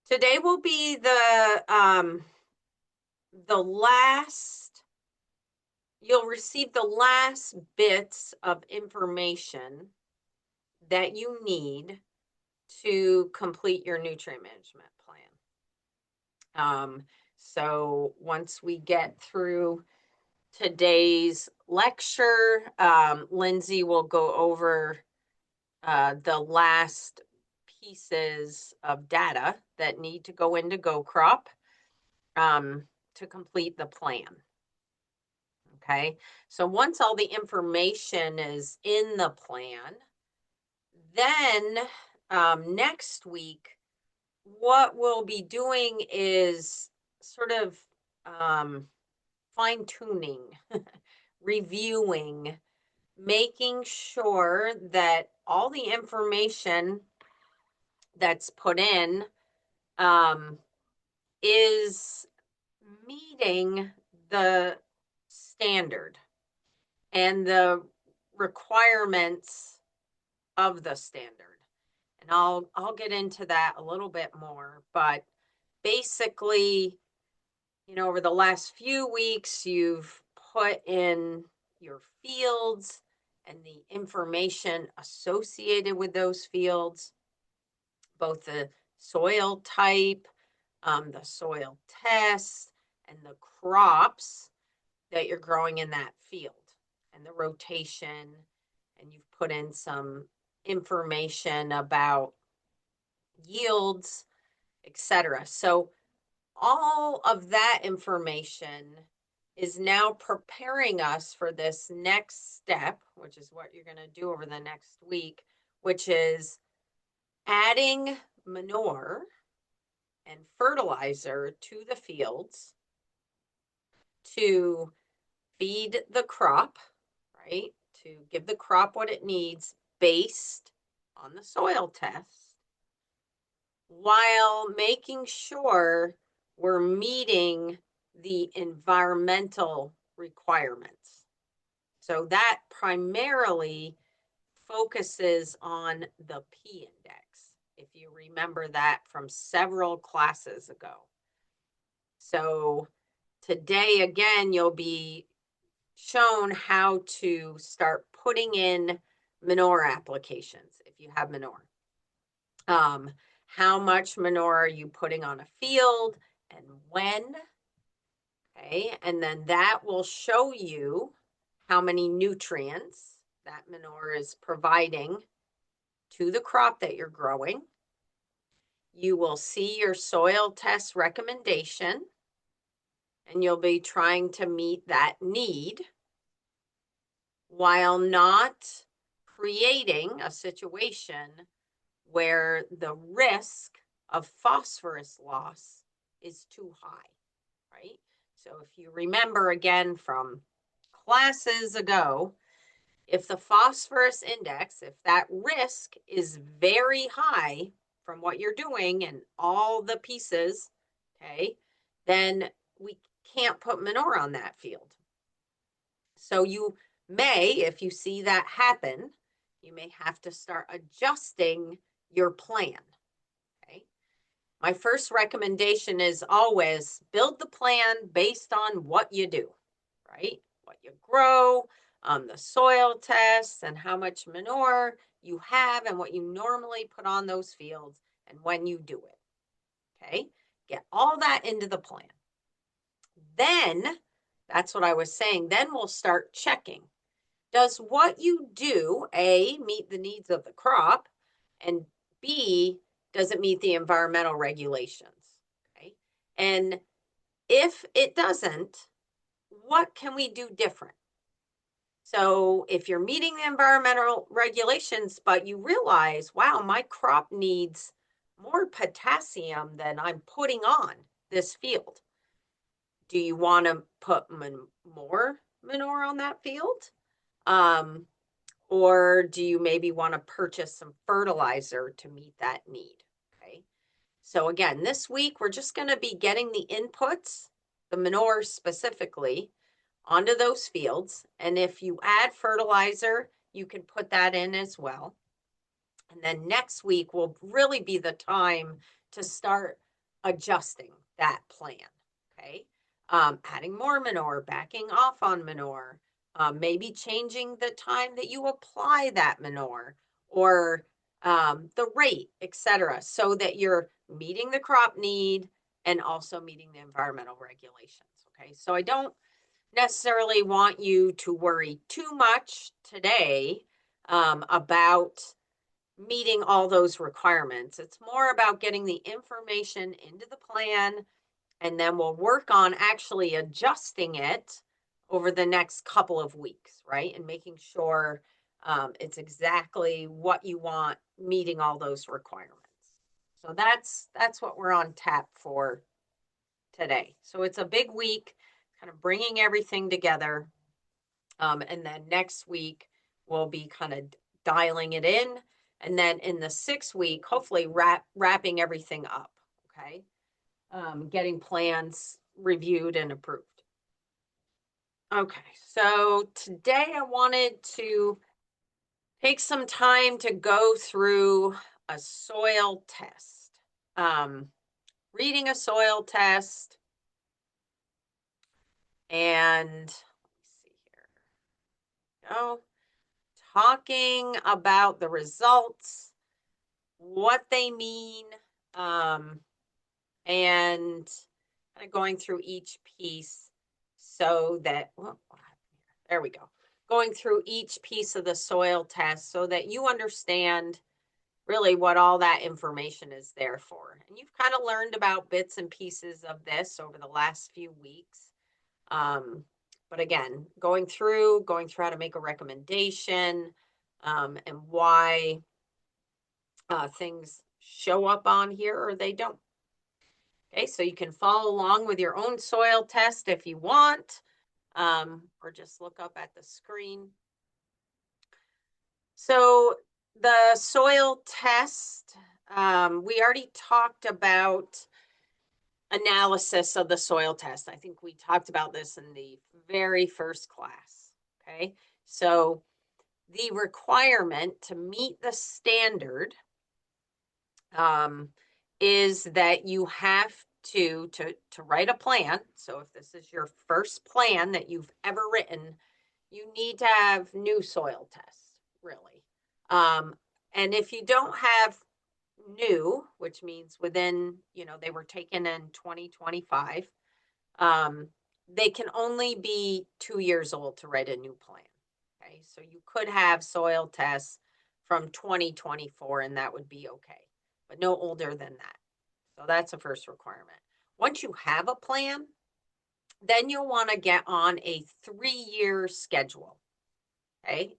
Today will be the last, you'll receive the last bits of information that you need to complete your nutrient management plan. So once we get through today's lecture, Lindsay will go over the last pieces of data that need to go into GoCrop to complete the plan. Okay, so once all the information is in the plan, then next week, what we'll be doing is sort of fine tuning, reviewing, making sure that all the information that's put in is meeting the standard and the requirements of the standard. And I'll get into that a little bit more, but basically, over the last few weeks, you've put in your fields and the information associated with those fields, both the soil type, the soil test, and the crops that you're growing in that field, and the rotation. And you've put in some information about yields, etc. So all of that information is now preparing us for this next step, which is what you're going to do over the next week, which is adding manure and fertilizer to the fields to feed the crop, right? To give the crop what it needs based on the soil test, while making sure we're meeting the environmental requirements. So that primarily focuses on the P index, if you remember that from several classes ago. So today, again, you'll be shown how to start putting in manure applications if you have manure. How much manure are you putting on a field and when? Okay, and then that will show you how many nutrients that manure is providing to the crop that you're growing. You will see your soil test recommendation, and you'll be trying to meet that need while not creating a situation where the risk of phosphorus loss is too high, right? So if you remember again from classes ago, if the phosphorus index, if that risk is very high from what you're doing and all the pieces, okay, then we can't put manure on that field. So you may, if you see that happen, you may have to start adjusting your plan. Okay. My first recommendation is always build the plan based on what you do, right? What you grow, the soil tests, and how much manure you have, and what you normally put on those fields, and when you do it. Okay. Get all that into the plan. Then, that's what I was saying, then we'll start checking. Does what you do, A, meet the needs of the crop, and B, does it meet the environmental regulations? Okay. And if it doesn't, what can we do different? So if you're meeting the environmental regulations, but you realize, wow, my crop needs more potassium than I'm putting on this field, do you want to put more manure on that field? Or do you maybe want to purchase some fertilizer to meet that need? Okay. So again, this week, we're just going to be getting the inputs, the manure specifically, onto those fields. And if you add fertilizer, you can put that in as well. And then next week will really be the time to start adjusting that plan. Okay. Adding more manure, backing off on manure, maybe changing the time that you apply that manure, or the rate, etc., so that you're meeting the crop need and also meeting the environmental regulations. Okay. So I don't necessarily want you to worry too much today about meeting all those requirements. It's more about getting the information into the plan, and then we'll work on actually adjusting it over the next couple of weeks, right? And making sure it's exactly what you want, meeting all those requirements. So that's what we're on tap for today. So it's a big week, kind of bringing everything together. And then next week, we'll be kind of dialing it in. And then in the 6th week, hopefully wrapping everything up. Okay. Getting plans reviewed and approved. Okay. So today I wanted to take some time to go through a soil test. Reading a soil test, and let me see here. Go. Talking about the results, what they mean, and kind of going through each piece so that, well, there we go. Going through each piece of the soil test so that you understand really what all that information is there for. And you've kind of learned about bits and pieces of this over the last few weeks. But again, going through how to make a recommendation, and why things show up on here or they don't. Okay, so you can follow along with your own soil test if you want, or just look up at the screen. So the soil test, we already talked about analysis of the soil test. I think we talked about this in the very first class. Okay, so the requirement to meet the standard is that you have to write a plan. So if this is your first plan that you've ever written, you need to have new soil tests, really. And if you don't have new, which means within, they were taken in 2025, they can only be 2 years old to write a new plan. Okay, so you could have soil tests from 2024 and that would be okay, but no older than that. So that's the first requirement. Once you have a plan, then you'll want to get on a 3-year schedule, okay,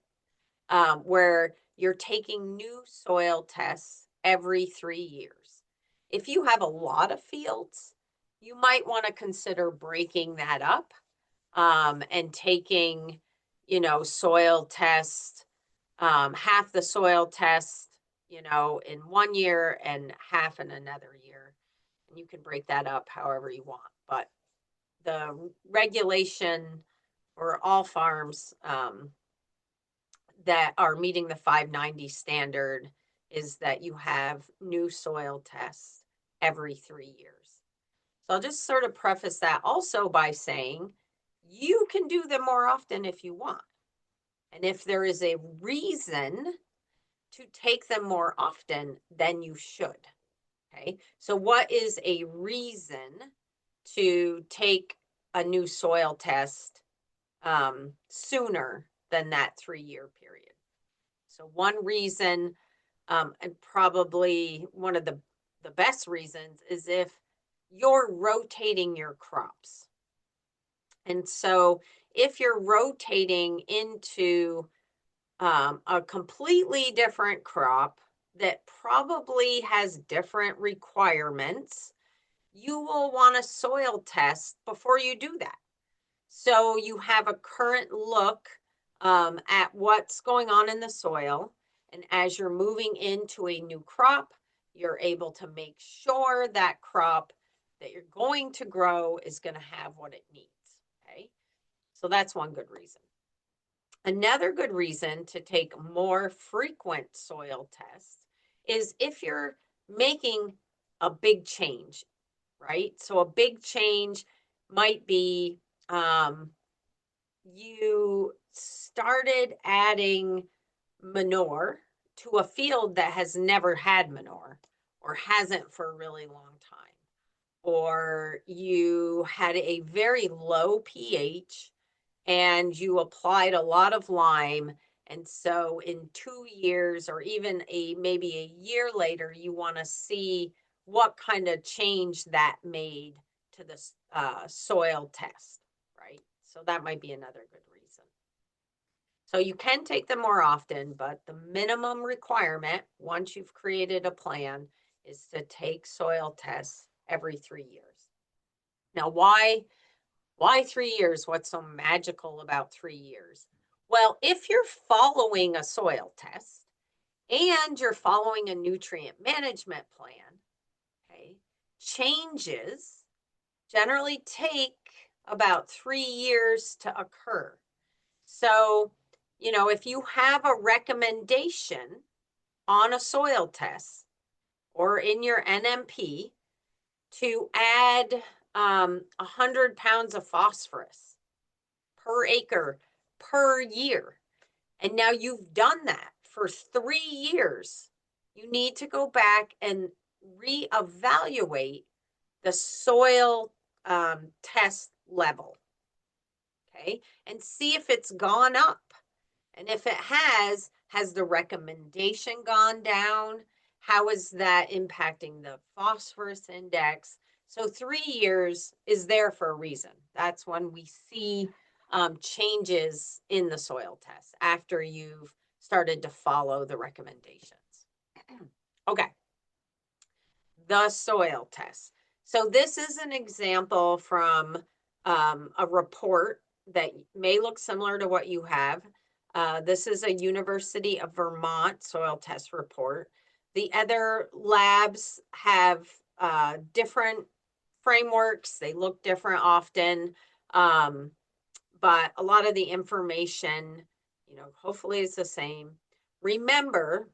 where you're taking new soil tests every 3 years. If you have a lot of fields, you might want to consider breaking that up, and taking, soil test, half the soil test, in 1 year and half in another year. And you can break that up however you want. But the regulation for all farms that are meeting the 590 standard is that you have new soil tests every 3 years. So I'll just sort of preface that also by saying you can do them more often if you want. And if there is a reason to take them more often, then you should. Okay. So what is a reason to take a new soil test sooner than that 3-year period? So one reason, and probably one of the best reasons, is if you're rotating your crops. And so if you're rotating into a completely different crop that probably has different requirements, you will want a soil test before you do that. So you have a current look at what's going on in the soil. And as you're moving into a new crop, you're able to make sure that crop that you're going to grow is going to have what it needs. Okay. So that's one good reason. Another good reason to take more frequent soil tests is if you're making a big change right? So a big change might be you started adding manure to a field that has never had manure or hasn't for a really long time. Or you had a very low pH and you applied a lot of lime. And so in 2 years or even maybe a year later, you want to see what kind of change that made to the soil test, right? So that might be another good reason. So you can take them more often, but the minimum requirement, once you've created a plan, is to take soil tests every 3 years. Now, why 3 years? What's so magical about 3 years? Well, if you're following a soil test and you're following a nutrient management plan, okay, changes generally take about 3 years to occur. So, if you have a recommendation on a soil test or in your NMP to add 100 pounds of phosphorus per acre per year, and now you've done that for 3 years, you need to go back and reevaluate the soil test level, okay, and see if it's gone up. And if it has the recommendation gone down? How is that impacting the phosphorus index? So 3 years is there for a reason. That's when we see changes in the soil test after you've started to follow the recommendations. Okay, the soil test. So this is an example from a report that may look similar to what you have. This is a University of Vermont soil test report. The other labs have different frameworks. They look different often, but a lot of the information, hopefully is the same. Remember,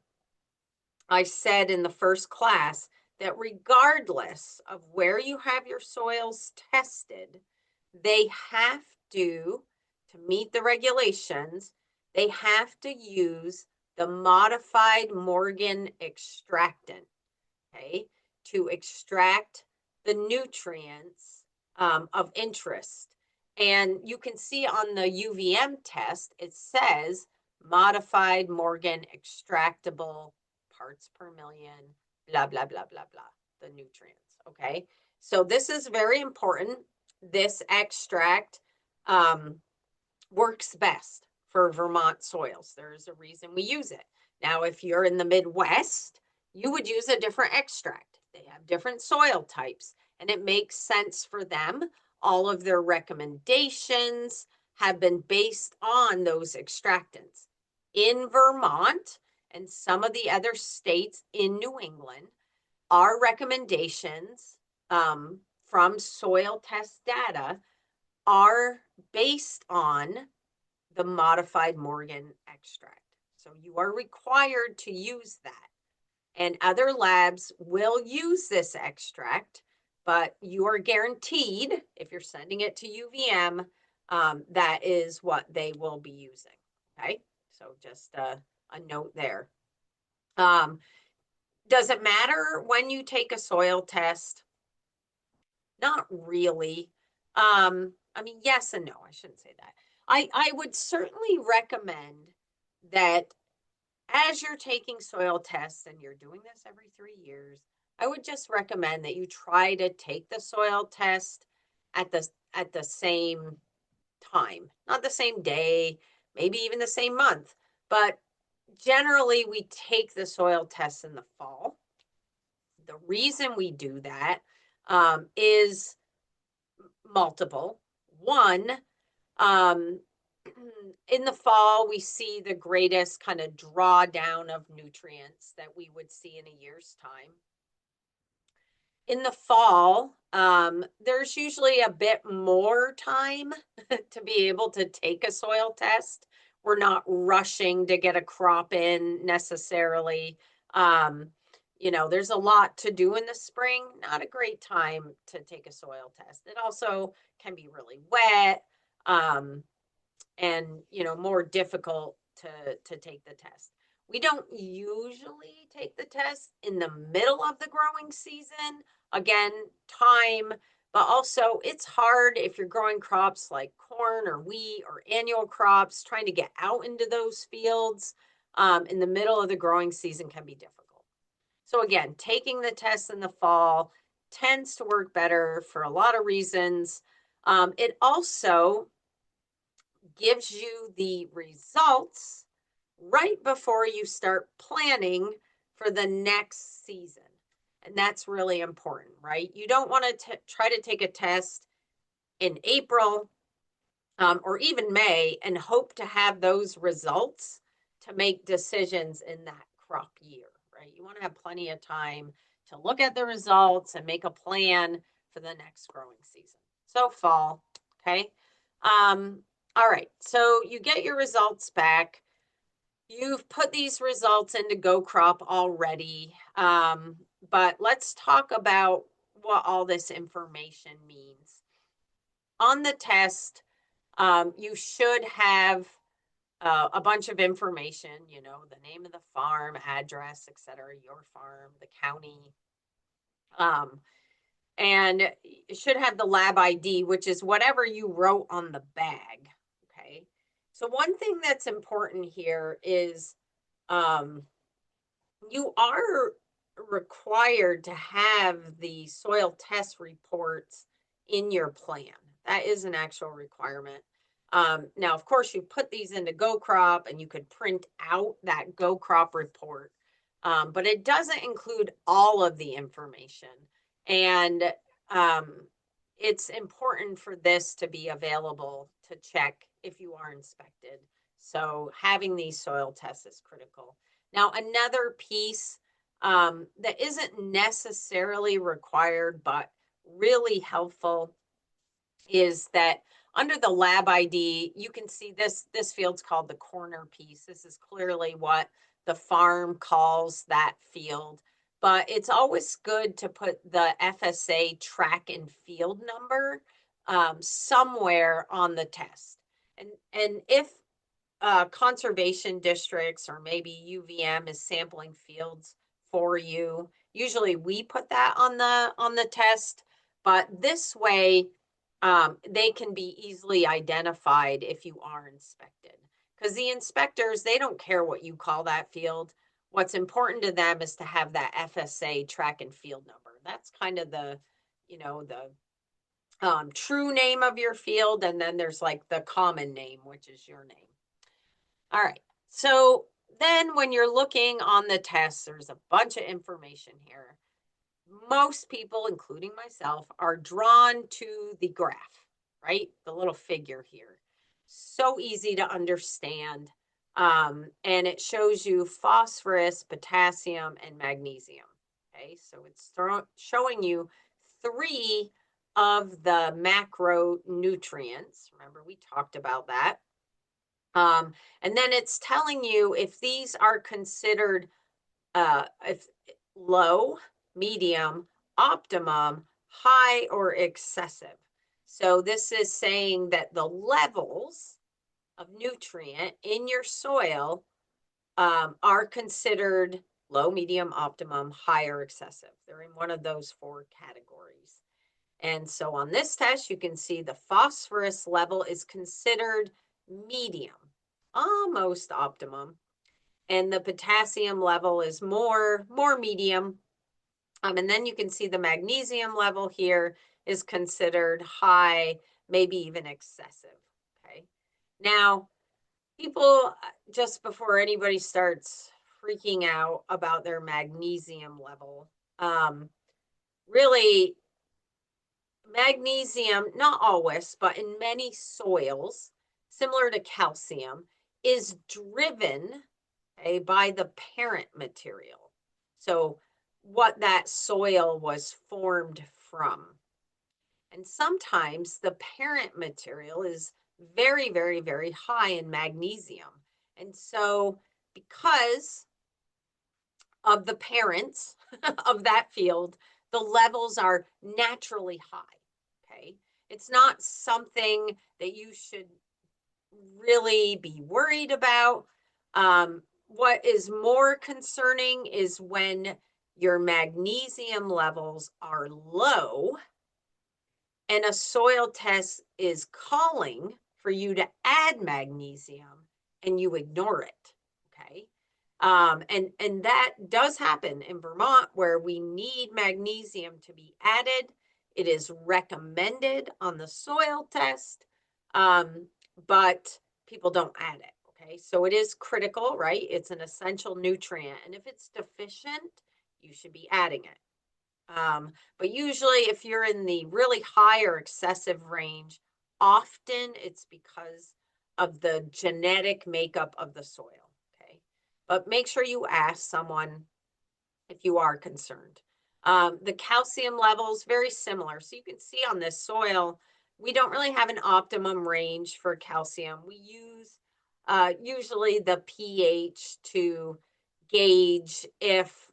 I said in the first class that regardless of where you have your soils tested, they have to meet the regulations, they have to use the modified Morgan extractant, okay, to extract the nutrients of interest. And you can see on the UVM test, it says modified Morgan extractable parts per million, blah, blah, blah, blah, blah, the nutrients, okay? So this is very important. This extract works best for Vermont soils. There's a reason we use it. Now, if you're in the Midwest, you would use a different extract. They have different soil types, and it makes sense for them. All of their recommendations have been based on those extractants. In Vermont and some of the other states in New England, our recommendations from soil test data are based on the modified Morgan extract. So you are required to use that. And other labs will use this extract, but you are guaranteed, if you're sending it to UVM, that is what they will be using. Okay, so just a note there. Does it matter when you take a soil test? Not really. I mean, yes and no. I shouldn't say that. I would certainly recommend that as you're taking soil tests and you're doing this every 3 years, I would just recommend that you try to take the soil test at the same time, not the same day, maybe even the same month, but generally we take the soil tests in the fall. The reason we do that is multiple. One, in the fall, we see the greatest kind of drawdown of nutrients that we would see in a year's time. In the fall, there's usually a bit more time to be able to take a soil test. We're not rushing to get a crop in necessarily. there's a lot to do in the spring. Not a great time to take a soil test. It also can be really wet, um, and more difficult to take the test. We don't usually take the test in the middle of the growing season. Again, time, but also it's hard if you're growing crops like corn or wheat or annual crops. Trying to get out into those fields in the middle of the growing season can be difficult. So again, taking the test in the fall tends to work better for a lot of reasons. It also gives you the results right before you start planning for the next season. And that's really important, right? You don't want to try to take a test in April or even May and hope to have those results to make decisions in that crop year, right? You want to have plenty of time to look at the results and make a plan for the next growing season. So fall, okay? All right, so you get your results back. You've put these results into Go Crop already, but let's talk about what all this information means. On the test, you should have a bunch of information, the name of the farm, address, etc., your farm, the county. And it should have the lab ID, which is whatever you wrote on the bag. Okay. So one thing that's important here is you are required to have the soil test reports in your plan. That is an actual requirement. Now, of course, you put these into Go Crop and you could print out that Go Crop report, but it doesn't include all of the information. And it's important for this to be available to check if you are inspected. So having these soil tests is critical. Now, another piece that isn't necessarily required, but really helpful is that under the lab ID, you can see this field's called the corner piece. This is clearly what the farm calls that field, but it's always good to put the FSA track and field number somewhere on the test. And if conservation districts or maybe UVM is sampling fields for you, usually we put that on the test, but this way they can be easily identified if you are inspected, because the inspectors, they don't care what you call that field. What's important to them is to have that FSA track and field number. That's kind of the true name of your field, and then there's like the common name, which is your name. All right, so then when you're looking on the test, there's a bunch of information here. Most people, including myself, are drawn to the graph, right? The little figure here. So easy to understand. And it shows you phosphorus, potassium, and magnesium. Okay, so it's showing you 3 of the macronutrients. Remember, we talked about that. And then it's telling you if these are considered if low, medium, optimum, high, or excessive. So this is saying that the levels of nutrient in your soil are considered low, medium, optimum, high, or excessive. They're in one of those 4 categories. And so on this test, you can see the phosphorus level is considered medium, almost optimum. And the potassium level is more medium. And then you can see the magnesium level here is considered high, maybe even excessive. Okay. Now, people, just before anybody starts freaking out about their magnesium level, really, magnesium, not always, but in many soils, similar to calcium, is driven, okay, by the parent material. So what that soil was formed from. And sometimes the parent material is very, very, very high in magnesium. And so because of the parents of that field, the levels are naturally high. Okay. It's not something that you should really be worried about. What is more concerning is when your magnesium levels are low and a soil test is calling for you to add magnesium and you ignore it. Okay. And that does happen in Vermont where we need magnesium to be added. It is recommended on the soil test, but people don't add it. Okay. So it is critical, right? It's an essential nutrient. And if it's deficient, you should be adding it. But usually, if you're in the really high or excessive range, often it's because of the genetic makeup of the soil. Okay. But make sure you ask someone if you are concerned. The calcium levels, very similar. So you can see on this soil, we don't really have an optimum range for calcium. We use usually the pH to gauge if,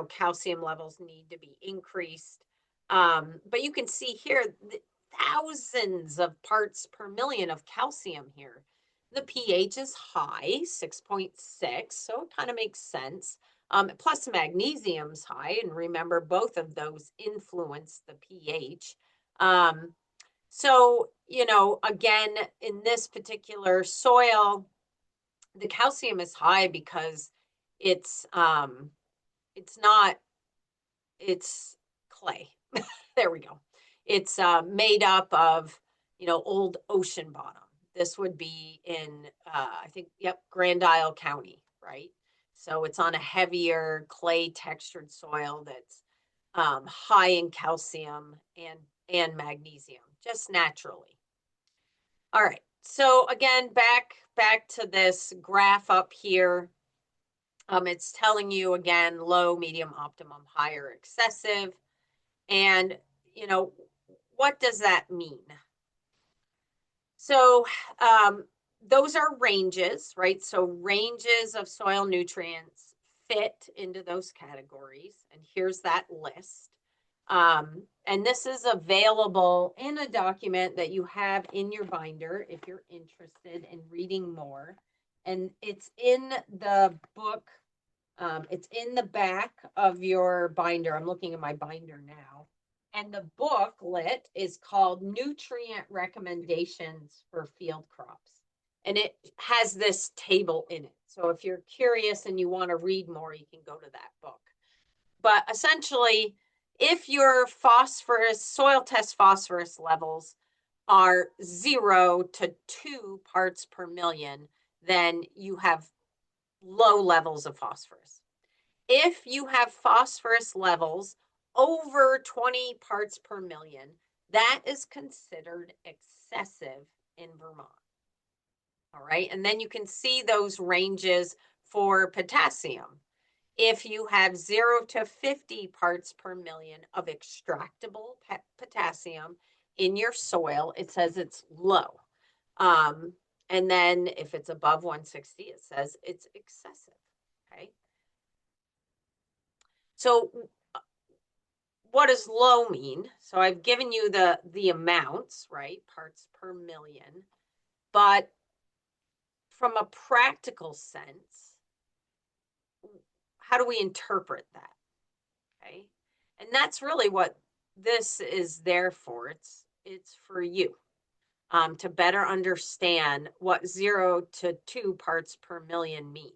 calcium levels need to be increased. But you can see here, thousands of parts per million of calcium here. The pH is high, 6.6, so it kind of makes sense. Plus magnesium's high, and remember both of those influence the pH. So, again, in this particular soil, the calcium is high because it's not, it's clay. There we go. It's made up of, old ocean bottom. This would be in, I think, yep, Grand Isle County, right? So it's on a heavier clay textured soil that's high in calcium and magnesium, just naturally. All right. So again, back to this graph up here. It's telling you again, low, medium, optimum, higher, excessive. And, what does that mean? So those are ranges, right? So ranges of soil nutrients fit into those categories. And here's that list. And this is available in a document that you have in your binder if you're interested in reading more. And it's in the book. It's in the back of your binder. I'm looking at my binder now. And the booklet is called Nutrient Recommendations for Field Crops. And it has this table in it. So if you're curious and you want to read more, you can go to that book. But essentially, if your soil test phosphorus levels are 0 to 2 parts per million, then you have low levels of phosphorus. If you have phosphorus levels over 20 parts per million, that is considered excessive in Vermont. All right. And then you can see those ranges for potassium. If you have 0 to 50 parts per million of extractable potassium in your soil, it says it's low. And then if it's above 160, it says it's excessive. Okay. So what does low mean? So I've given you the amounts, right? Parts per million. But from a practical sense, how do we interpret that? Okay. And that's really what this is there for. It's for you to better understand what 0 to 2 parts per million means.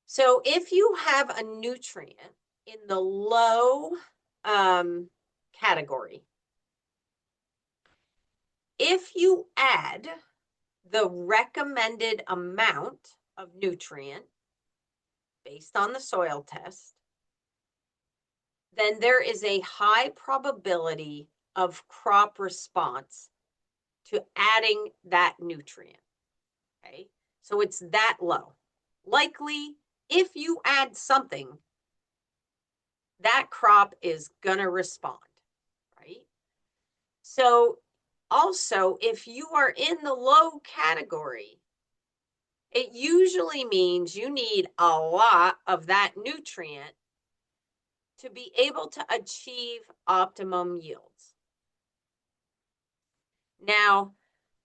So if you have a nutrient in the low category, if you add the recommended amount of nutrient based on the soil test, then there is a high probability of crop response to adding that nutrient. Okay, so it's that low. Likely, if you add something, that crop is going to respond, right? So also, if you are in the low category It usually means you need a lot of that nutrient to be able to achieve optimum yields. Now,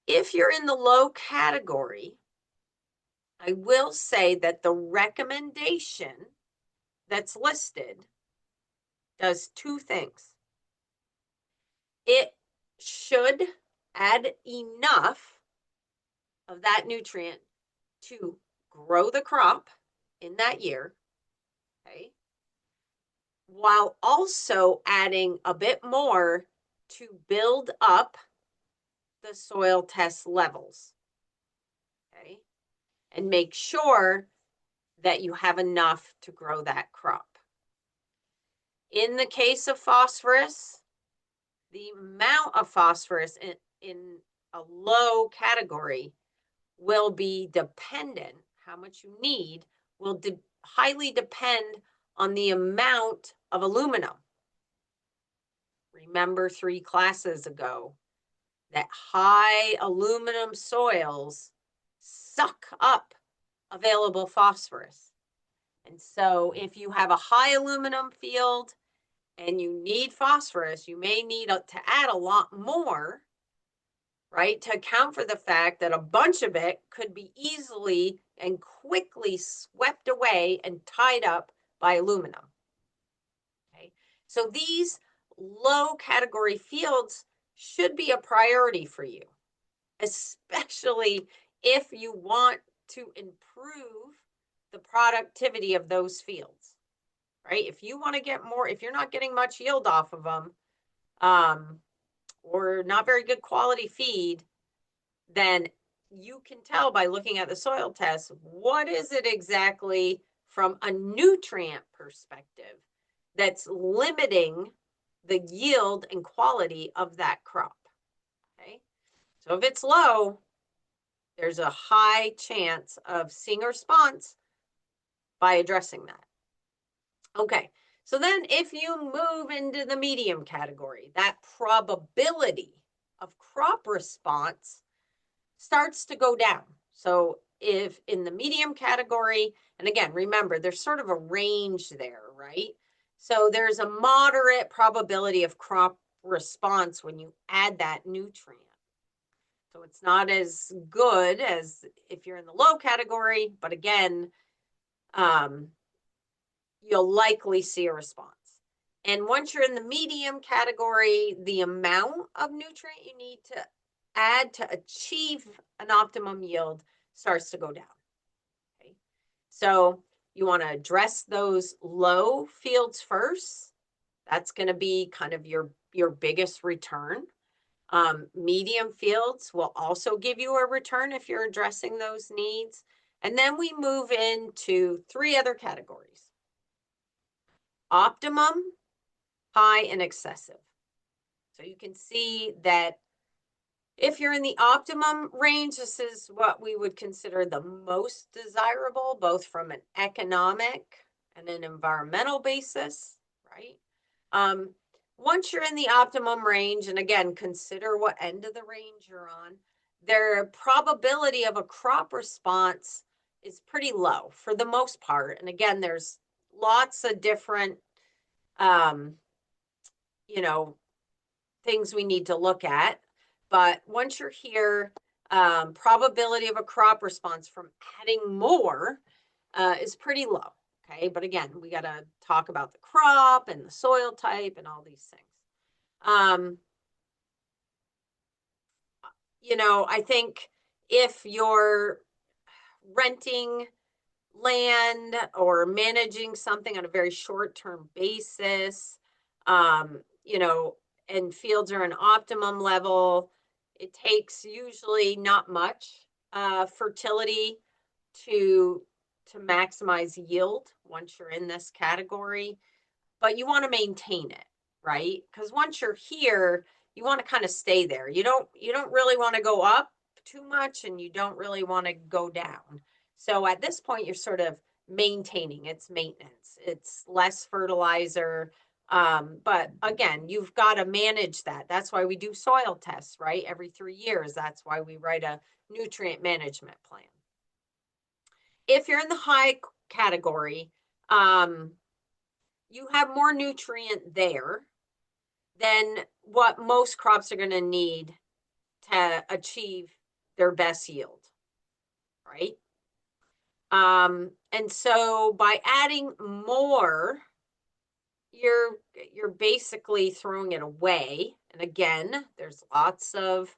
if you're in the low category, I will say that the recommendation that's listed does two things. It should add enough of that nutrient to grow the crop in that year, okay, while also adding a bit more to build up the soil test levels, okay, and make sure that you have enough to grow that crop. In the case of phosphorus, the amount of phosphorus in a low category will be dependent, how much you need will highly depend on the amount of aluminum. Remember 3 classes ago that high aluminum soils suck up available phosphorus. And so if you have a high aluminum field and you need phosphorus, you may need to add a lot more, right, to account for the fact that a bunch of it could be easily and quickly swept away and tied up by aluminum. Okay, so these low category fields should be a priority for you, especially if you want to improve the productivity of those fields, right? If you want to get more, if you're not getting much yield off of them, or not very good quality feed, then you can tell by looking at the soil test, what is it exactly from a nutrient perspective that's limiting the yield and quality of that crop, okay? So if it's low, there's a high chance of seeing a response by addressing that. Okay, so then if you move into the medium category, that probability of crop response starts to go down. So if in the medium category, and again, remember, there's sort of a range there, right? So there's a moderate probability of crop response when you add that nutrient. So it's not as good as if you're in the low category, but again, you'll likely see a response. And once you're in the medium category, the amount of nutrient you need to add to achieve an optimum yield starts to go down. Okay, so you want to address those low fields first. That's going to be kind of your biggest return. Medium fields will also give you a return if you're addressing those needs. And then we move into 3 other categories: optimum, high, and excessive. So you can see that if you're in the optimum range, this is what we would consider the most desirable, both from an economic and an environmental basis, right? Once you're in the optimum range, and again, consider what end of the range you're on, their probability of a crop response is pretty low for the most part. And again, there's lots of different, you know, things we need to look at. But once you're here, probability of a crop response from adding more is pretty low. Okay, but again, we got to talk about the crop and the soil type and all these things. I think if you're renting land or managing something on a very short-term basis, and fields are an optimum level, it takes usually not much fertility to maximize yield once you're in this category, but you want to maintain it, right? Because once you're here, you want to kind of stay there. You don't really want to go up too much, and you don't really want to go down. So at this point, you're sort of maintaining. It's maintenance. It's less fertilizer. But again, you've got to manage that. That's why we do soil tests, right? Every 3 years. That's why we write a nutrient management plan. if you're in the high category, you have more nutrient there than what most crops are going to need to achieve their best yield, right? And so by adding more, you're basically throwing it away. And again, there's lots of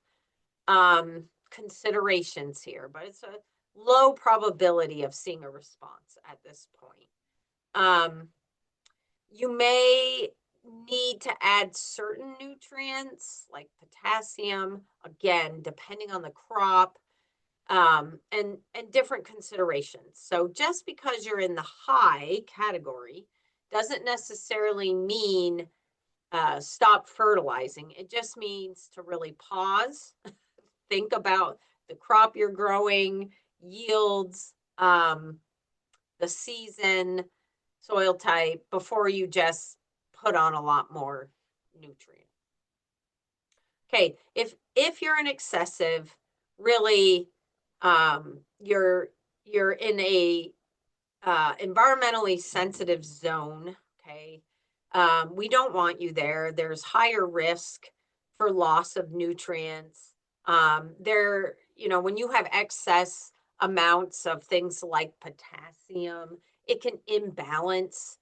considerations here, but it's a low probability of seeing a response at this point. You may need to add certain nutrients like potassium, again, depending on the crop, and different considerations. So just because you're in the high category doesn't necessarily mean stop fertilizing. It just means to really pause, think about the crop you're growing, yields, the season, soil type, before you just put on a lot more nutrient. Okay, if you're an excessive, really, you're in a environmentally sensitive zone. Okay, we don't want you there. There's higher risk for loss of nutrients. When you have excess amounts of things like potassium, it can imbalance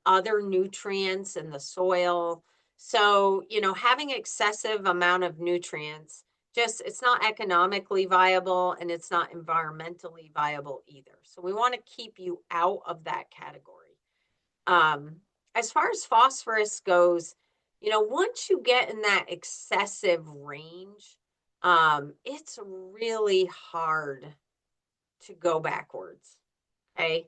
other nutrients in the soil. So, having excessive amount of nutrients, it's not economically viable and it's not environmentally viable either. So we want to keep you out of that category. As far as phosphorus goes, once you get in that excessive range, it's really hard to go backwards. Okay.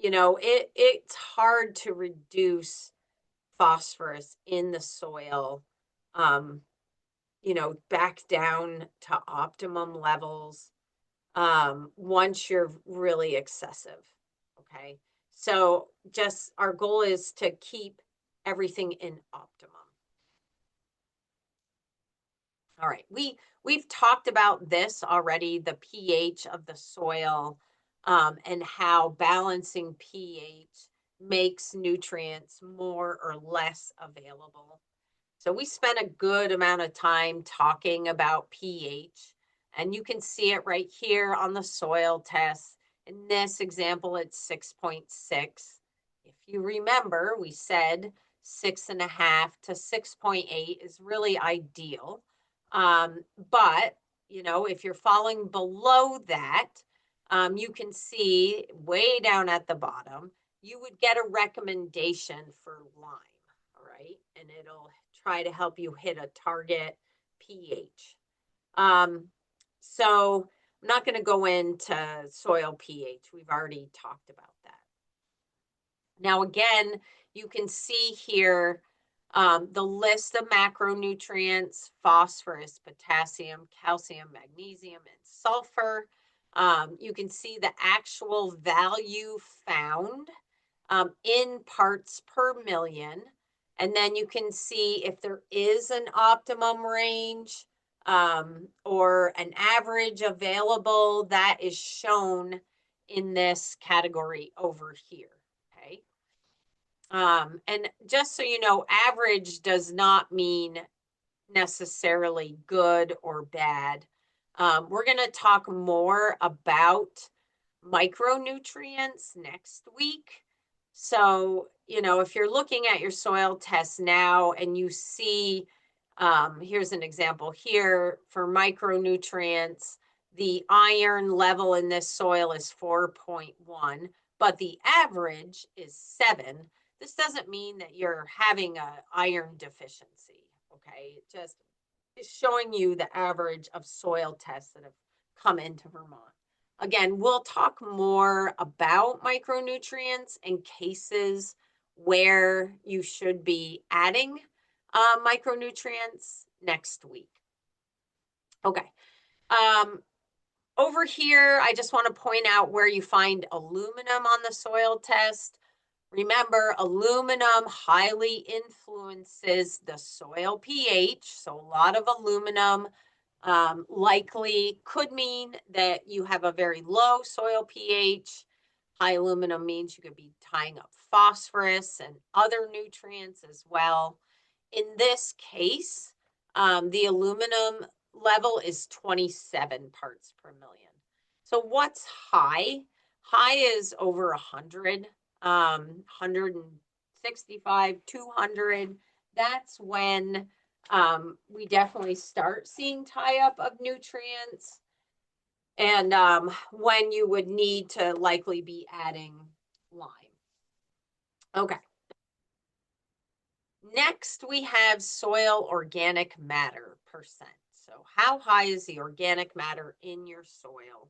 It's hard to reduce phosphorus in the soil, back down to optimum levels, once you're really excessive. Okay. So just our goal is to keep everything in optimum. All right. We've talked about this already, the pH of the soil, and how balancing pH makes nutrients more or less available. So we spent a good amount of time talking about pH, and you can see it right here on the soil test. In this example, it's 6.6. If you remember, we said 6.5 to 6.8 is really ideal. But, if you're falling below that, you can see way down at the bottom, you would get a recommendation for lime, all right? And it'll try to help you hit a target pH. So I'm not going to go into soil pH. We've already talked about that. Now, again, you can see here the list of macronutrients: phosphorus, potassium, calcium, magnesium, and sulfur. You can see the actual value found in parts per million. And then you can see if there is an optimum range or an average available that is shown in this category over here. Okay. And just so you know, average does not mean necessarily good or bad. We're going to talk more about micronutrients next week. So, if you're looking at your soil test now and you see, here's an example here for micronutrients, the iron level in this soil is 4.1, but the average is 7. This doesn't mean that you're having an iron deficiency, okay? It just is showing you the average of soil tests that have come into Vermont. Again, we'll talk more about micronutrients and cases where you should be adding micronutrients next week. Okay. Over here, I just want to point out where you find aluminum on the soil test. Remember, aluminum highly influences the soil pH, so a lot of aluminum Likely could mean that you have a very low soil pH. High aluminum means you could be tying up phosphorus and other nutrients as well. In this case, the aluminum level is 27 parts per million. So what's high? High is over 100, 165, 200. That's when we definitely start seeing tie up of nutrients, and when you would need to likely be adding lime. Okay. Next, we have soil organic matter percent. So how high is the organic matter in your soil?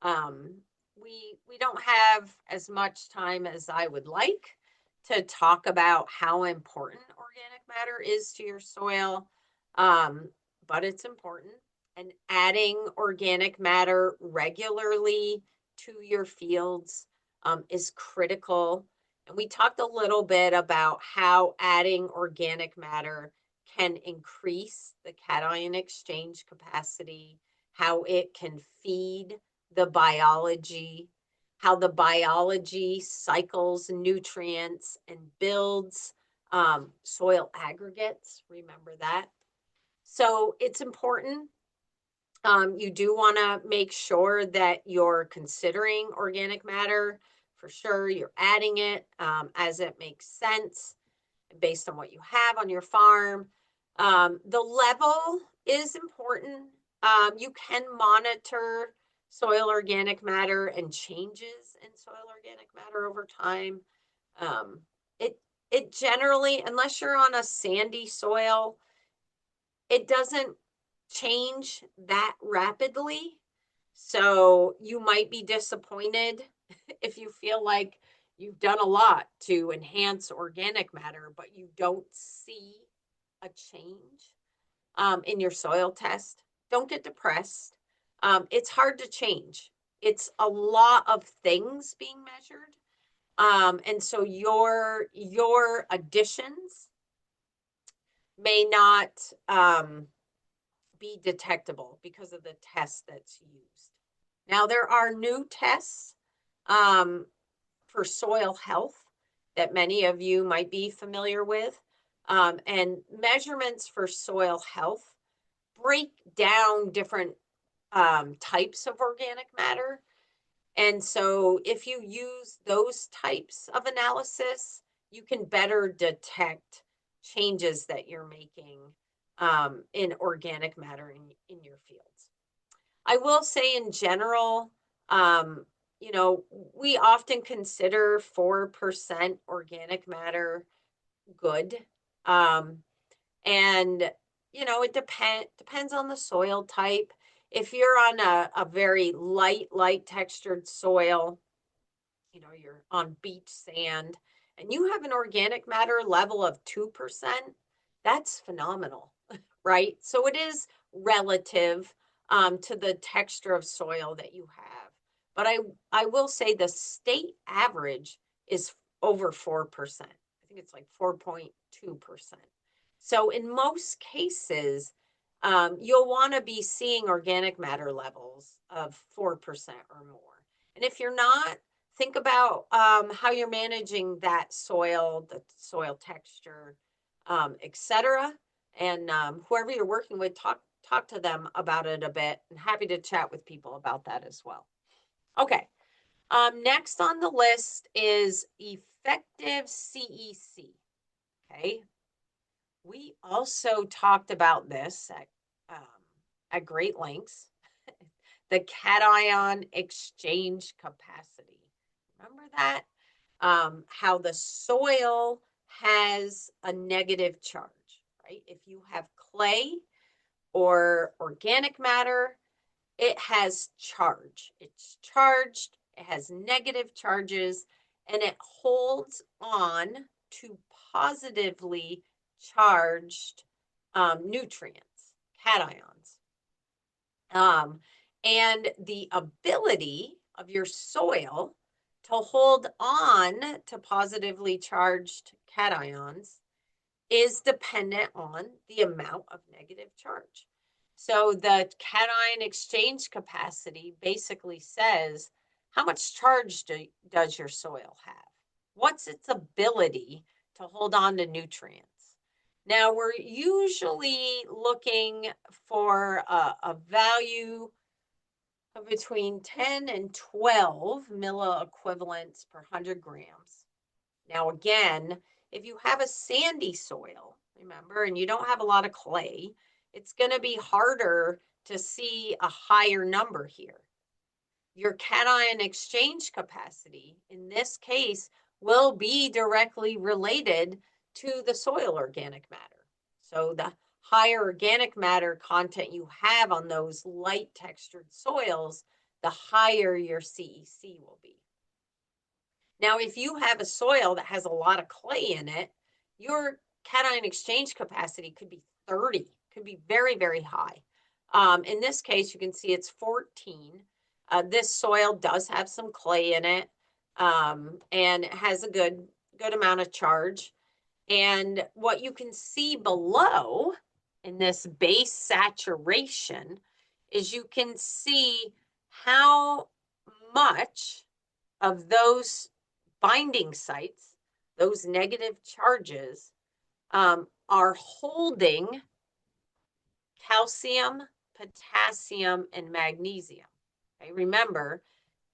Um, we don't have as much time as I would like to talk about how important organic matter is to your soil, um, but it's important. And adding organic matter regularly to your fields is critical. And we talked a little bit about how adding organic matter can increase the cation exchange capacity, how it can feed the biology, how the biology cycles nutrients and builds soil aggregates. Remember that. So it's important. You do want to make sure that you're considering organic matter. For sure, you're adding it as it makes sense based on what you have on your farm. The level is important. You can monitor soil organic matter and changes in soil organic matter over time. Um, it it generally, unless you're on a sandy soil, it doesn't change that rapidly. So you might be disappointed if you feel like you've done a lot to enhance organic matter, but you don't see a change in your soil test. Don't get depressed. It's hard to change. It's a lot of things being measured. And so your additions may not be detectable because of the test that's used. Now, there are new tests um, for soil health that many of you might be familiar with. And measurements for soil health break down different types of organic matter. And so, if you use those types of analysis, you can better detect changes that you're making in organic matter in your fields. I will say, in general, um, we often consider 4% organic matter good. Um, and, it depends on the soil type. If you're on a very light textured soil, you're on beach sand and you have an organic matter level of 2%, that's phenomenal, right? So it is relative to the texture of soil that you have. But I will say the state average is over 4%. I think it's like 4.2%. So in most cases, you'll want to be seeing organic matter levels of 4% or more. And if you're not, think about how you're managing that soil, the soil texture, etc. And whoever you're working with, talk to them about it a bit. And happy to chat with people about that as well. Okay. Next on the list is effective CEC. Okay. We also talked about this at great lengths. The cation exchange capacity. Remember that? How the soil has a negative charge, right? If you have clay or organic matter, it has charge. It's charged, it has negative charges, and it holds on to positively charged nutrients, cations. And the ability of your soil to hold on to positively charged cations is dependent on the amount of negative charge. So the cation exchange capacity basically says how much charge does your soil have? What's its ability to hold on to nutrients? Now, we're usually looking for a value of between 10 and 12 milliequivalents per 100 grams. Now, again, if you have a sandy soil, remember, and you don't have a lot of clay, it's going to be harder to see a higher number here. Your cation exchange capacity, in this case, will be directly related to the soil organic matter. So the higher organic matter content you have on those light textured soils, the higher your CEC will be. Now, if you have a soil that has a lot of clay in it, your cation exchange capacity could be 30, could be very, very high. In this case, you can see it's 14. This soil does have some clay in it, and it has a good amount of charge. And what you can see below in this base saturation is you can see how much of those binding sites, those negative charges, are holding calcium, potassium, and magnesium. Okay, remember,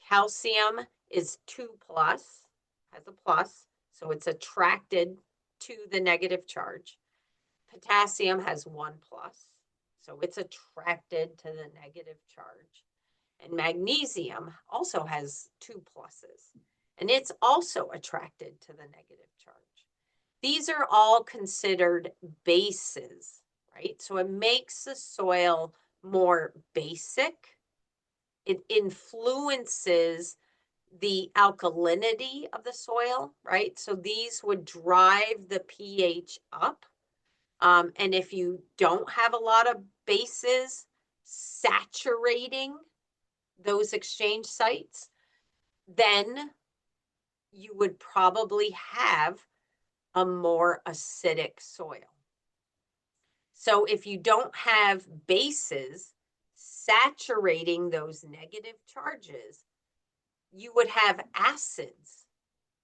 calcium is 2 plus, has a plus, so it's attracted to the negative charge. Potassium has 1 plus, so it's attracted to the negative charge. And magnesium also has 2 pluses, and it's also attracted to the negative charge. These are all considered bases, right? So it makes the soil more basic. It influences the alkalinity of the soil, right? So these would drive the pH up. And if you don't have a lot of bases saturating those exchange sites, then you would probably have a more acidic soil. So if you don't have bases saturating those negative charges, you would have acids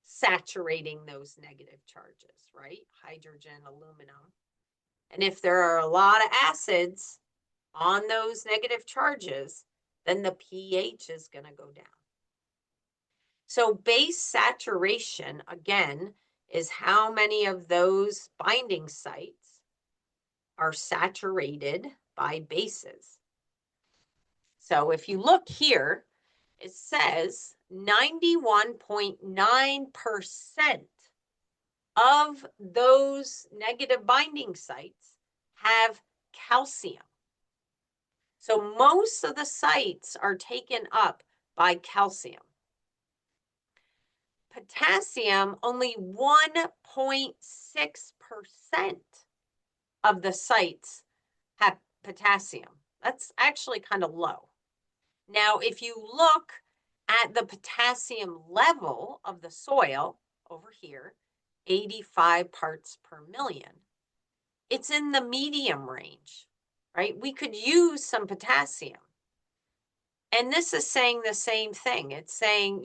saturating those negative charges, right? Hydrogen, aluminum. And if there are a lot of acids on those negative charges, then the pH is going to go down. So base saturation, again, is how many of those binding sites are saturated by bases. So if you look here, it says 91.9% of those negative binding sites have calcium. So most of the sites are taken up by calcium. Potassium, only 1.6% of the sites have potassium. That's actually kind of low. Now, if you look at the potassium level of the soil over here, 85 parts per million, it's in the medium range, right? We could use some potassium. And this is saying the same thing. It's saying,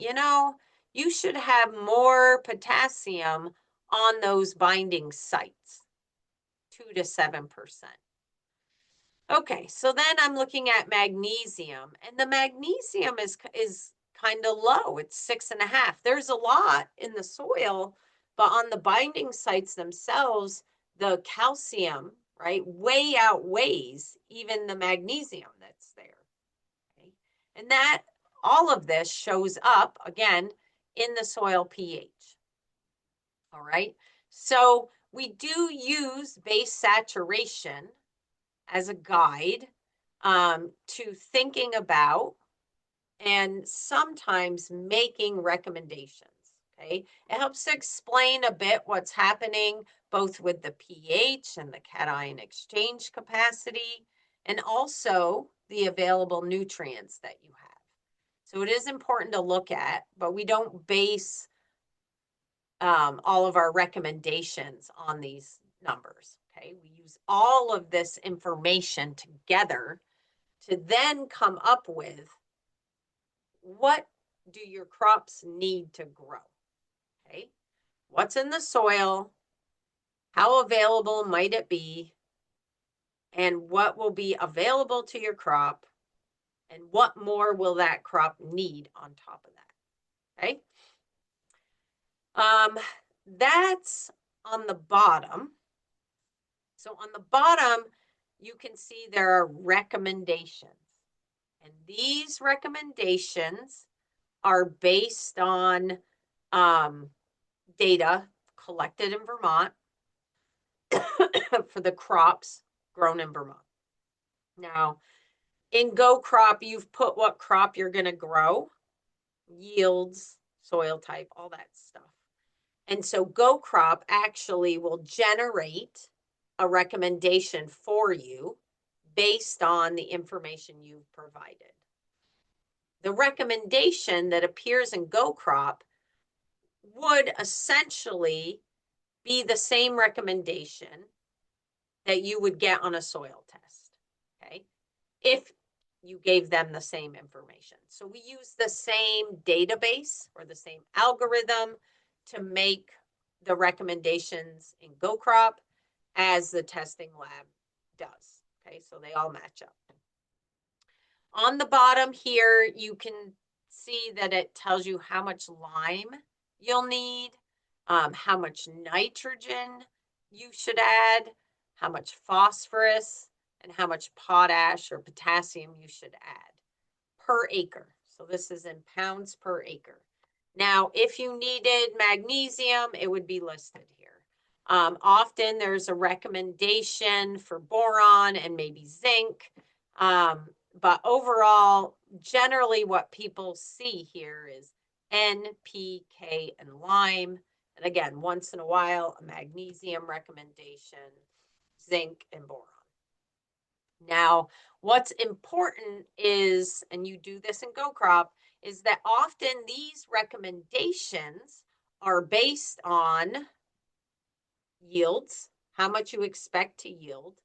you should have more potassium on those binding sites, 2 to 7%. Okay, so then I'm looking at magnesium, and the magnesium is kind of low. It's 6.5. There's a lot in the soil, but on the binding sites themselves, the calcium, right, way outweighs even the magnesium that's there. Okay? And that all of this shows up again in the soil pH. All right, so we do use base saturation as a guide to thinking about and sometimes making recommendations. Okay, it helps to explain a bit what's happening both with the pH and the cation exchange capacity, and also the available nutrients that you have. So it is important to look at, but we don't base all of our recommendations on these numbers. Okay, we use all of this information together to then come up with what do your crops need to grow. Okay, what's in the soil, how available might it be, and what will be available to your crop, and what more will that crop need on top of that. Okay, that's on the bottom. So on the bottom, you can see there are recommendations. And these recommendations are based on data collected in Vermont for the crops grown in Vermont. Now, in Go Crop, you've put what crop you're going to grow, yields, soil type, all that stuff. And so Go Crop actually will generate a recommendation for you based on the information you've provided. The recommendation that appears in Go Crop would essentially be the same recommendation that you would get on a soil test, okay, if you gave them the same information. So we use the same database or the same algorithm to make the recommendations in Go Crop as the testing lab does. Okay, so they all match up. On the bottom here, you can see that it tells you how much lime you'll need, how much nitrogen you should add, how much phosphorus, and how much potash or potassium you should add per acre. So this is in pounds per acre. Now, if you needed magnesium, it would be listed here. Often there's a recommendation for boron and maybe zinc. But overall, generally what people see here is N, P, K, and lime. And again, once in a while, a magnesium recommendation, zinc, and boron. Now, what's important is, and you do this in Go Crop, is that often these recommendations are based on yields, how much you expect to yield,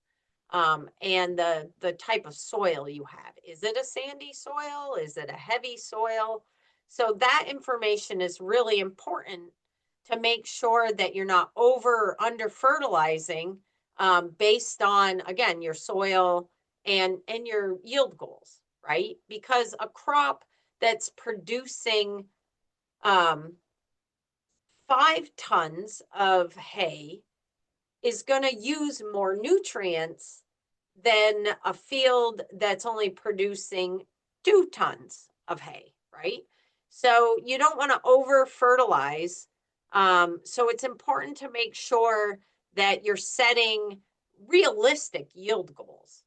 and the type of soil you have. Is it a sandy soil? Is it a heavy soil? So that information is really important to make sure that you're not over or under fertilizing based on, again, your soil and your yield goals, right? Because a crop that's producing 5 tons of hay is going to use more nutrients than a field that's only producing 2 tons of hay, right? So you don't want to over fertilize. So it's important to make sure that you're setting realistic yield goals.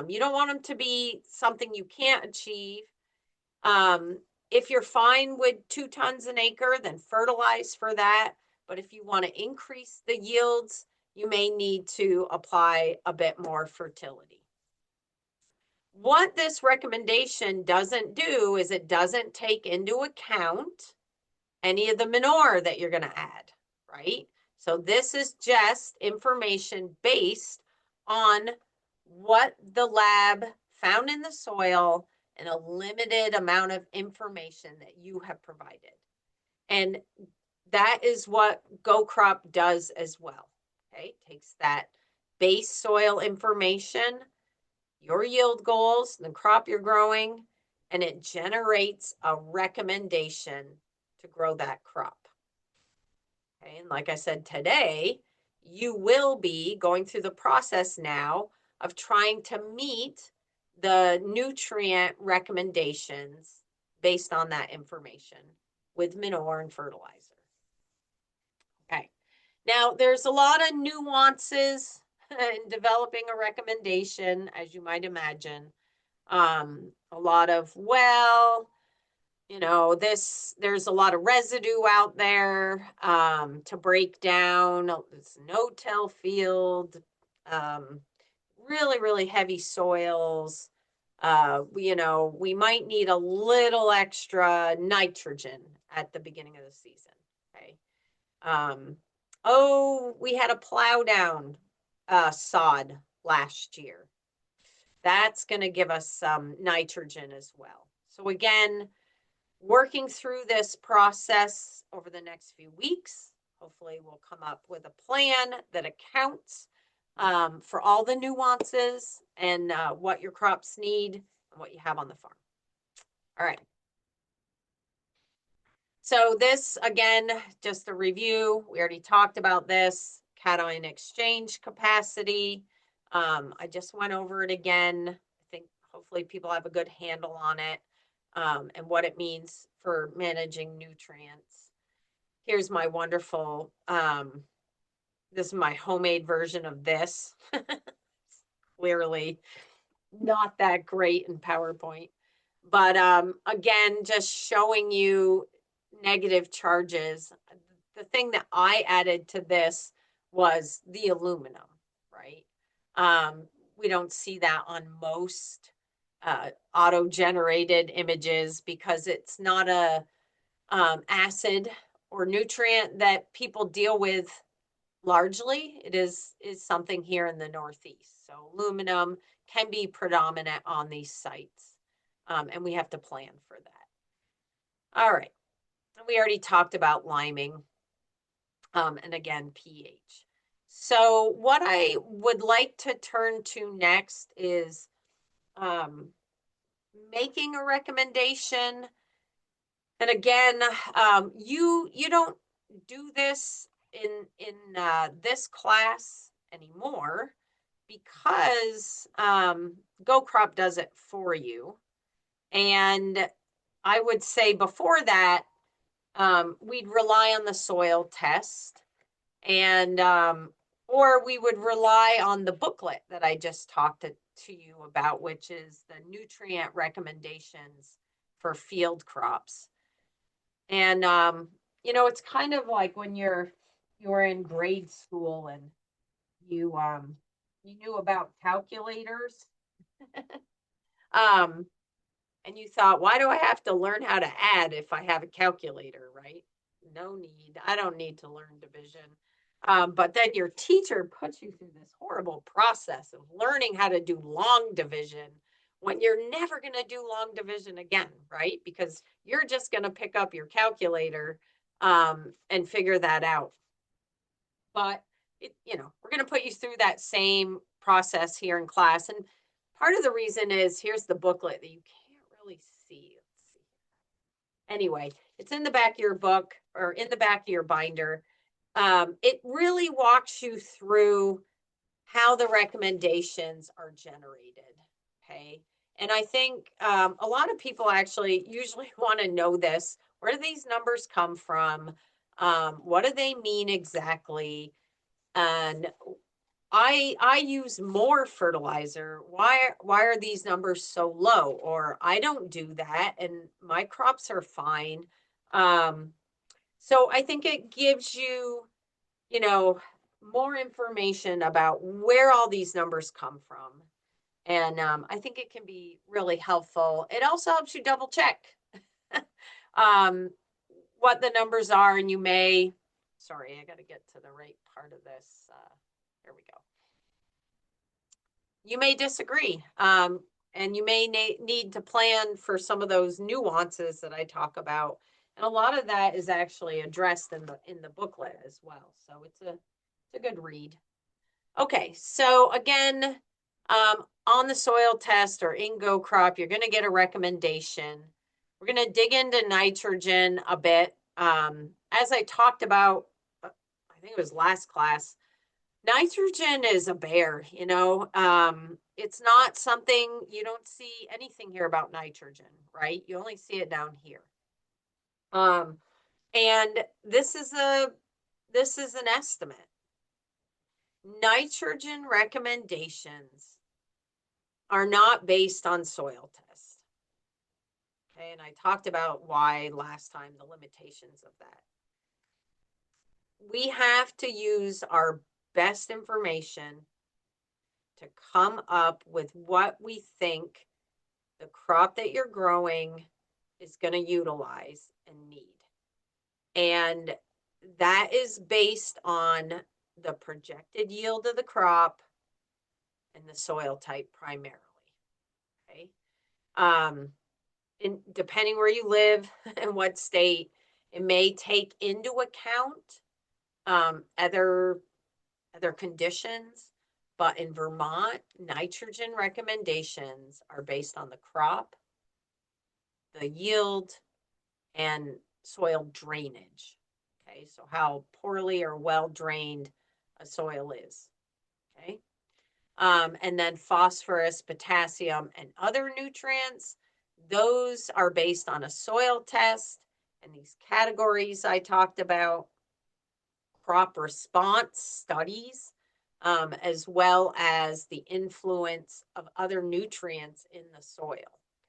You don't want them to be something you can't achieve. If you're fine with 2 tons an acre, then fertilize for that. But if you want to increase the yields, you may need to apply a bit more fertility. What this recommendation doesn't do is it doesn't take into account any of the manure that you're going to add, right? So this is just information based on what the lab found in the soil and a limited amount of information that you have provided. And that is what Go Crop does as well. Okay, takes that base soil information, your yield goals, the crop you're growing, and it generates a recommendation to grow that crop. Okay, and like I said today, you will be going through the process now of trying to meet the nutrient recommendations based on that information with manure and fertilizer. Okay, now there's a lot of nuances in developing a recommendation, as you might imagine. A lot of, well, you know, there's a lot of residue out there to break down. It's no-till field, really, really heavy soils. You know, we might need a little extra nitrogen at the beginning of the season. Okay. Oh, we had a plow down sod last year. That's going to give us some nitrogen as well. So again, working through this process over the next few weeks. Hopefully, we'll come up with a plan that accounts for all the nuances and what your crops need and what you have on the farm. All right. So this, again, just a review. We already talked about this, cation exchange capacity. I just went over it again. I think hopefully people have a good handle on it and what it means for managing nutrients. Here's my wonderful, this is my homemade version of this. Clearly not that great in PowerPoint. But again, just showing you negative charges. The thing that I added to this was the aluminum, right? We don't see that on most auto-generated images because it's not a acid or nutrient that people deal with largely. It is something here in the Northeast. So aluminum can be predominant on these sites, and we have to plan for that. All right. We already talked about liming, and again, pH. So what I would like to turn to next is making a recommendation. And again, you don't do this in this class anymore because Go Crop does it for you. And I would say before that, we'd rely on the soil test and or we would rely on the booklet that I just talked to you about, which is the nutrient recommendations for field crops. And it's kind of like when you're in grade school and you knew about calculators. um and you thought, why do I have to learn how to add if I have a calculator, right? No need. I don't need to learn division. But then your teacher puts you through this horrible process of learning how to do long division when you're never going to do long division again, right? Because you're just going to pick up your calculator and figure that out. But we're going to put you through that same process here in class. And part of the reason is here's the booklet that you can't really see. Let's see. Anyway, it's in the back of your book or in the back of your binder. It really walks you through how the recommendations are generated. Okay. And I think a lot of people actually usually want to know this. Where do these numbers come from? What do they mean exactly? And I use more fertilizer. Why are these numbers so low? Or I don't do that and my crops are fine. So I think it gives you, more information about where all these numbers come from. And I think it can be really helpful. It also helps you double check what the numbers are. And sorry, I got to get to the right part of this. There we go. You may disagree. And you may need to plan for some of those nuances that I talk about. And a lot of that is actually addressed in the booklet as well. So it's a good read. Okay, so again, on the soil test or in Go Crop, you're going to get a recommendation. We're going to dig into nitrogen a bit. As I talked about, I think it was last class, nitrogen is a bear, it's not something, you don't see anything here about nitrogen, right? You only see it down here. And this is an estimate. Nitrogen recommendations are not based on soil tests. Okay, and I talked about why last time, the limitations of that. We have to use our best information to come up with what we think the crop that you're growing is going to utilize and need. And that is based on the projected yield of the crop and the soil type primarily. Okay. Depending where you live and what state, it may take into account other conditions. But in Vermont, nitrogen recommendations are based on the crop, the yield, and soil drainage. Okay, so how poorly or well drained a soil is. Okay, and then phosphorus, potassium, and other nutrients, those are based on a soil test. And these categories I talked about, crop response studies, as well as the influence of other nutrients in the soil.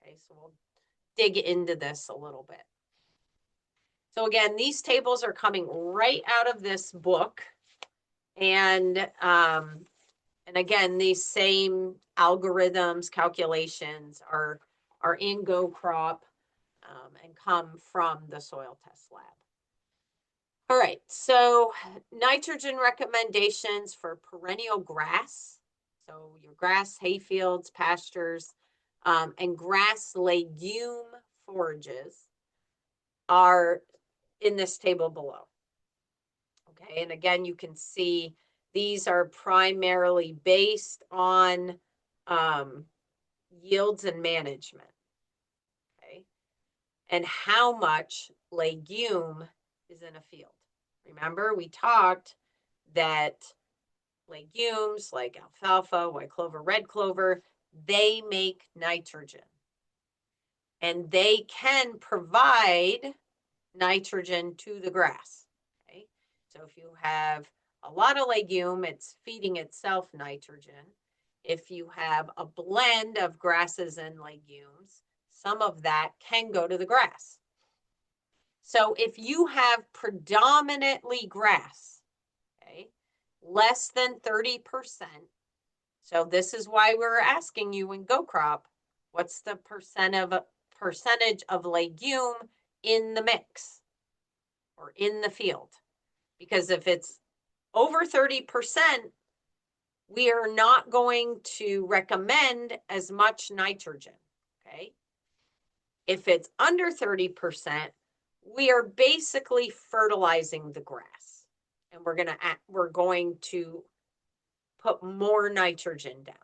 Okay, so we'll dig into this a little bit. So again, these tables are coming right out of this book. And again, these same algorithms, calculations are in GoCrop and come from the soil test lab. All right, so nitrogen recommendations for perennial grass. So your grass, hay fields, pastures, and grass legume forages are in this table below. Okay, and again, you can see these are primarily based on yields and management. Okay, and how much legume is in a field. Remember, we talked that legumes like alfalfa, white clover, red clover, they make nitrogen. And they can provide nitrogen to the grass. Okay, so if you have a lot of legume, it's feeding itself nitrogen. If you have a blend of grasses and legumes, some of that can go to the grass. So if you have predominantly grass, okay, less than 30%, so this is why we're asking you in GoCrop, what's the percentage of legume in the mix or in the field? Because if it's over 30%, we are not going to recommend as much nitrogen, okay? If it's under 30%, we are basically fertilizing the grass, and we're going to put more nitrogen down.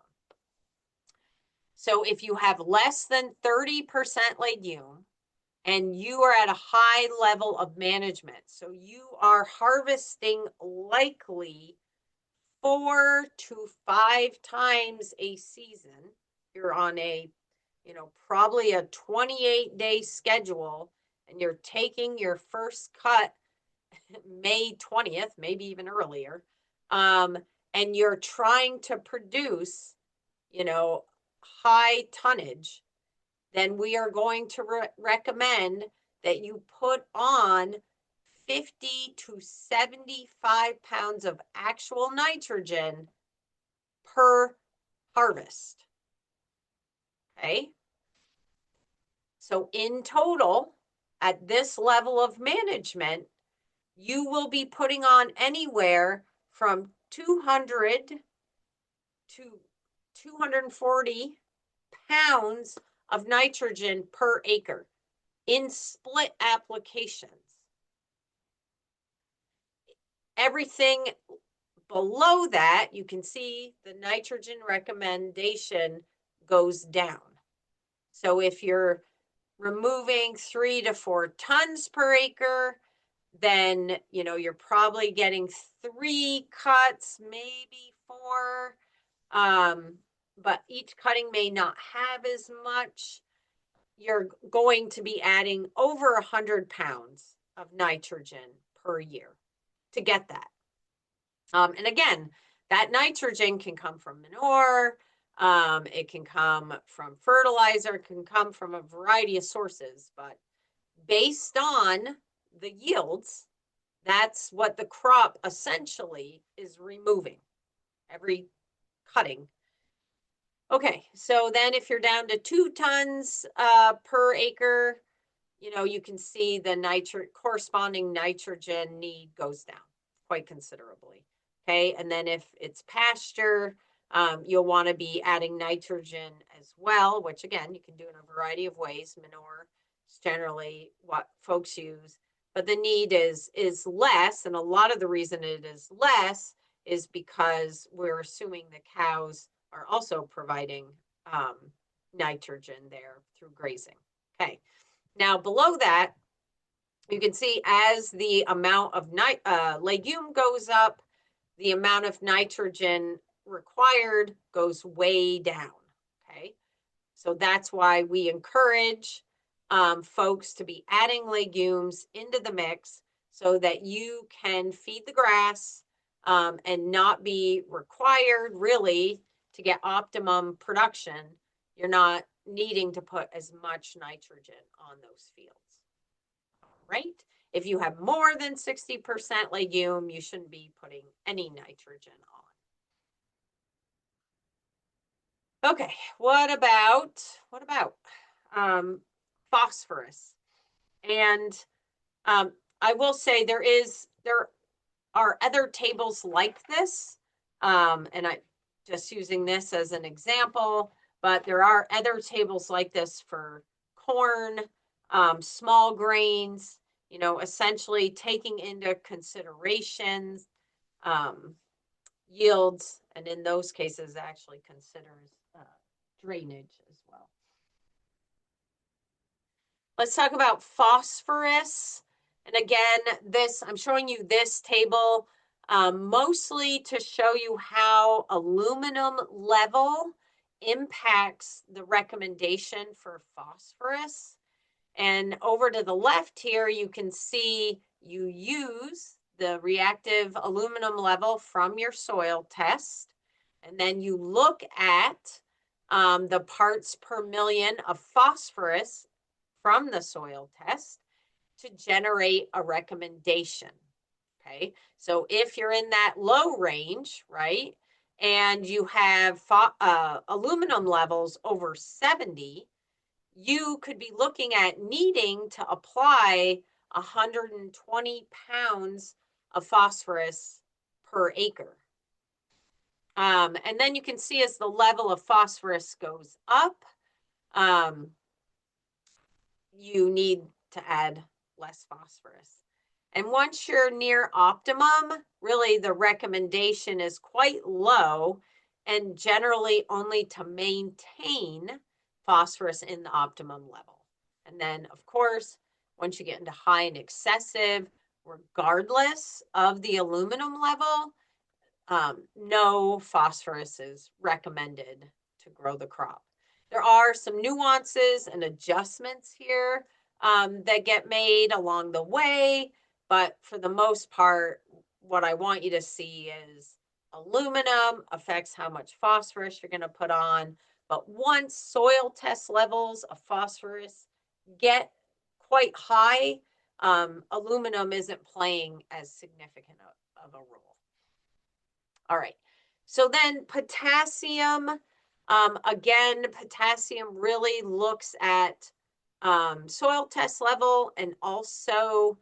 So if you have less than 30% legume and you are at a high level of management, so you are harvesting likely 4 to 5 times a season, you're on a probably a 28-day schedule, and you're taking your first cut May 20th, maybe even earlier, and you're trying to produce, high tonnage, then we are going to recommend that you put on 50 to 75 pounds of actual nitrogen per harvest. Okay? So in total, at this level of management, you will be putting on anywhere from 200 to 240 pounds of nitrogen per acre in split applications. Everything below that, you can see the nitrogen recommendation goes down. So if you're removing 3 to 4 tons per acre, then you're probably getting 3 cuts, maybe 4, but each cutting may not have as much. You're going to be adding over 100 pounds of nitrogen per year to get that. And again, that nitrogen can come from manure, it can come from fertilizer, it can come from a variety of sources, but based on the yields, that's what the crop essentially is removing every cutting. Okay, so then if you're down to 2 tons per acre, you can see the corresponding nitrogen need goes down quite considerably. Okay, and then if it's pasture, you'll want to be adding nitrogen as well, which again, you can do in a variety of ways. Manure is generally what folks use, but the need is less, and a lot of the reason it is less is because we're assuming the cows are also providing um, nitrogen there through grazing. Okay, now below that, you can see as the amount of legume goes up, the amount of nitrogen required goes way down. Okay, so that's why we encourage folks to be adding legumes into the mix so that you can feed the grass and not be required really to get optimum production. You're not needing to put as much nitrogen on those fields, right? If you have more than 60% legume, you shouldn't be putting any nitrogen on. Okay, what about phosphorus? And I will say there are other tables like this, and I just using this as an example, but there are other tables like this for corn, small grains, essentially taking into considerations yields, and in those cases actually considers drainage as well. Let's talk about phosphorus. And again, I'm showing you this table mostly to show you how aluminum level impacts the recommendation for phosphorus. And over to the left here, you can see you use the reactive aluminum level from your soil test. And then you look at the parts per million of phosphorus from the soil test to generate a recommendation. Okay, so if you're in that low range, right, and you have aluminum levels over 70, you could be looking at needing to apply 120 pounds of phosphorus per acre. And then you can see as the level of phosphorus goes up, you need to add less phosphorus. And once you're near optimum, really the recommendation is quite low and generally only to maintain phosphorus in the optimum level. And then, of course, once you get into high and excessive, regardless of the aluminum level, no phosphorus is recommended to grow the crop. There are some nuances and adjustments here that get made along the way, but for the most part, what I want you to see is aluminum affects how much phosphorus you're going to put on. But once soil test levels of phosphorus get quite high, aluminum isn't playing as significant of a role. All right, so then potassium, again, potassium really looks at soil test level and also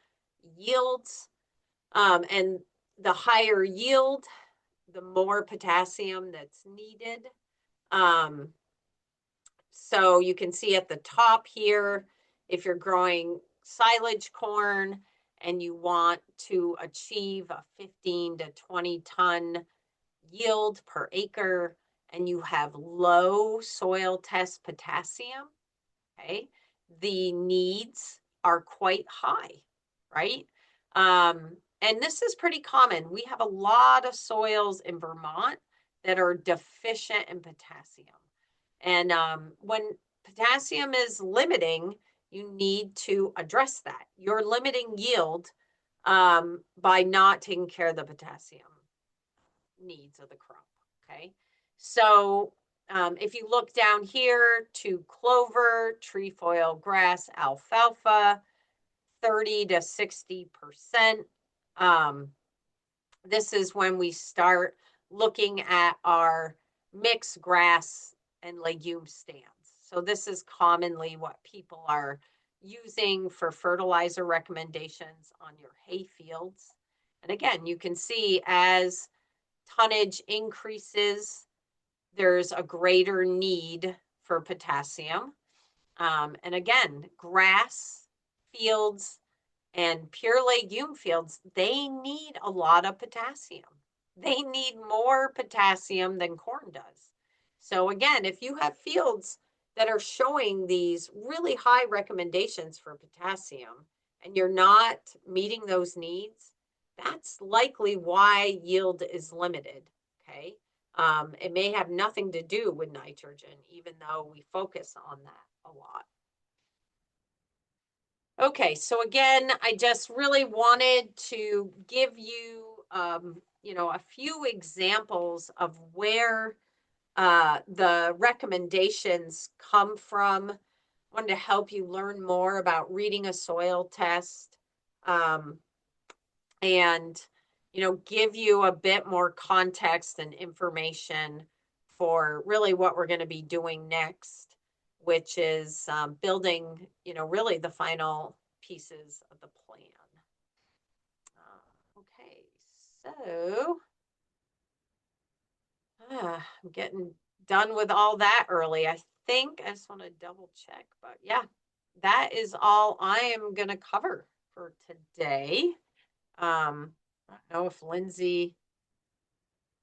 yields. And the higher yield, the more potassium that's needed. So you can see at the top here, if you're growing silage corn and you want to achieve a 15 to 20 ton yield per acre and you have low soil test potassium, okay, the needs are quite high, right? And this is pretty common. We have a lot of soils in Vermont that are deficient in potassium. And when potassium is limiting, you need to address that. You're limiting yield by not taking care of the potassium needs of the crop, okay? So if you look down here to clover, trefoil, grass, alfalfa, 30 to 60%. This is when we start looking at our mixed grass and legume stands. So this is commonly what people are using for fertilizer recommendations on your hay fields. And again, you can see as tonnage increases, there's a greater need for potassium. And again, grass fields and pure legume fields, they need a lot of potassium. They need more potassium than corn does. So again, if you have fields that are showing these really high recommendations for potassium and you're not meeting those needs, that's likely why yield is limited. Okay. It may have nothing to do with nitrogen, even though we focus on that a lot. Okay, so again, I just really wanted to give you, a few examples of where the recommendations come from. I wanted to help you learn more about reading a soil test, um, and give you a bit more context and information for really what we're going to be doing next, which is building really the final pieces of the plan. Okay, so I'm getting done with all that early. I think I just want to double check, but yeah, that is all I am going to cover for today. I don't know if Lindsay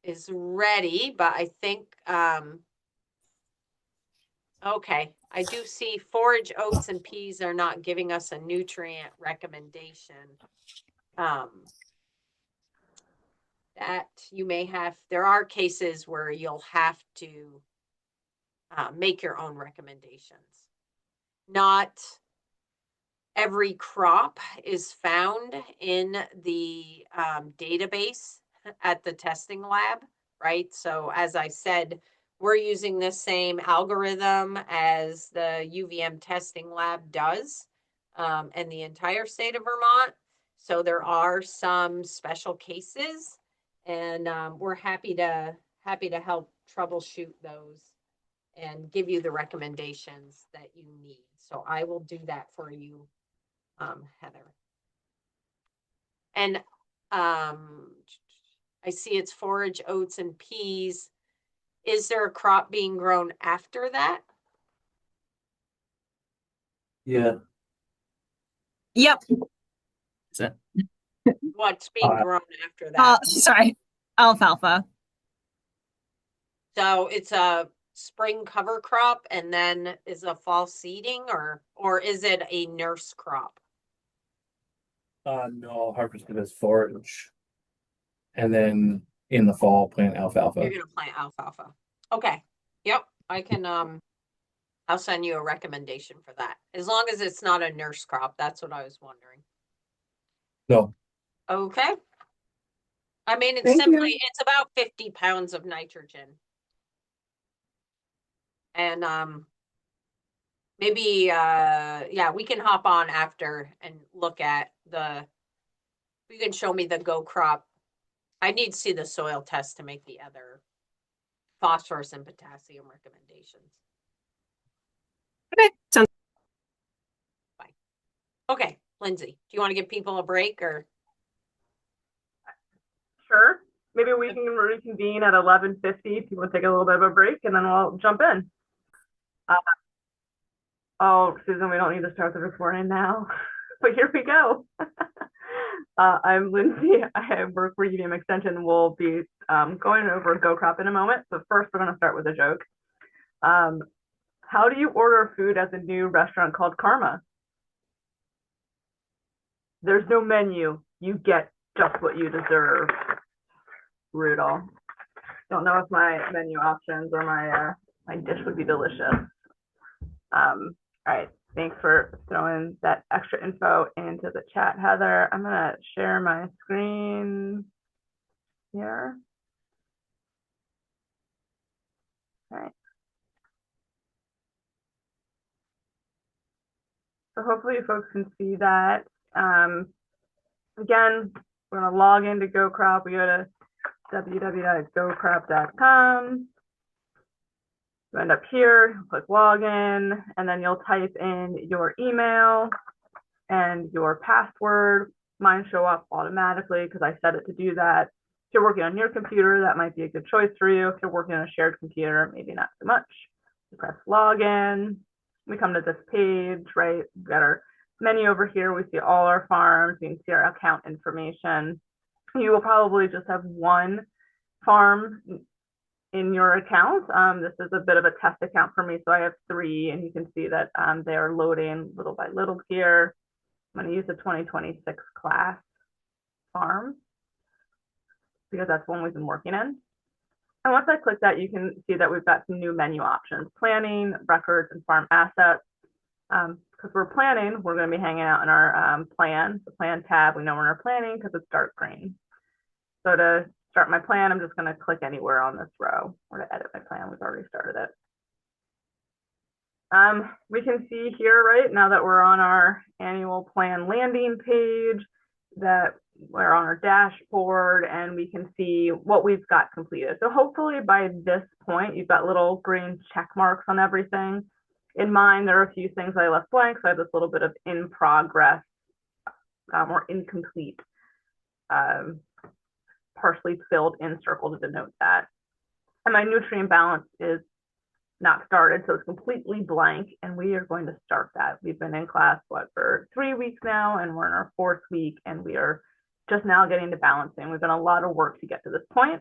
is ready, but I think, okay, I do see forage oats and peas are not giving us a nutrient recommendation. That you may have, there are cases where you'll have to make your own recommendations. Not every crop is found in the database at the testing lab, right? So as I said, we're using the same algorithm as the UVM testing lab does, and the entire state of Vermont. So there are some special cases, and we're happy to help troubleshoot those and give you the recommendations that you need. So I will do that for you, Heather. And I see it's forage, oats, and peas. Is there a crop being grown after that? Yeah. Yep. What's being grown after that? Sorry, alfalfa. So it's a spring cover crop and then is a fall seeding, or is it a nurse crop? No, harvested as forage. And then in the fall, plant alfalfa. You're gonna plant alfalfa. Okay. Yep. I can I'll send you a recommendation for that. As long as it's not a nurse crop. That's what I was wondering. No. Okay. I mean, Thank you. it's about 50 pounds of nitrogen. And maybe yeah, we can hop on after and look at you can show me the go crop. I need to see the soil test to make the other phosphorus and potassium recommendations. Okay, sounds. Bye. Okay, Lindsay, do you want to give people a break or? Sure. Maybe we can reconvene at 11:50 if you want to take a little bit of a break, and then we'll jump in. Oh, Susan, we don't need to start the recording now, but here we go. I'm Lindsay. I work for UVM Extension. We'll be going over Go Crop in a moment, but first we're going to start with a joke. How do you order food at the new restaurant called Karma? There's no menu. You get just what you deserve. Brutal. Don't know if my menu options or my dish would be delicious. All right. Thanks for throwing that extra info into the chat, Heather. I'm gonna share my screen here. All right. So hopefully folks can see that. Again, we're gonna log into GoCrop. We go to www.gocrop.com. You end up here, click login, and then you'll type in your email and your password. Mine show up automatically because I set it to do that. If you're working on your computer, that might be a good choice for you. If you're working on a shared computer, maybe not so much. You press login. We come to this page, right? We've got our menu over here. We see all our farms. We can see our account information. You will probably just have one farm in your account. This is a bit of a test account for me, so I have 3, and you can see that they are loading little by little here. I'm going to use the 2026 class farm because that's one we've been working in. And once I click that, you can see that we've got some new menu options: planning, records, and farm assets. Because we're planning, we're going to be hanging out in our plan, the plan tab. We know we're in our planning because it's dark green. So to start my plan, I'm just going to click anywhere on this row, or to edit my plan. We've already started it. We can see here, right, now that we're on our annual plan landing page, that we're on our dashboard, and we can see what we've got completed. So hopefully by this point, you've got little green check marks on everything. In mine, there are a few things I left blank, so I have this little bit of in progress or incomplete, partially filled in circle to denote that. And my nutrient balance is not started, so it's completely blank, and we are going to start that. We've been in class, for 3 weeks now, and we're in our 4th week, and we are just now getting to balancing. We've done a lot of work to get to this point,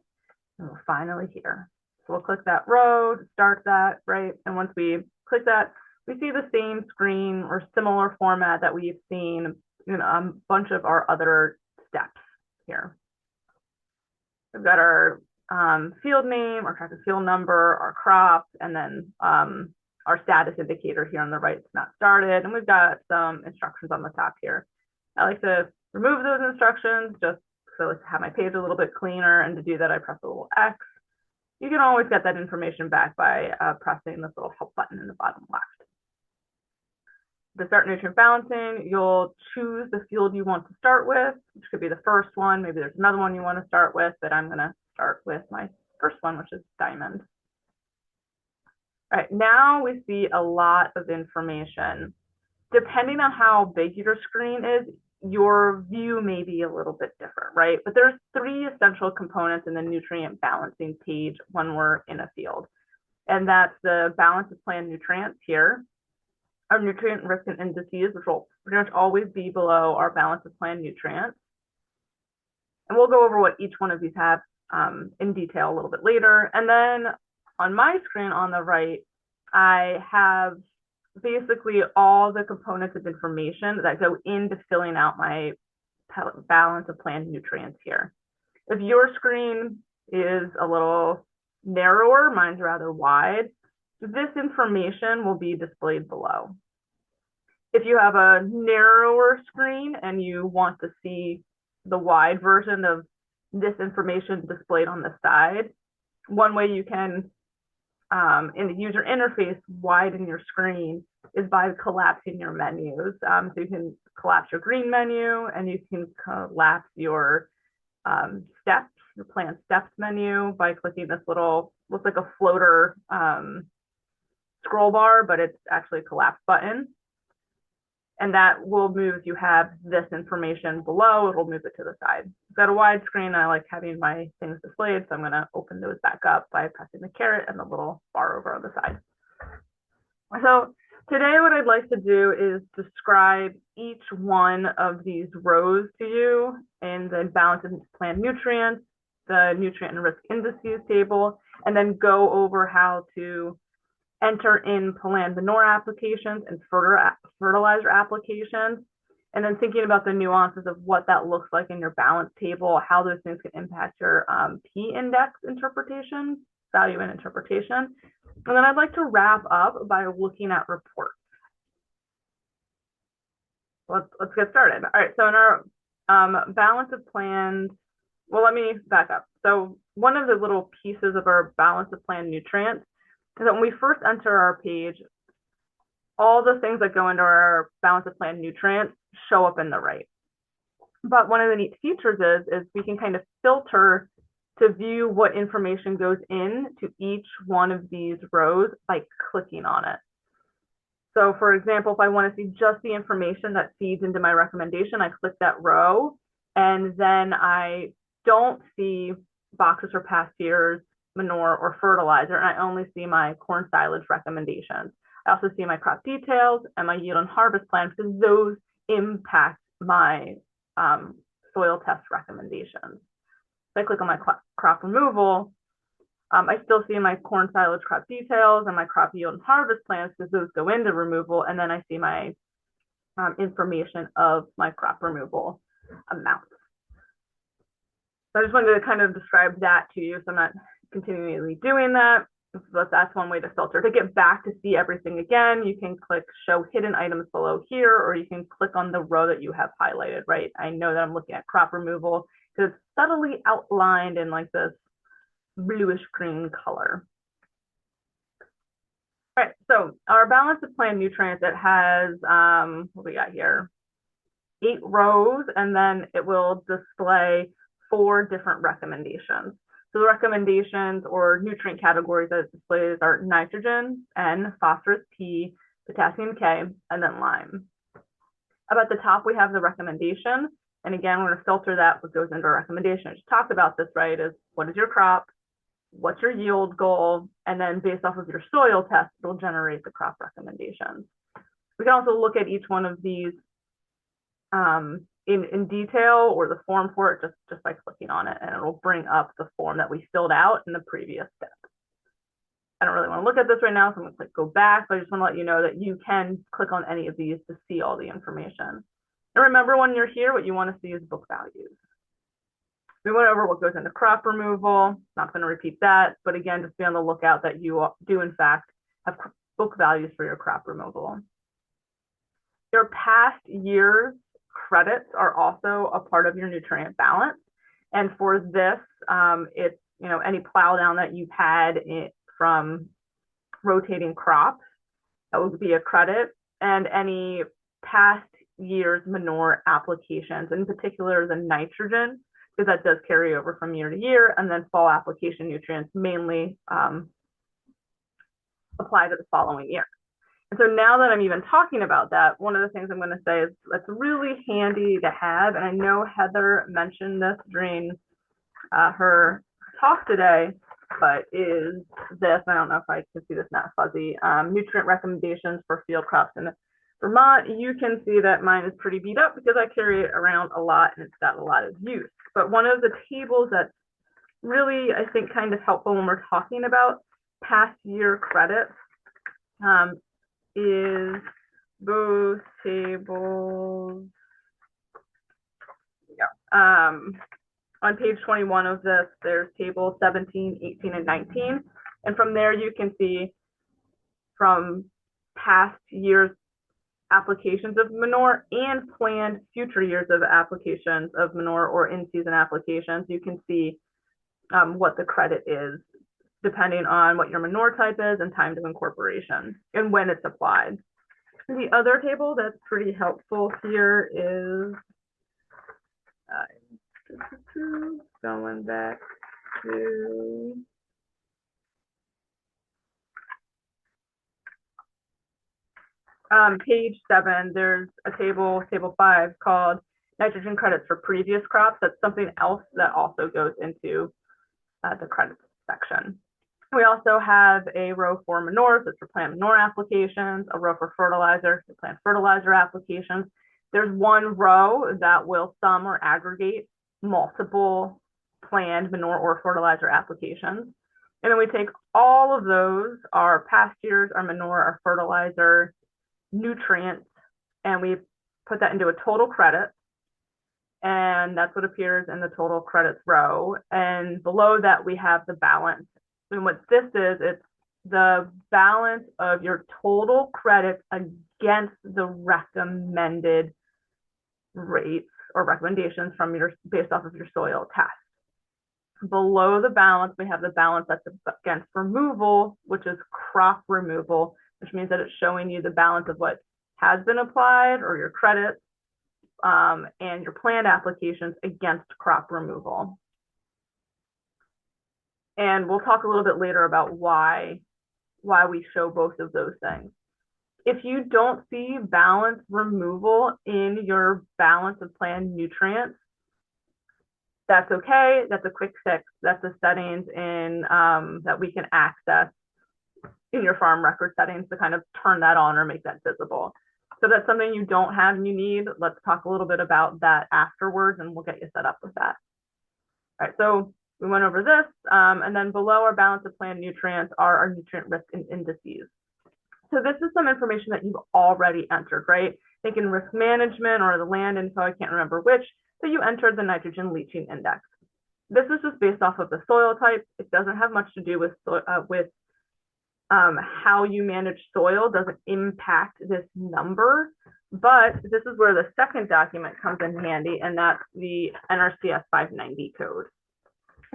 and we're finally here. So we'll click that row to start that, right? And once we click that, we see the same screen or similar format that we've seen in a bunch of our other steps here. We've got our field name, our track and field number, our crop, and then our status indicator here on the right is not started. And we've got some instructions on the top here. I like to remove those instructions just so I like to have my page a little bit cleaner. And to do that, I press a little X. You can always get that information back by pressing this little help button in the bottom left. To start nutrient balancing, you'll choose the field you want to start with, which could be the first one. Maybe there's another one you want to start with, but I'm going to start with my first one, which is diamond. All right, now we see a lot of information. Depending on how big your screen is, your view may be a little bit different, right? But there's 3 essential components in the nutrient balancing page when we're in a field. And that's the balance of plant nutrients here, our nutrient risk and indices, which will pretty much always be below our balance of plant nutrients. And we'll go over what each one of these have in detail a little bit later. And then on my screen on the right, I have basically all the components of information that go into filling out my balance of plant nutrients here. If your screen is a little narrower, mine's rather wide, this information will be displayed below. If you have a narrower screen and you want to see the wide version of this information displayed on the side, one way you can, in the user interface, widen your screen is by collapsing your menus. So you can collapse your green menu, and you can collapse your steps, your plan steps menu by clicking this little, looks like a floater scroll bar, but it's actually a collapse button. And that will move, if you have this information below, it'll move it to the side. I've got a wide screen. I like having my things displayed, so I'm going to open those back up by pressing the caret and the little bar over on the side. So today what I'd like to do is describe each one of these rows to you in the balance of plant nutrients, the nutrient and risk indices table, and then go over how to enter in plant manure applications and fertilizer applications, and then thinking about the nuances of what that looks like in your balance table, how those things can impact your P index interpretation, value and interpretation. And then I'd like to wrap up by looking at reports. Let's get started. All right, so in our balance of plans, well, let me back up. So one of the little pieces of our balance of plant nutrients is that when we first enter our page, all the things that go into our balance of plant nutrients show up in the right. But one of the neat features is we can kind of filter to view what information goes in to each one of these rows by clicking on it. So for example, if I want to see just the information that feeds into my recommendation, I click that row, and then I don't see boxes for past years, manure, or fertilizer, and I only see my corn silage recommendations. I also see my crop details and my yield and harvest plan because those impact my soil test recommendations. If I click on my crop removal, I still see my corn silage crop details and my crop yield and harvest plans because those go into removal, and then I see my information of my crop removal amount. So I just wanted to kind of describe that to you, so I'm not continually doing that, but that's one way to filter. To get back to see everything again, you can click show hidden items below here, or you can click on the row that you have highlighted, right? I know that I'm looking at crop removal because it's subtly outlined in like this bluish green color. All right, so our balance of plant nutrients, it has, what we got here? 8 rows, and then it will display 4 different recommendations. So the recommendations or nutrient categories that it displays are nitrogen, N, phosphorus, P, potassium, K, and then lime. Up at the top, we have the recommendation. And again, we're going to filter that what goes into our recommendation. I just talked about this, right? Is what is your crop? What's your yield goal? And then based off of your soil test, it'll generate the crop recommendations. We can also look at each one of these in detail, or the form for it just by clicking on it, and it'll bring up the form that we filled out in the previous step. I don't really want to look at this right now, so I'm going to click go back, but I just want to let you know that you can click on any of these to see all the information. And remember, when you're here, what you want to see is book values. We went over what goes into crop removal. Not going to repeat that, but again, just be on the lookout that you do in fact have book values for your crop removal. Your past year's credits are also a part of your nutrient balance. And for this, it's any plow down that you've had from rotating crops, that would be a credit, and any past year's manure applications, in particular the nitrogen, because that does carry over from year to year, and then fall application nutrients mainly apply to the following year. And so now that I'm even talking about that, one of the things I'm going to say is that's really handy to have, and I know Heather mentioned this during her talk today, but is this, I don't know if I can see this not fuzzy, nutrient recommendations for field crops in Vermont. You can see that mine is pretty beat up because I carry it around a lot and it's got a lot of use. But one of the tables that's really, I think, kind of helpful when we're talking about past year credits is both tables. Yeah. On page 21 of this, there's tables 17, 18, and 19. And from there, you can see from past years applications of manure and planned future years of applications of manure or in-season applications, you can see what the credit is depending on what your manure type is and time to incorporation and when it's applied. The other table that's pretty helpful here is going back to page 7. There's a table, table 5, called nitrogen credits for previous crops. That's something else that also goes into the credits section. We also have a row for manure, that's for plant manure applications, a row for fertilizer, for plant fertilizer applications. There's one row that will sum or aggregate multiple planned manure or fertilizer applications. And then we take all of those, our past years, our manure, our fertilizer, nutrients, and we put that into a total credit. And that's what appears in the total credits row. And below that, we have the balance. And what this is, it's the balance of your total credits against the recommended rates or recommendations from based off of your soil test. Below the balance, we have the balance that's against removal, which is crop removal, which means that it's showing you the balance of what has been applied or your credits and your planned applications against crop removal. And we'll talk a little bit later about why we show both of those things. If you don't see balance removal in your balance of plant nutrients, that's okay. That's a quick fix. That's the settings in that we can access in your farm record settings to kind of turn that on or make that visible. So that's something you don't have and you need. Let's talk a little bit about that afterwards and we'll get you set up with that. All right, so we went over this, and then below our balance of plant nutrients are our nutrient risk and indices. So this is some information that you've already entered, right? Think in risk management or the land info, I can't remember which, but you entered the nitrogen leaching index. This is just based off of the soil type. It doesn't have much to do with how you manage soil, doesn't impact this number, but this is where the second document comes in handy, and that's the NRCS 590 code.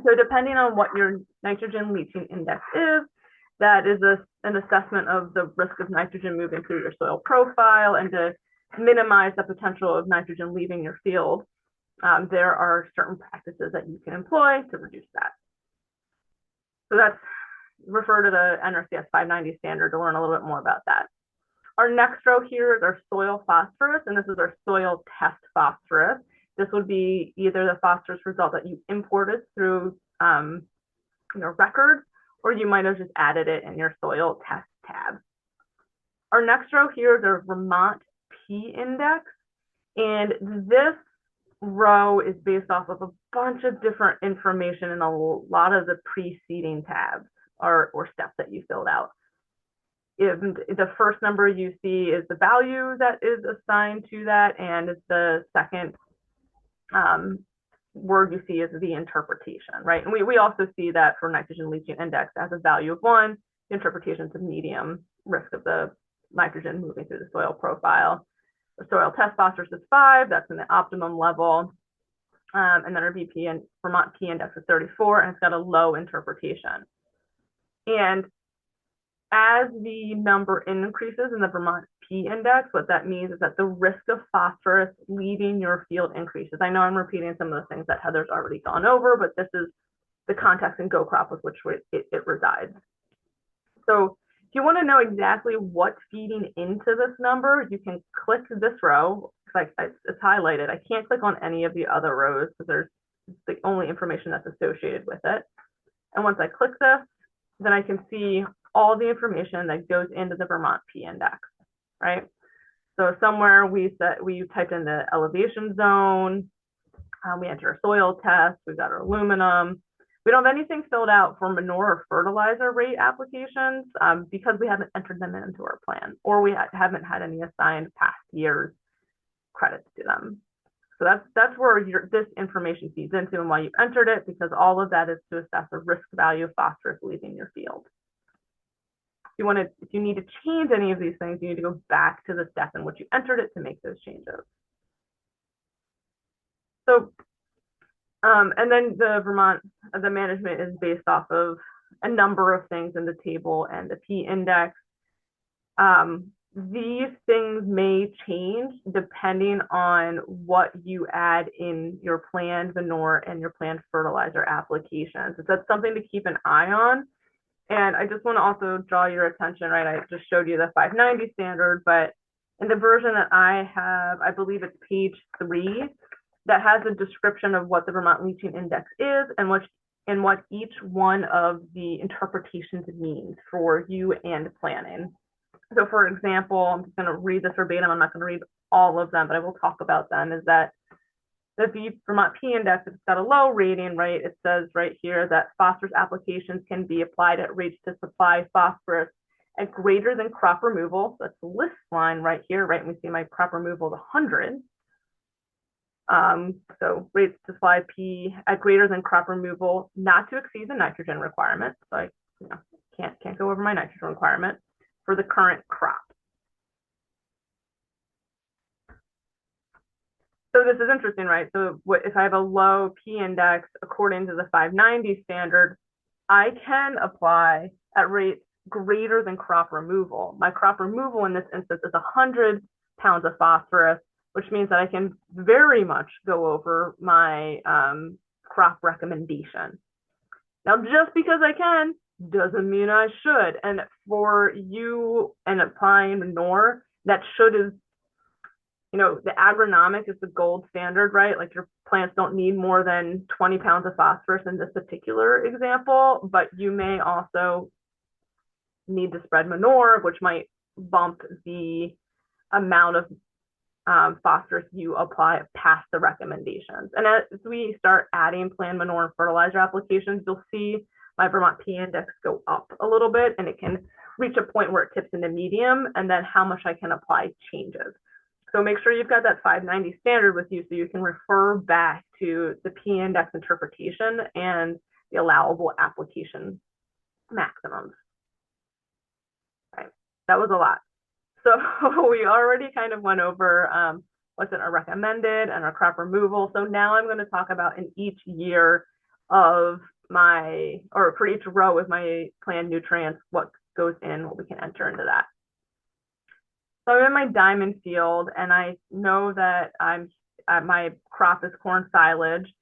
So depending on what your nitrogen leaching index is, that is an assessment of the risk of nitrogen moving through your soil profile and to minimize the potential of nitrogen leaving your field. There are certain practices that you can employ to reduce that. So that's refer to the NRCS 590 standard to learn a little bit more about that. Our next row here is our soil phosphorus, and this is our soil test phosphorus. This would be either the phosphorus result that you imported through your record, or you might have just added it in your soil test tab. Our next row here is our Vermont P index, and this row is based off of a bunch of different information in a lot of the preceding tabs or steps that you filled out. If the first number you see is the value that is assigned to that, and the second word you see is the interpretation, right? And we also see that for nitrogen leaching index as a value of 1, the interpretation is a medium risk of the nitrogen moving through the soil profile. The soil test phosphorus is 5, that's in the optimum level. And then our VP and Vermont P index is 34, and it's got a low interpretation. And as the number increases in the Vermont P index, what that means is that the risk of phosphorus leaving your field increases. I know I'm repeating some of the things that Heather's already gone over, but this is the context in Go Crop with which it resides. So if you want to know exactly what's feeding into this number, you can click this row. It's highlighted. I can't click on any of the other rows because there's the only information that's associated with it. And once I click this, then I can see all the information that goes into the Vermont P index, right? So somewhere we typed in the elevation zone, we enter our soil test, we've got our aluminum. We don't have anything filled out for manure or fertilizer rate applications because we haven't entered them into our plan, or we haven't had any assigned past years credits to them. So that's where this information feeds into and why you entered it, because all of that is to assess the risk value of phosphorus leaving your field. If you need to change any of these things, you need to go back to the step in which you entered it to make those changes. So, and then the management is based off of a number of things in the table and the P index. These things may change depending on what you add in your planned manure and your planned fertilizer applications. So that's something to keep an eye on. And I just want to also draw your attention, right? I just showed you the 590 standard, but in the version that I have, I believe it's page 3, that has a description of what the Vermont leaching index is and what each one of the interpretations means for you and planning. So for example, I'm just going to read this verbatim. I'm not going to read all of them, but I will talk about them, is that the Vermont P index, if it's got a low rating, right, it says right here that phosphorus applications can be applied at rates to supply phosphorus at greater than crop removal. So that's the list line right here, right? And we see my crop removal is 100. So rates to supply P at greater than crop removal, not to exceed the nitrogen requirement. So I can't go over my nitrogen requirement for the current crop. So this is interesting, right? So if I have a low P index according to the 590 standard, I can apply at rates greater than crop removal. My crop removal in this instance is 100 pounds of phosphorus, which means that I can very much go over my crop recommendation. Now, just because I can doesn't mean I should. And for you and applying manure, that should is, the agronomic is the gold standard, right? Like your plants don't need more than 20 pounds of phosphorus in this particular example, but you may also need to spread manure, which might bump the amount of phosphorus you apply past the recommendations. And as we start adding plant manure and fertilizer applications, you'll see my Vermont P index go up a little bit, and it can reach a point where it tips into medium, and then how much I can apply changes. So make sure you've got that 590 standard with you so you can refer back to the P index interpretation and the allowable application maximums. Right. That was a lot. So we already kind of went over what's in our recommended and our crop removal. So now I'm going to talk about in each year of or for each row of my planned nutrients, what goes in, what we can enter into that. So I'm in my diamond field, and I know that my crop is corn silage.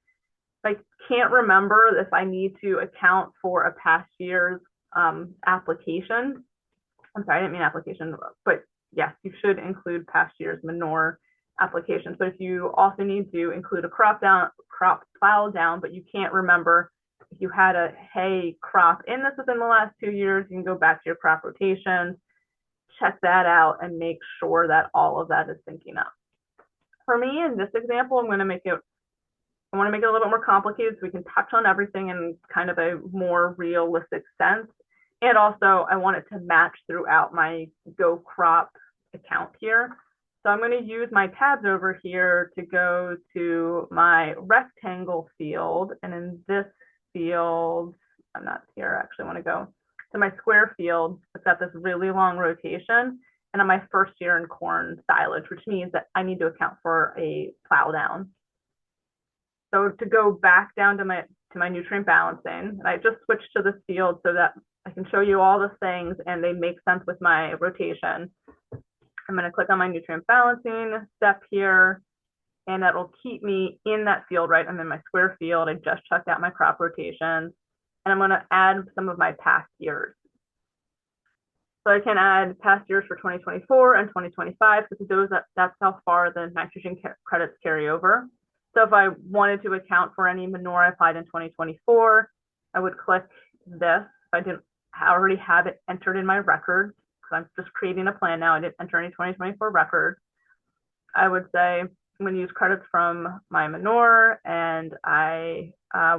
I can't remember if I need to account for a past year's application. I'm sorry, I didn't mean application, but yes, you should include past year's manure application. So if you also need to include a crop plow down, but you can't remember if you had a hay crop in this within the last 2 years, you can go back to your crop rotation, check that out, and make sure that all of that is syncing up. For me, in this example, I want to make it a little bit more complicated so we can touch on everything in kind of a more realistic sense. And also, I want it to match throughout my Go Crop account here. So I'm going to use my tabs over here to go to my rectangle field. And in this field, I'm not here, I actually want to go to my square field. It's got this really long rotation. And on my first year in corn silage, which means that I need to account for a plow down. So to go back down to my nutrient balancing, and I just switched to this field so that I can show you all the things and they make sense with my rotation. I'm going to click on my nutrient balancing step here, and that'll keep me in that field, right? I'm in my square field. I just checked out my crop rotations, and I'm going to add some of my past years. So I can add past years for 2024 and 2025 because that's how far the nitrogen credits carry over. So if I wanted to account for any manure I applied in 2024, I would click this. If I didn't already have it entered in my records, because I'm just creating a plan now, I didn't enter any 2024 records, I would say I'm going to use credits from my manure, and I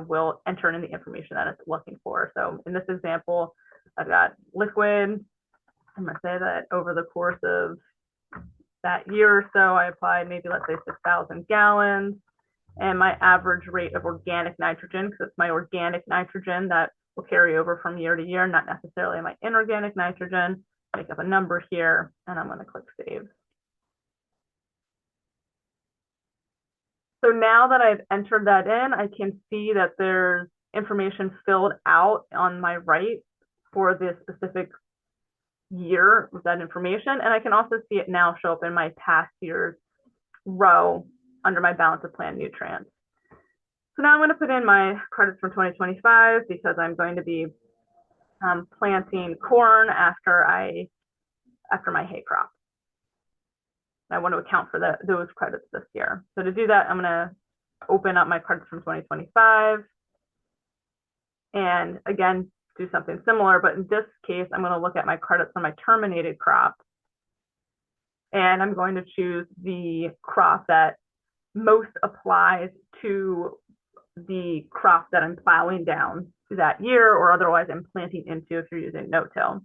will enter in the information that it's looking for. So in this example, I've got liquid. I'm going to say that over the course of that year or so, I applied maybe, let's say, 6,000 gallons. And my average rate of organic nitrogen, because it's my organic nitrogen that will carry over from year to year, not necessarily my inorganic nitrogen. Make up a number here, and I'm going to click save. So now that I've entered that in, I can see that there's information filled out on my right for this specific year with that information. And I can also see it now show up in my past year's row under my balance of plant nutrients. So now I'm going to put in my credits from 2025 because I'm going to be planting corn after my hay crop. I want to account for those credits this year. So to do that, I'm going to open up my credits from 2025 and again do something similar, but in this case, I'm going to look at my credits on my terminated crop, and I'm going to choose the crop that most applies to the crop that I'm plowing down that year, or otherwise I'm planting into if you're using no-till.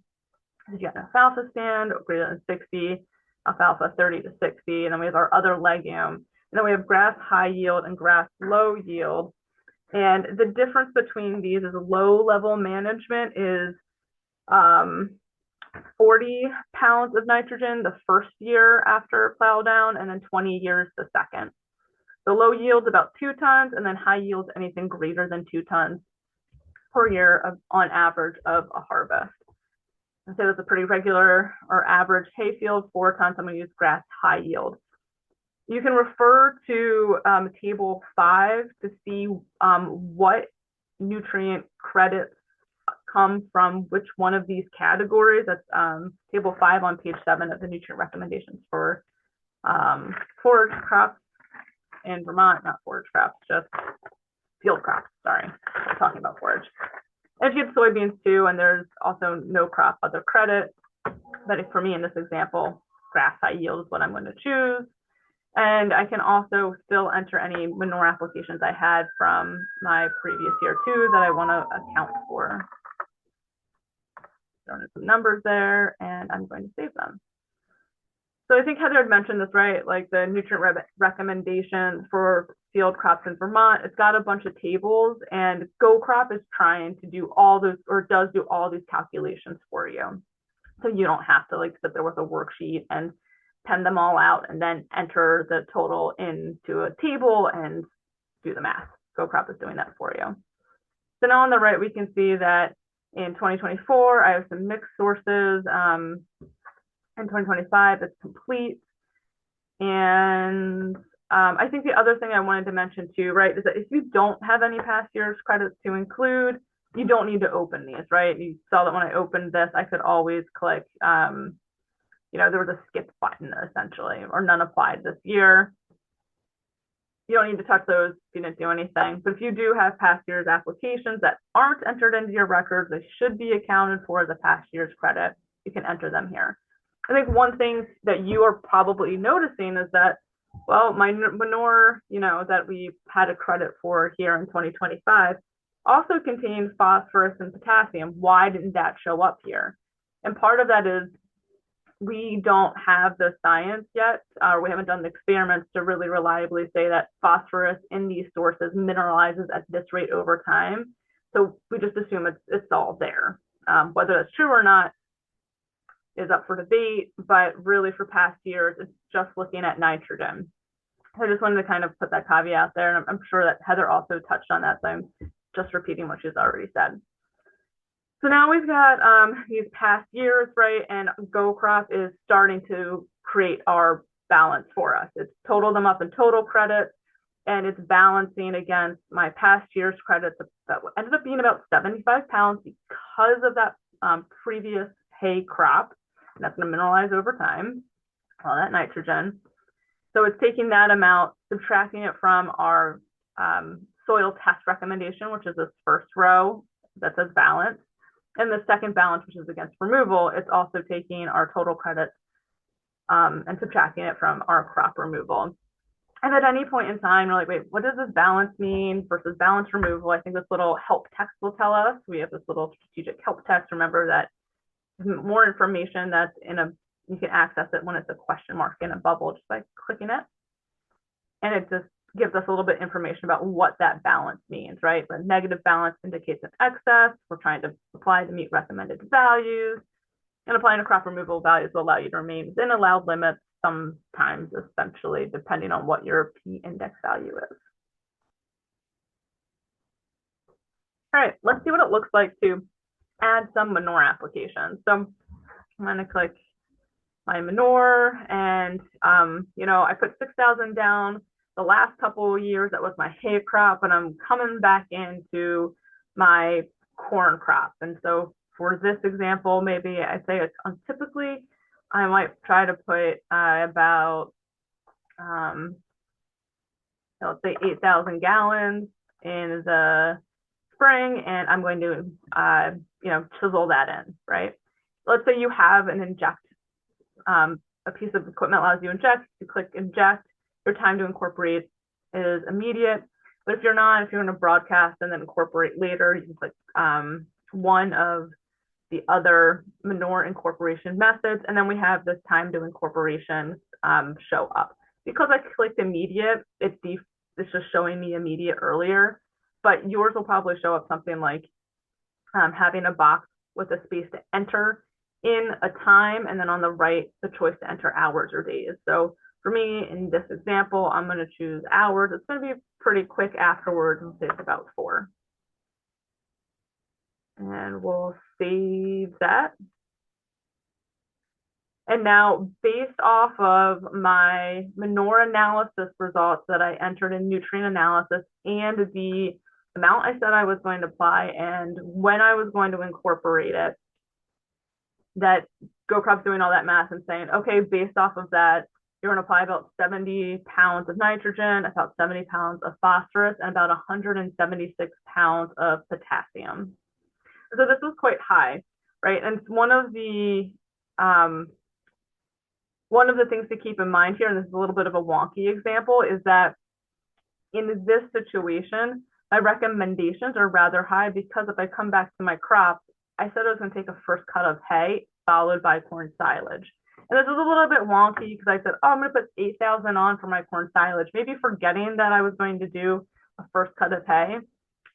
You got an alfalfa stand greater than 60, alfalfa 30 to 60, and then we have our other legume. And then we have grass high yield and grass low yield. And the difference between these is low level management is 40 pounds of nitrogen the first year after plow down, and then 20 years the second. The low yield is about 2 tons, and then high yield is anything greater than 2 tons per year on average of a harvest. And so it's a pretty regular or average hay field, 4 tons. I'm going to use grass high yield. You can refer to table 5 to see what nutrient credits come from which one of these categories. That's table 5 on page 7 of the nutrient recommendations for forage crops in Vermont, not forage crops, just field crops. Sorry, we're talking about forage. And if you have soybeans too, and there's also no crop other credit, but for me in this example, grass high yield is what I'm going to choose. And I can also still enter any manure applications I had from my previous year too that I want to account for. Throwing in some numbers there, and I'm going to save them. So I think Heather had mentioned this, right? Like the nutrient recommendations for field crops in Vermont, it's got a bunch of tables, and Go Crop is trying to do all those, or does do all these calculations for you. So you don't have to like sit there with a worksheet and pen them all out and then enter the total into a table and do the math. Go Crop is doing that for you. So now on the right, we can see that in 2024, I have some mixed sources. In 2025, it's complete. And I think the other thing I wanted to mention too, right, is that if you don't have any past year's credits to include, you don't need to open these, right? You saw that when I opened this, I could always click, there was a skip button essentially, or none applied this year. You don't need to touch those if you didn't do anything. But if you do have past year's applications that aren't entered into your records, they should be accounted for as a past year's credit. You can enter them here. I think one thing that you are probably noticing is that, well, my manure, that we had a credit for here in 2025 also contains phosphorus and potassium. Why didn't that show up here? And part of that is we don't have the science yet, or we haven't done the experiments to really reliably say that phosphorus in these sources mineralizes at this rate over time. So we just assume it's all there. Whether that's true or not is up for debate, but really for past years, it's just looking at nitrogen. I just wanted to kind of put that caveat there, and I'm sure that Heather also touched on that, so I'm just repeating what she's already said. So now we've got these past years, right? And Go Crop is starting to create our balance for us. It's totaled them up in total credits, and it's balancing against my past year's credits that ended up being about 75 pounds because of that previous hay crop. And that's going to mineralize over time, all that nitrogen. So it's taking that amount, subtracting it from our soil test recommendation, which is this first row that says balance. And the second balance, which is against removal, it's also taking our total credits and subtracting it from our crop removal. And at any point in time, you're like, wait, what does this balance mean versus balance removal? I think this little help text will tell us. We have this little strategic help text. Remember that more information that's you can access it when it's a question mark in a bubble just by clicking it. And it just gives us a little bit of information about what that balance means, right? The negative balance indicates an excess. We're trying to apply to meet recommended values, and applying a crop removal values will allow you to remain within allowed limits, sometimes essentially, depending on what your P index value is. All right, let's see what it looks like to add some manure applications. So I'm going to click my manure, and I put 6,000 down. The last couple of years, that was my hay crop, and I'm coming back into my corn crop. And so for this example, maybe I say typically I might try to put about, let's say 8,000 gallons in the spring, and I'm going to, chisel that in, right? Let's say you have an inject, a piece of equipment allows you to inject, you click inject, your time to incorporate is immediate. But if you're going to broadcast and then incorporate later, you can click one of the other manure incorporation methods, and then we have this time to incorporation show up. Because I clicked immediate, it's just showing me immediate earlier, but yours will probably show up something like having a box with a space to enter in a time, and then on the right, the choice to enter hours or days. So for me, in this example, I'm going to choose hours. It's going to be pretty quick afterwards, and say it's about 4. And we'll save that. And now, based off of my manure analysis results that I entered in nutrient analysis and the amount I said I was going to apply and when I was going to incorporate it, that GoCrop's doing all that math and saying, okay, based off of that, you're going to apply about 70 pounds of nitrogen, about 70 pounds of phosphorus, and about 176 pounds of potassium. So this was quite high, right? And one of the things to keep in mind here, and this is a little bit of a wonky example, is that in this situation, my recommendations are rather high because if I come back to my crop, I said I was going to take a first cut of hay followed by corn silage. And this is a little bit wonky because I said, oh, I'm going to put 8,000 on for my corn silage, maybe forgetting that I was going to do a first cut of hay.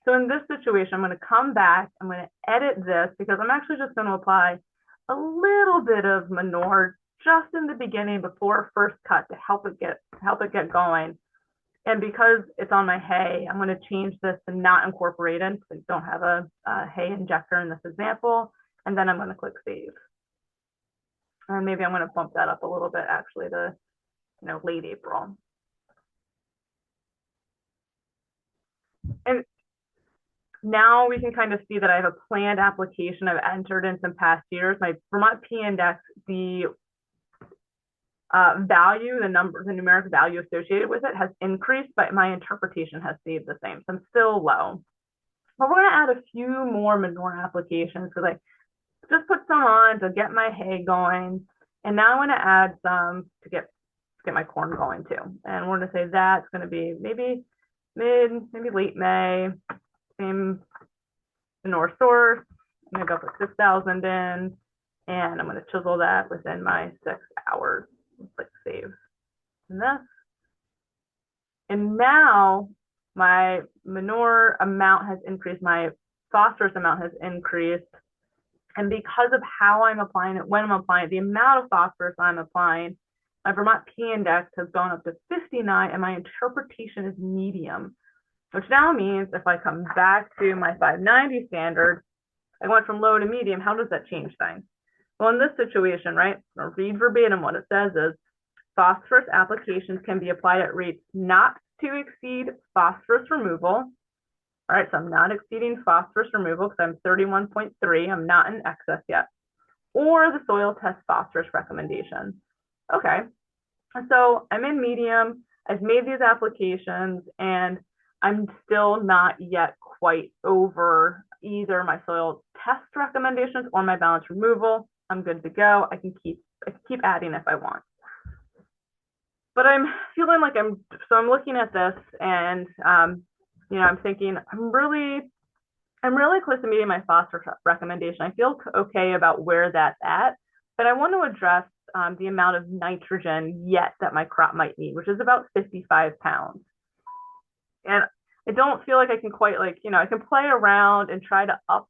So in this situation, I'm going to come back, I'm going to edit this because I'm actually just going to apply a little bit of manure just in the beginning before first cut to help it get going. And because it's on my hay, I'm going to change this to not incorporated because I don't have a hay injector in this example. And then I'm going to click save. And maybe I'm going to bump that up a little bit actually to, late April. And now we can kind of see that I have a planned application I've entered in some past years. My Vermont P index, the value, the numeric value associated with it has increased, but my interpretation has stayed the same. So I'm still low. But we're going to add a few more manure applications because I just put some on to get my hay going. And now I'm going to add some to get my corn going too. And we're going to say that's going to be maybe late May, same manure source. I'm going to go put 6,000 in, and I'm going to chisel that within my 6 hours. Click save. And now my manure amount has increased, my phosphorus amount has increased. And because of how I'm applying it, when I'm applying it, the amount of phosphorus I'm applying, my Vermont P index has gone up to 59 and my interpretation is medium, which now means if I come back to my 590 standard, I went from low to medium. How does that change things? Well, in this situation, right, I'll read verbatim what it says is phosphorus applications can be applied at rates not to exceed phosphorus removal. All right, so I'm not exceeding phosphorus removal because I'm 31.3. I'm not in excess yet. Or the soil test phosphorus recommendation. Okay, so I'm in medium. I've made these applications and I'm still not yet quite over either my soil test recommendations or my balance removal. I'm good to go. I can keep adding if I want. But I'm feeling like I'm looking at this and I'm thinking I'm really close to meeting my phosphorus recommendation. I feel okay about where that's at, but I want to address the amount of nitrogen yet that my crop might need, which is about 55 pounds. And I don't feel like I can quite I can play around and try to up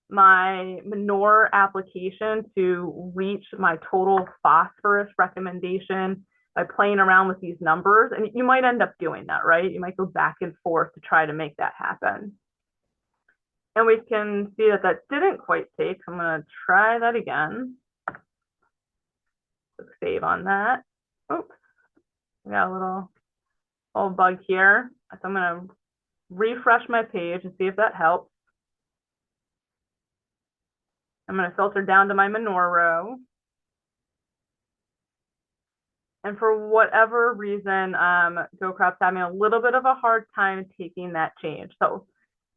my manure application to reach my total phosphorus recommendation by playing around with these numbers. And you might end up doing that, right? You might go back and forth to try to make that happen. And we can see that didn't quite take. I'm going to try that again. Click save on that. Oops, we got a little bug here. So I'm going to refresh my page and see if that helps. I'm going to filter down to my manure row. And for whatever reason, GoCrop's having a little bit of a hard time taking that change. So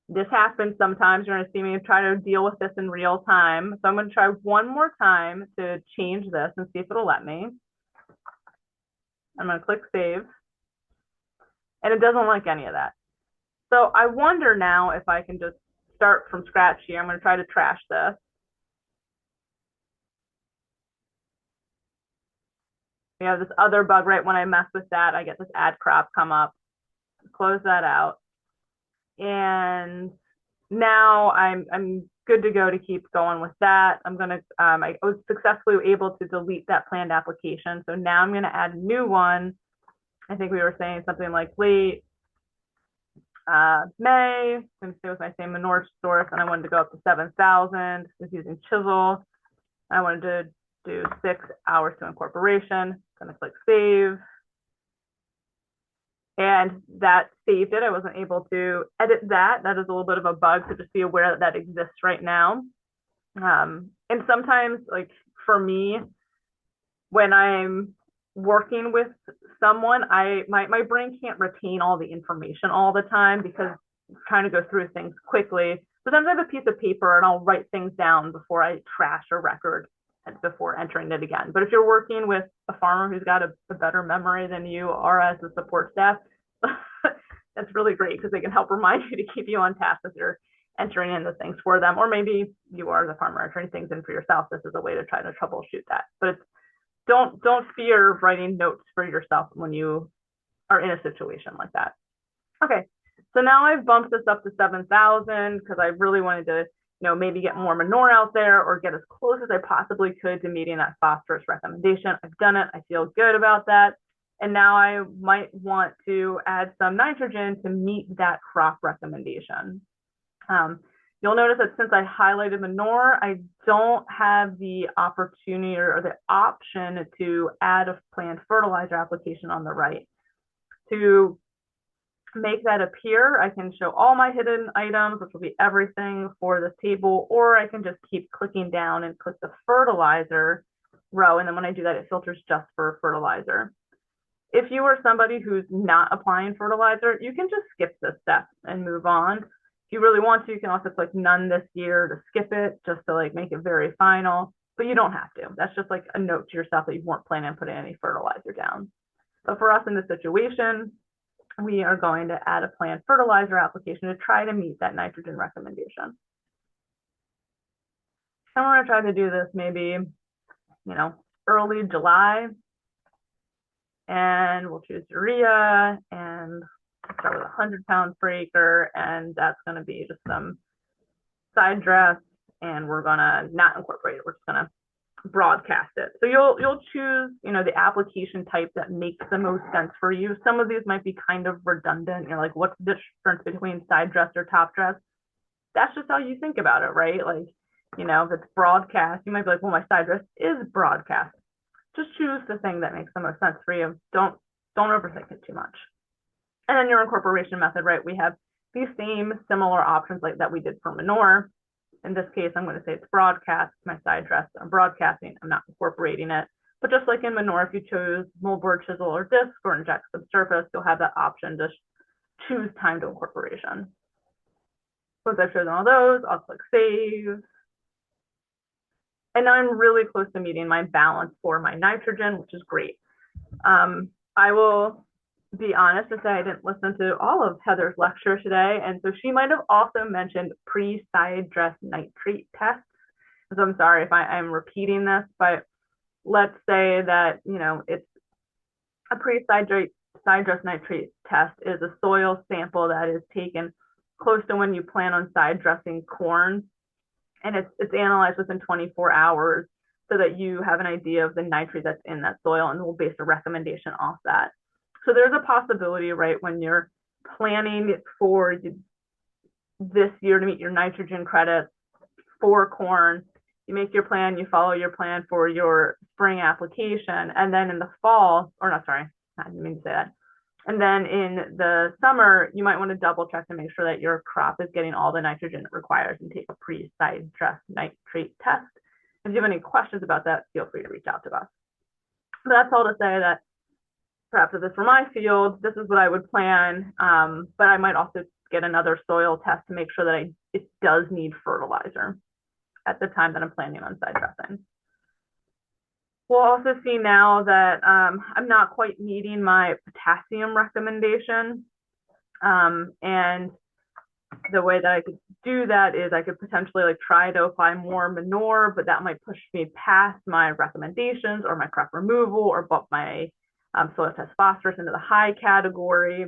this happens sometimes. You're going to see me try to deal with this in real time. So I'm going to try one more time to change this and see if it'll let me. I'm going to click save. And it doesn't like any of that. So I wonder now if I can just start from scratch here. I'm going to try to trash this. We have this other bug, right? When I mess with that, I get this add crop come up. Close that out. And now I'm good to go to keep going with that. I was successfully able to delete that planned application. So now I'm going to add a new one. I think we were saying something like late May. I'm going to stay with my same manure source, and I wanted to go up to 7,000. Just using chisel. I wanted to do 6 hours to incorporation. I'm going to click save. and that saved it. I wasn't able to edit that. That is a little bit of a bug, so just be aware that that exists right now. And sometimes, like for me, when I'm working with someone, my brain can't retain all the information all the time because it's trying to go through things quickly. Sometimes I have a piece of paper and I'll write things down before I trash a record before entering it again. But if you're working with a farmer who's got a better memory than you are as a support staff, that's really great because they can help remind you to keep you on task as you're entering in the things for them. Or maybe you are the farmer entering things in for yourself. This is a way to try to troubleshoot that. But it's, don't fear writing notes for yourself when you are in a situation like that. Okay, so now I've bumped this up to 7,000 because I really wanted to, maybe get more manure out there or get as close as I possibly could to meeting that phosphorus recommendation. I've done it. I feel good about that. And now I might want to add some nitrogen to meet that crop recommendation. You'll notice that since I highlighted manure, I don't have the opportunity or the option to add a planned fertilizer application on the right. To make that appear, I can show all my hidden items, which will be everything for this table, or I can just keep clicking down and click the fertilizer row. And then when I do that, it filters just for fertilizer. If you are somebody who's not applying fertilizer, you can just skip this step and move on. If you really want to, you can also click none this year to skip it, just to like make it very final, but you don't have to. That's just like a note to yourself that you weren't planning on putting any fertilizer down. But for us in this situation, we are going to add a planned fertilizer application to try to meet that nitrogen recommendation. And we're going to try to do this maybe, early July. And we'll choose urea and start with 100 pounds per acre. And that's going to be just some side dress. And we're going to not incorporate it. We're just going to broadcast it. So you'll choose, the application type that makes the most sense for you. Some of these might be kind of redundant. You're like, what's the difference between side dress or top dress? That's just how you think about it, right? Like, if it's broadcast, you might be like, well, my side dress is broadcast. Just choose the thing that makes the most sense for you. Don't overthink it too much. And then your incorporation method, right? We have these same similar options like that we did for manure. In this case, I'm going to say it's broadcast, my side dress. I'm broadcasting, I'm not incorporating it. But just like in manure, if you chose moldboard, chisel, or disc, or inject subsurface, you'll have that option to choose time to incorporation. Once I've chosen all those, I'll click save. And now I'm really close to meeting my balance for my nitrogen, which is great. I will be honest and say I didn't listen to all of Heather's lecture today. And so she might have also mentioned pre-side dress nitrate tests. So I'm sorry if I'm repeating this, but let's say that, it's a pre-side dress nitrate test is a soil sample that is taken close to when you plan on side dressing corn. And it's analyzed within 24 hours so that you have an idea of the nitrate that's in that soil, and we'll base a recommendation off that. So there's a possibility, right, when you're planning for this year to meet your nitrogen credits for corn, you make your plan, you follow your plan for your spring application, and then in the fall, or not, sorry, I didn't mean to say that. And then in the summer, you might want to double check to make sure that your crop is getting all the nitrogen it requires and take a pre-side dress nitrate test. If you have any questions about that, feel free to reach out to us. But that's all to say that perhaps if this were my field, this is what I would plan. But I might also get another soil test to make sure that it does need fertilizer at the time that I'm planning on side dressing. We'll also see now that I'm not quite meeting my potassium recommendation. And the way that I could do that is I could potentially try to apply more manure, but that might push me past my recommendations or my crop removal or bump my soil test phosphorus into the high category.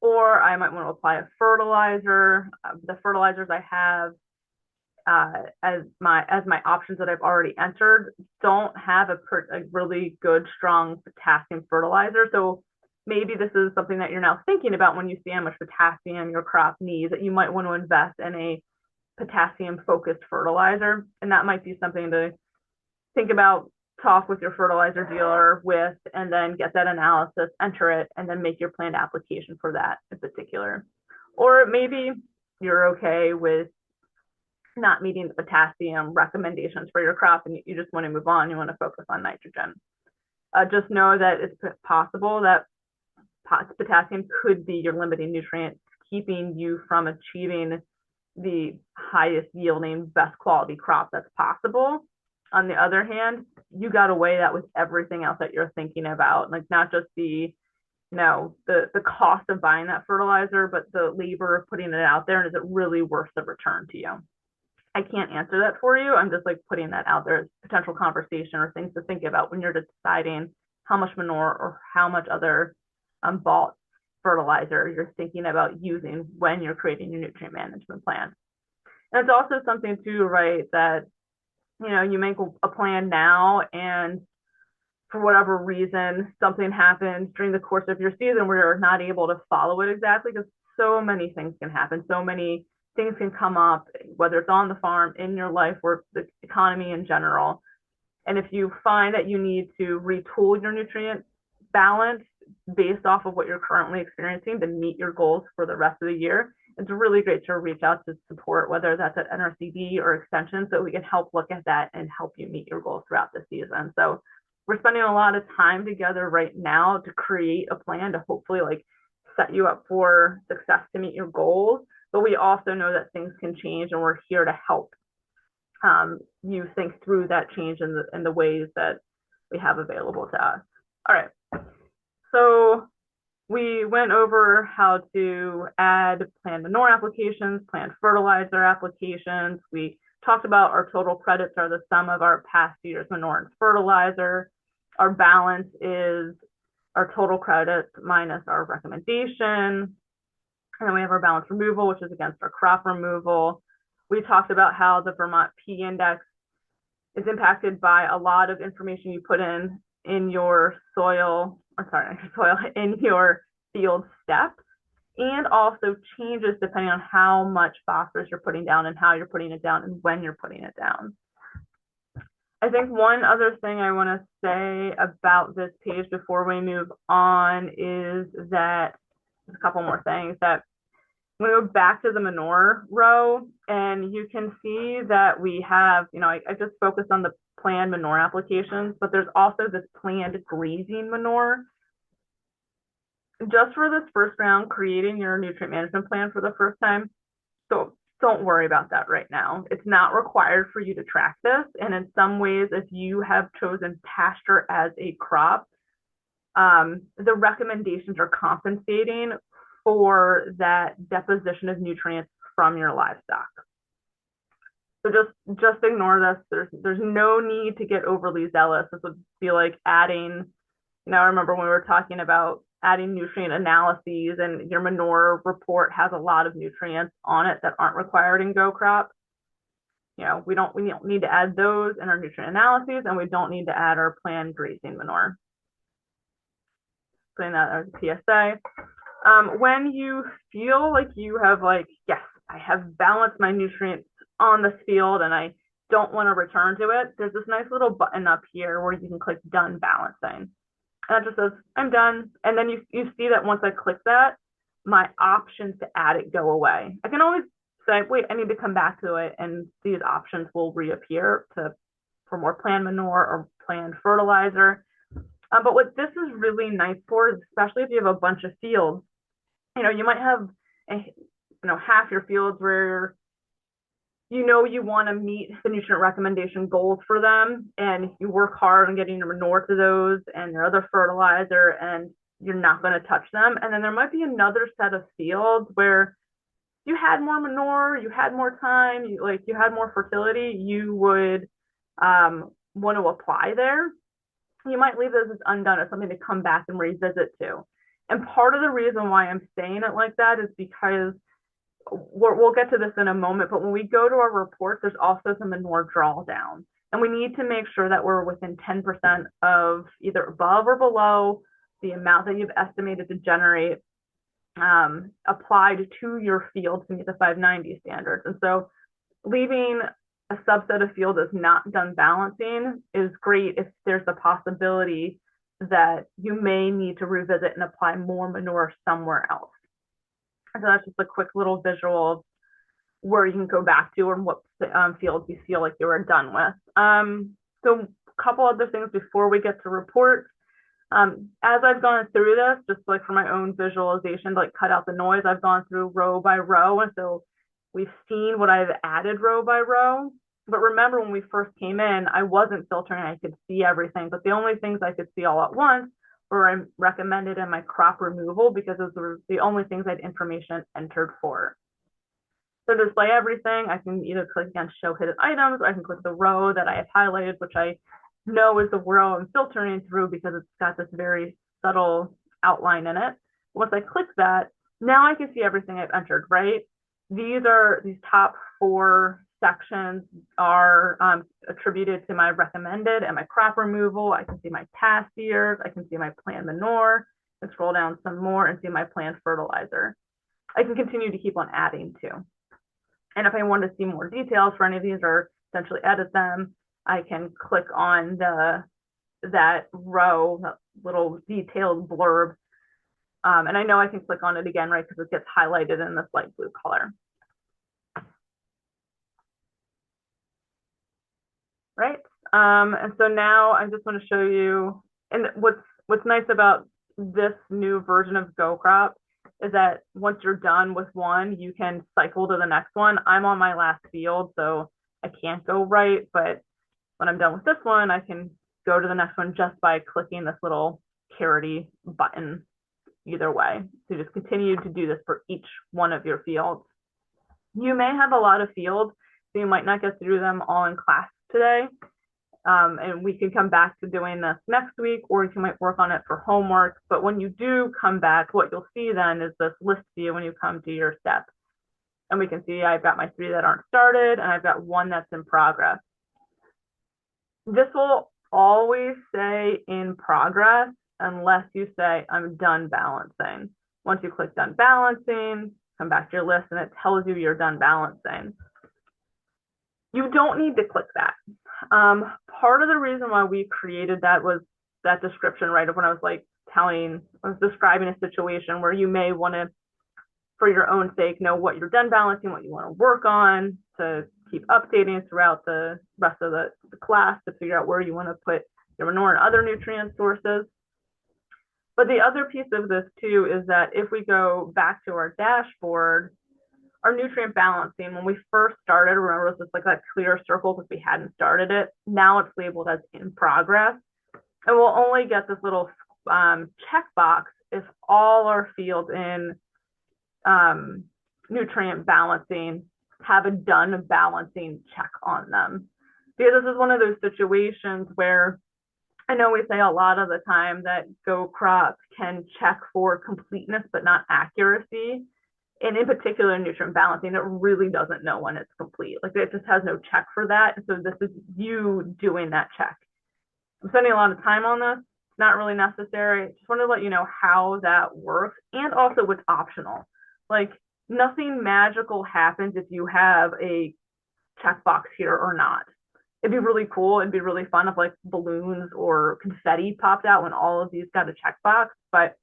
Or I might want to apply a fertilizer. The fertilizers I have as my options that I've already entered don't have a really good, strong potassium fertilizer. So maybe this is something that you're now thinking about when you see how much potassium your crop needs, that you might want to invest in a potassium focused fertilizer. And that might be something to think about talk with your fertilizer dealer with, and then get that analysis, enter it, and then make your planned application for that in particular. Or maybe you're okay with not meeting the potassium recommendations for your crop and you just want to move on, you want to focus on nitrogen. Just know that it's possible that potassium could be your limiting nutrient, keeping you from achieving the highest yielding, best quality crop that's possible. On the other hand, you got to weigh that with everything else that you're thinking about, like not just the cost of buying that fertilizer, but the labor of putting it out there, and is it really worth the return to you? I can't answer that for you. I'm just like putting that out there as potential conversation or things to think about when you're deciding how much manure or how much other bought fertilizer you're thinking about using when you're creating your nutrient management plan. And it's also something too, right, that you make a plan now, and for whatever reason something happens during the course of your season where you're not able to follow it exactly, because so many things can happen, so many things can come up, whether it's on the farm, in your life, or the economy in general. And if you find that you need to retool your nutrient balance based off of what you're currently experiencing to meet your goals for the rest of the year, it's really great to reach out to support, whether that's at NRCD or Extension, so we can help look at that and help you meet your goals throughout the season. So we're spending a lot of time together right now to create a plan to hopefully like set you up for success to meet your goals. But we also know that things can change, and we're here to help you think through that change in the ways that we have available to us. All right. So we went over how to add planned manure applications, planned fertilizer applications. We talked about our total credits are the sum of our past year's manure and fertilizer. Our balance is our total credits minus our recommendation. And then we have our balance removal, which is against our crop removal. We talked about how the Vermont P index is impacted by a lot of information you put in your soil, in your field steps, and also changes depending on how much phosphorus you're putting down and how you're putting it down and when you're putting it down. I think one other thing I want to say about this page before we move on is that a couple more things that we go back to the manure row, and you can see that we have, I just focused on the planned manure applications, but there's also this planned grazing manure. Just for this first round, creating your nutrient management plan for the first time, so don't worry about that right now. It's not required for you to track this. And in some ways, if you have chosen pasture as a crop, the recommendations are compensating for that deposition of nutrients from your livestock. So just ignore this. There's no need to get overly zealous. This would be like adding, I remember when we were talking about adding nutrient analyses, and your manure report has a lot of nutrients on it that aren't required in Go Crop. We don't need to add those in our nutrient analyses, and we don't need to add our planned grazing manure. Putting that as a PSA. When you feel like you have yes, I have balanced my nutrients on this field and I don't want to return to it, there's this nice little button up here where you can click done balancing. And it just says, I'm done. And then you see that once I click that, my options to add it go away. I can always say, wait, I need to come back to it, and these options will reappear for more planned manure or planned fertilizer. But what this is really nice for is, especially if you have a bunch of fields, you might have half your fields where you want to meet the nutrient recommendation goals for them, and you work hard on getting your manure to those and your other fertilizer, and you're not going to touch them. And then there might be another set of fields where you had more manure, you had more time, you had more fertility, you would want to apply there. You might leave those as undone as something to come back and revisit to. And part of the reason why I'm saying it like that is because we'll get to this in a moment, but when we go to our reports, there's also some manure drawdown. And we need to make sure that we're within 10% of either above or below the amount that you've estimated to generate applied to your field to meet the 590 standards. And so leaving a subset of field is not done balancing is great if there's a possibility that you may need to revisit and apply more manure somewhere else. So that's just a quick little visual of where you can go back to and what fields you feel like you were done with. So a couple other things before we get to reports. As I've gone through this, just like for my own visualization, to like cut out the noise, I've gone through row by row. And so we've seen what I've added row by row. But remember when we first came in, I wasn't filtering, I could see everything. But the only things I could see all at once were I recommended in my crop removal because those were the only things I had information entered for. So to display everything, I can either click against show hidden items, or I can click the row that I have highlighted, which I know is the row I'm filtering through because it's got this very subtle outline in it. Once I click that, now I can see everything I've entered, right? These top 4 sections are attributed to my recommended and my crop removal. I can see my past years. I can see my planned manure. I can scroll down some more and see my planned fertilizer. I can continue to keep on adding to. And if I want to see more details for any of these or essentially edit them, I can click on that row, that little detailed blurb. And I know I can click on it again, right, because it gets highlighted in this light blue color. Right. And so now I just want to show you, and what's nice about this new version of GoCrop is that once you're done with one, you can cycle to the next one. I'm on my last field, so I can't go right, but when I'm done with this one, I can go to the next one just by clicking this little carroty button either way. So just continue to do this for each one of your fields. You may have a lot of fields, so you might not get to do them all in class today. And we can come back to doing this next week, or you might work on it for homework. But when you do come back, what you'll see then is this list view when you come to your steps. And we can see I've got my 3 that aren't started, and I've got 1 that's in progress. This will always say in progress unless you say I'm done balancing. Once you click done balancing, come back to your list and it tells you you're done balancing. You don't need to click that. Part of the reason why we created that was that description, right, of when I was describing a situation where you may want to, for your own sake, know what you're done balancing, what you want to work on, to keep updating throughout the rest of the class to figure out where you want to put your manure and other nutrient sources. But the other piece of this too is that if we go back to our dashboard, our nutrient balancing, when we first started, remember, it was just like that clear circle because we hadn't started it. Now it's labeled as in progress. And we'll only get this little checkbox if all our fields in nutrient balancing have a done balancing check on them. Because this is one of those situations where I know we say a lot of the time that GoCrop can check for completeness but not accuracy. And in particular, nutrient balancing, it really doesn't know when it's complete. Like it just has no check for that. And so this is you doing that check. I'm spending a lot of time on this. It's not really necessary. Just wanted to let you know how that works and also what's optional. Like nothing magical happens if you have a checkbox here or not. It'd be really cool. It'd be really fun if like balloons or confetti popped out when all of these got a checkbox, but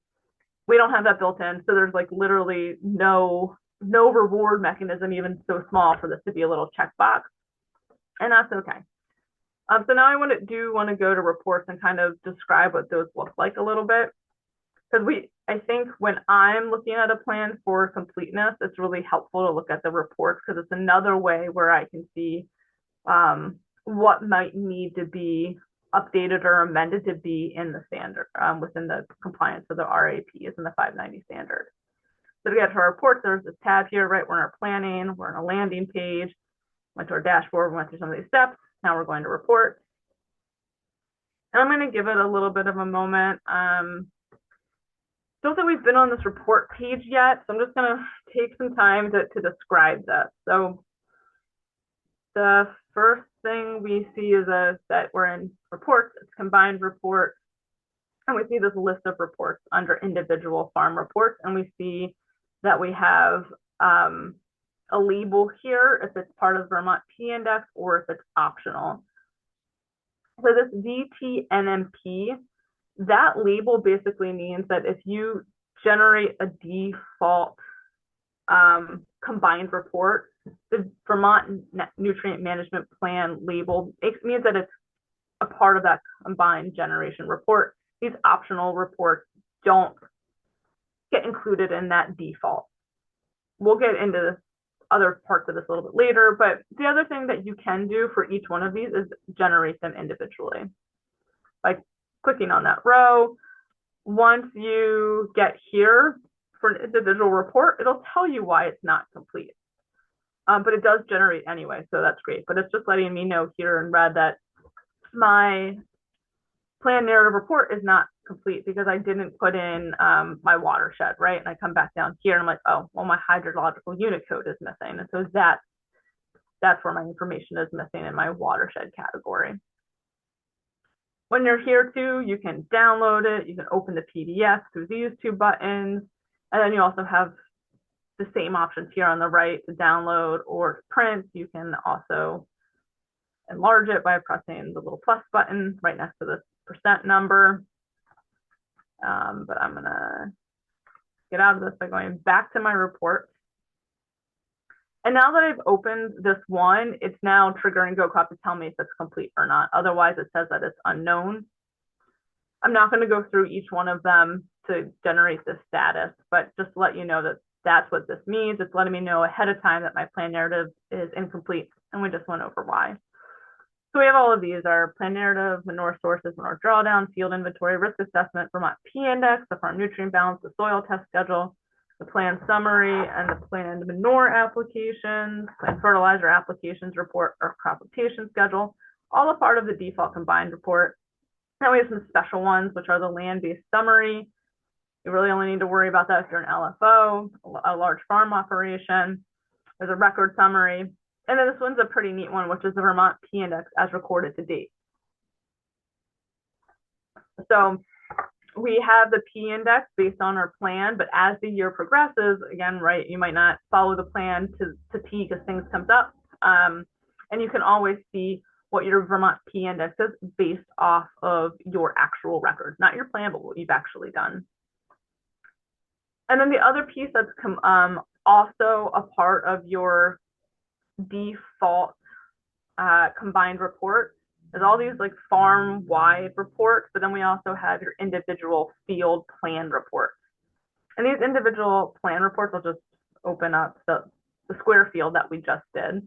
we don't have that built in. So there's like literally no reward mechanism, even so small, for this to be a little checkbox. And that's okay. So now I want to go to reports and kind of describe what those look like a little bit. Because I think when I'm looking at a plan for completeness, it's really helpful to look at the reports because it's another way where I can see what might need to be updated or amended to be in the standard within the compliance of the RAPs and the 590 standard. So to get to our reports, there's this tab here, right? We're in our planning, we're in a landing page, went to our dashboard, went through some of these steps. Now we're going to report. And I'm going to give it a little bit of a moment. Don't think we've been on this report page yet, so I'm just going to take some time to describe this. So the first thing we see is that we're in reports, it's combined report, and we see this list of reports under individual farm reports, and we see that we have a label here if it's part of Vermont P Index or if it's optional. So this VTNMP, that label basically means that if you generate a default combined report, the Vermont Nutrient Management Plan label means that it's a part of that combined generation report. These optional reports don't get included in that default. We'll get into other parts of this a little bit later, but the other thing that you can do for each one of these is generate them individually. By clicking on that row, once you get here for an individual report, it'll tell you why it's not complete. But it does generate anyway, so that's great. But it's just letting me know here in red that my plan narrative report is not complete because I didn't put in my watershed, right? And I come back down here and I'm like, oh, well, my hydrological unit code is missing. And so that's where my information is missing in my watershed category. When you're here too, you can download it. You can open the PDF through these two buttons. And then you also have the same options here on the right to download or to print. You can also enlarge it by pressing the little plus button right next to the percent number. But I'm gonna get out of this by going back to my report. And now that I've opened this one, it's now triggering GoCrop to tell me if it's complete or not. Otherwise, it says that it's unknown. I'm not going to go through each one of them to generate this status, but just to let you know that that's what this means. It's letting me know ahead of time that my plan narrative is incomplete, and we just went over why. So we have all of these: our plan narrative, manure sources, manure drawdown, field inventory, risk assessment, Vermont P Index, the farm nutrient balance, the soil test schedule, the plan summary, and the planned manure applications, and fertilizer applications report or crop rotation schedule, all a part of the default combined report. Now we have some special ones, which are the land-based summary. You really only need to worry about that if you're an LFO, a large farm operation. There's a record summary. And then this one's a pretty neat one, which is the Vermont P Index as recorded to date. So we have the P Index based on our plan, but as the year progresses, again, right, you might not follow the plan to P because things comes up. And you can always see what your Vermont P Index is based off of your actual records, not your plan, but what you've actually done. And then the other piece that's also a part of your default combined report is all these like farm-wide reports, but then we also have your individual field plan reports. And these individual plan reports will just open up the square field that we just did.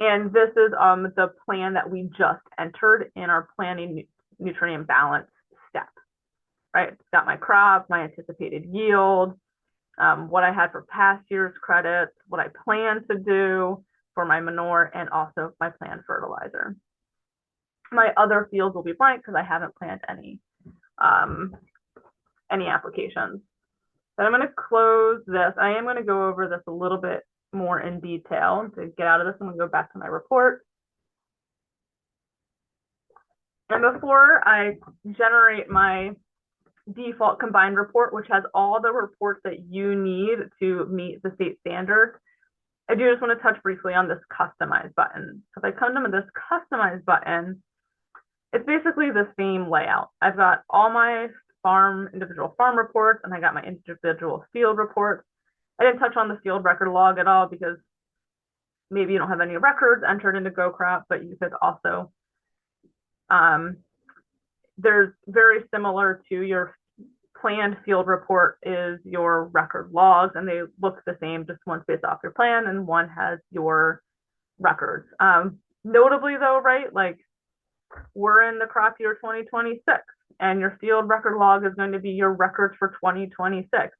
And this is the plan that we just entered in our planning nutrient balance step, right? It's got my crops, my anticipated yield, what I had for past year's credits, what I plan to do for my manure, and also my planned fertilizer. My other fields will be blank because I haven't planned any applications. But I'm going to close this. I am going to go over this a little bit more in detail. To get out of this, I'm going to go back to my report. And before I generate my default combined report, which has all the reports that you need to meet the state standards, I do just want to touch briefly on this customize button. If I come to this customize button, it's basically the same layout. I've got all my individual farm reports, and I got my individual field reports. I didn't touch on the field record log at all because maybe you don't have any records entered into GoCrop, but you could also, there's very similar to your planned field report is your record logs, and they look the same, just one's based off your plan and one has your records. Notably though, right, like we're in the crop year 2026 and your field record log is going to be your records for 2026.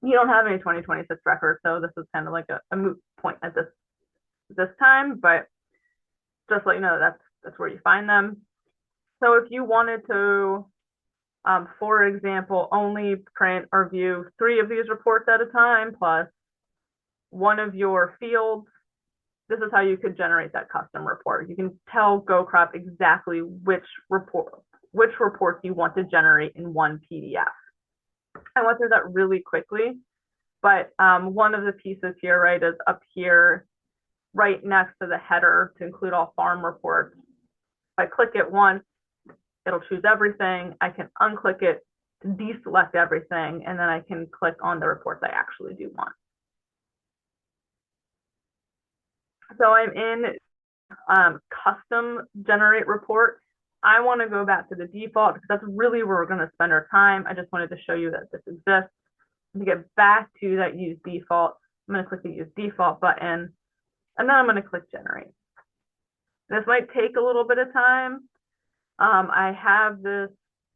You don't have any 2026 records, so this is kind of like a moot point at this time, but just let you know that's where you find them. So if you wanted to, for example, only print or view 3 of these reports at a time plus one of your fields, this is how you could generate that custom report. You can tell GoCrop exactly which reports you want to generate in one PDF. I went through that really quickly But one of the pieces here, right, is up here, right next to the header to include all farm reports. If I click it once, it'll choose everything. I can unclick it to deselect everything, and then I can click on the reports I actually do want. So I'm in custom generate report. I want to go back to the default because that's really where we're going to spend our time. I just wanted to show you that this exists. To get back to that use default, I'm going to click the use default button, and then I'm going to click generate. This might take a little bit of time. I have this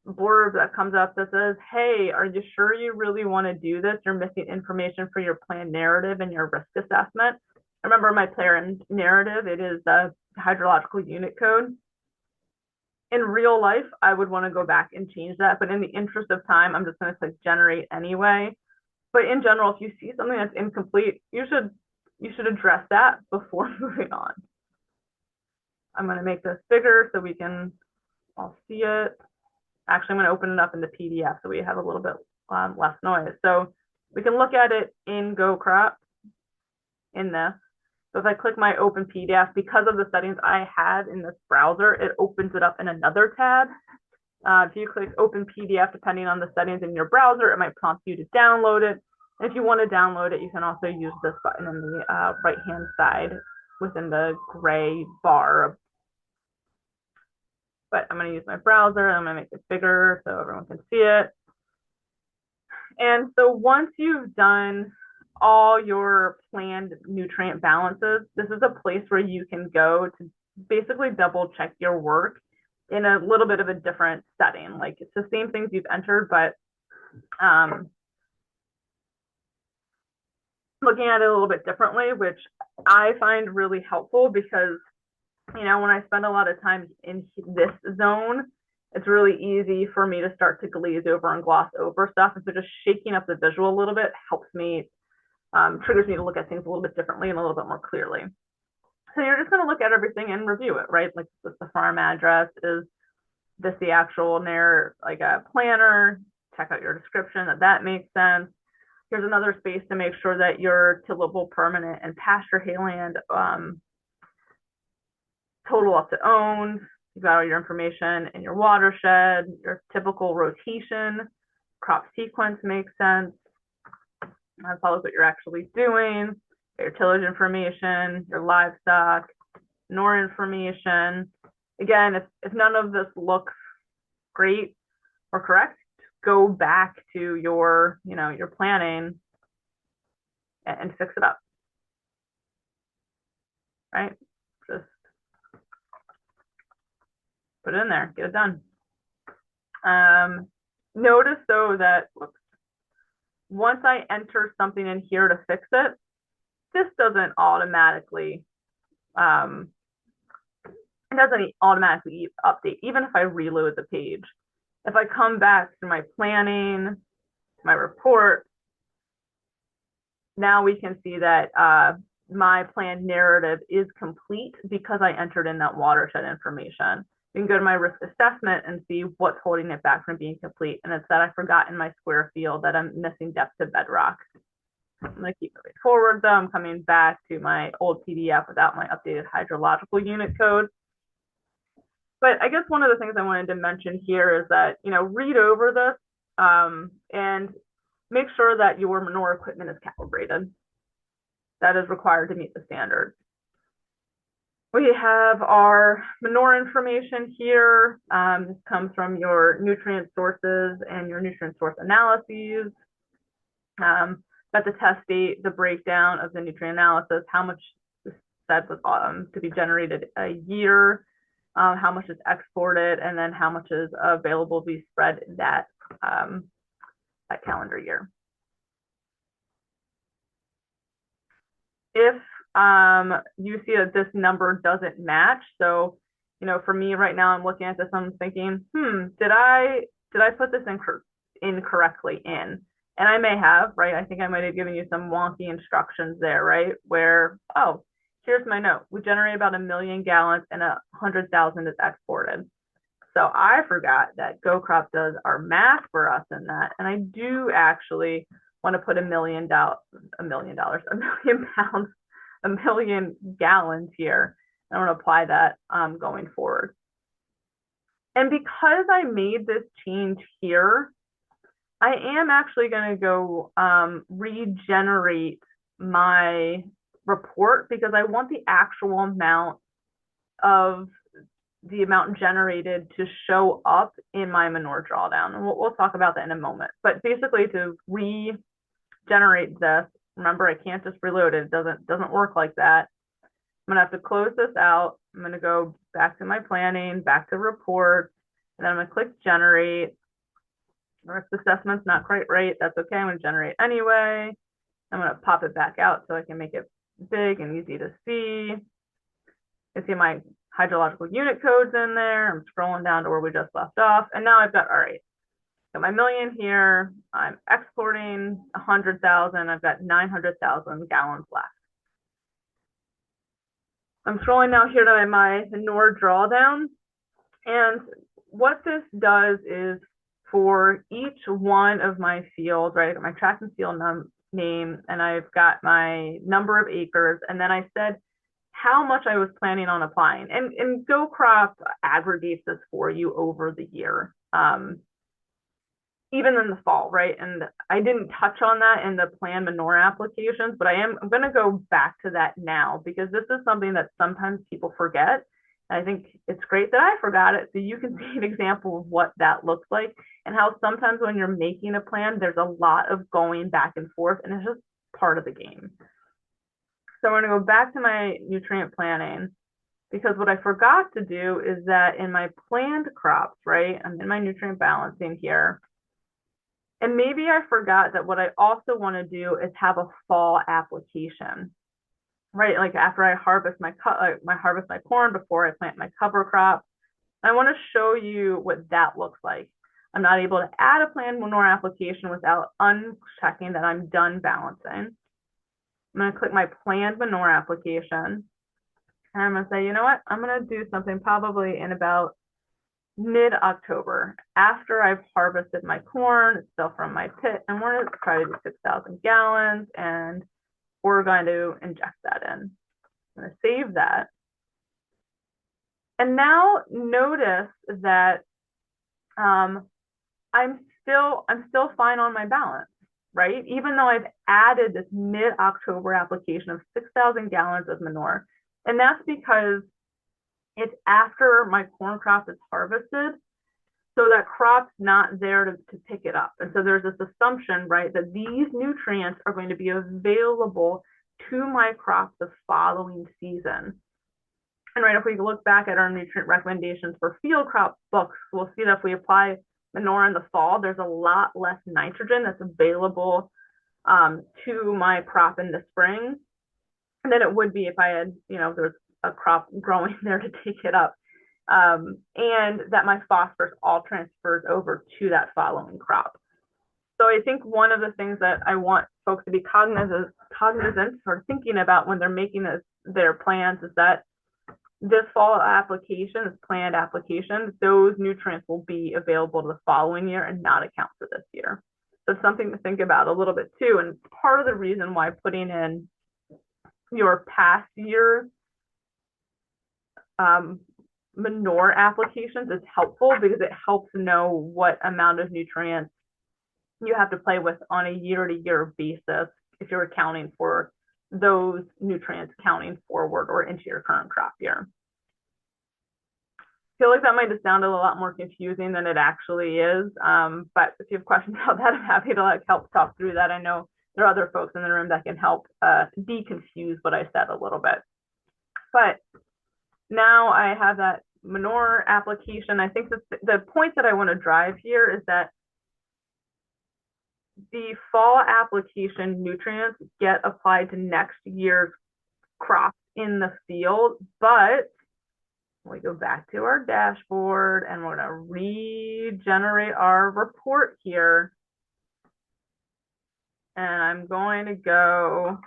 blurb that comes up that says, hey, are you sure you really want to do this? You're missing information for your plan narrative and your risk assessment. Remember my plan narrative, it is the hydrological unit code. In real life, I would want to go back and change that, but in the interest of time, I'm just going to click generate anyway. But in general, if you see something that's incomplete, you should address that before moving on. I'm going to make this bigger so we can all see it. Actually, I'm going to open it up in the PDF so we have a little bit less noise. So we can look at it in GoCrop in this. So if I click my open PDF, because of the settings I had in this browser, it opens it up in another tab. If you click open PDF, depending on the settings in your browser, it might prompt you to download it. And if you want to download it, you can also use this button in the right-hand side within the gray bar. But I'm going to use my browser. I'm going to make it bigger so everyone can see it. And so once you've done all your planned nutrient balances, this is a place where you can go to basically double check your work in a little bit of a different setting. Like it's the same things you've entered, but looking at it a little bit differently, which I find really helpful because, you know, when I spend a lot of time in this zone, it's really easy for me to start to glaze over and gloss over stuff. And so just shaking up the visual a little bit helps me, triggers me to look at things a little bit differently and a little bit more clearly. So you're just going to look at everything and review it, right? Like this is the farm address, is this the actual like a planner, check out your description, that makes sense. Here's another space to make sure that your tillable, permanent, and pasture hayland total up to owned. You've got all your information in your watershed, your typical rotation, crop sequence makes sense. That follows what you're actually doing. Your tillage information, your livestock, manure information. Again, if none of this looks great or correct, go back to your, your planning and fix it up. Right? Just put it in there, get it done. Notice though that once I enter something in here to fix it, this doesn't automatically update, even if I reload the page. If I come back to my planning, my report, now we can see that my plan narrative is complete because I entered in that watershed information. You can go to my risk assessment and see what's holding it back from being complete. And it's that I forgot in my square field that I'm missing depth to bedrock. I'm going to keep moving forward though. I'm coming back to my old PDF without my updated hydrological unit code. But I guess one of the things I wanted to mention here is that, read over this and make sure that your manure equipment is calibrated. That is required to meet the standards. We have our manure information here. This comes from your nutrient sources and your nutrient source analyses. Got the test date, the breakdown of the nutrient analysis, how much is said was to be generated a year, how much is exported, and then how much is available to be spread that calendar year. If you see that this number doesn't match, so for me right now, I'm looking at this, I'm thinking, did I put this incorrectly in? And I may have, right? I think I might have given you some wonky instructions there, right? Where, oh, here's my note. We generate about 1 million gallons and 100,000 is exported. So I forgot that GoCrop does our math for us in that. And I do actually want to put a million pounds, a million gallons here. I want to apply that going forward. And because I made this change here, I am actually going to go regenerate my report because I want the actual amount of the amount generated to show up in my manure drawdown. And we'll talk about that in a moment. But basically to regenerate this, remember I can't just reload it. It doesn't work like that. I'm gonna have to close this out. I'm gonna go back to my planning, back to reports, and then I'm gonna click generate. Risk assessment's not quite right. That's okay. I'm gonna generate anyway. I'm gonna pop it back out so I can make it big and easy to see. You can see my hydrological unit codes in there. I'm scrolling down to where we just left off. And now I've got, all right, got my million here. I'm exporting 100,000. I've got 900,000 gallons left. I'm scrolling now here to my manure drawdown. And what this does is for each one of my fields, right, I got my tract and field name, and I've got my number of acres, and then I said how much I was planning on applying. And GoCrop aggregates this for you over the year, even in the fall, right? And I didn't touch on that in the plan manure applications, but I'm going to go back to that now because this is something that sometimes people forget. And I think it's great that I forgot it so you can see an example of what that looks like and how sometimes when you're making a plan, there's a lot of going back and forth, and it's just part of the game. So we're going to go back to my nutrient planning because what I forgot to do is that in my planned crops, right, I'm in my nutrient balancing here. And maybe I forgot that what I also want to do is have a fall application, right? Like after I harvest my corn before I plant my cover crop. I want to show you what that looks like. I'm not able to add a planned manure application without unchecking that I'm done balancing. I'm going to click my planned manure application. And I'm going to say, you know what? I'm going to do something probably in about mid-October after I've harvested my corn, it's still from my pit, and we're going to try to do 6,000 gallons, and we're going to inject that in. I'm going to save that. And now notice that I'm still fine on my balance, right? Even though I've added this mid-October application of 6,000 gallons of manure. And that's because it's after my corn crop is harvested. So that crop's not there to pick it up. And so there's this assumption, right, that these nutrients are going to be available to my crop the following season. And right, if we look back at our nutrient recommendations for field crop books, we'll see that if we apply manure in the fall, there's a lot less nitrogen that's available to my crop in the spring than it would be if I had, there's a crop growing there to take it up. And that my phosphorus all transfers over to that following crop. So I think one of the things that I want folks to be cognizant or thinking about when they're making their plans is that this fall application, this planned application, those nutrients will be available to the following year and not account for this year. So it's something to think about a little bit too. And part of the reason why putting in your past year's manure applications is helpful because it helps know what amount of nutrients you have to play with on a year-to-year basis if you're accounting for those nutrients counting forward or into your current crop year. I feel like that might have sounded a lot more confusing than it actually is, but if you have questions about that, I'm happy to help talk through that. I know there are other folks in the room that can help deconfuse what I said a little bit. But now I have that manure application. I think the point that I want to drive here is that the fall application nutrients get applied to next year's crops in the field, but we go back to our dashboard and we're going to regenerate our report here. And I'm going to go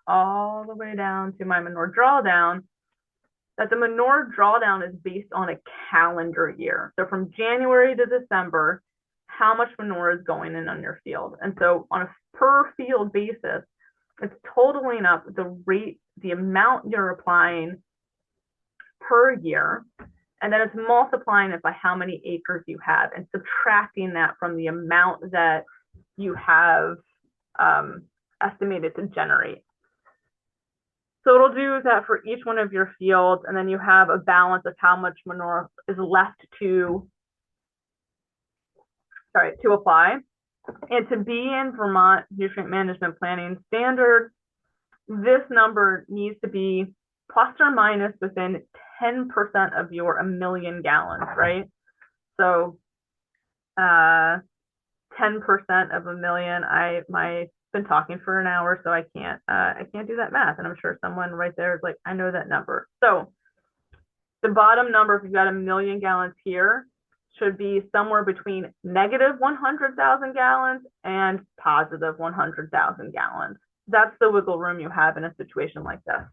all the way down to my manure drawdown. That the manure drawdown is based on a calendar year. So from January to December, how much manure is going in on your field. And so on a per field basis, it's totaling up the amount you're applying per year, and then it's multiplying it by how many acres you have and subtracting that from the amount that you have estimated to generate. So it'll do that for each one of your fields, and then you have a balance of how much manure is left to apply. And to be in Vermont nutrient management planning standards, this number needs to be plus or minus within 10% of your 1,000,000 gallons, right? So 10% of 1,000,000, I've been talking for an hour, so I can't do that math. And I'm sure someone right there is like, I know that number. So the bottom number, if you've got 1,000,000 gallons here, should be somewhere between negative 100,000 gallons and positive 100,000 gallons. That's the wiggle room you have in a situation like this.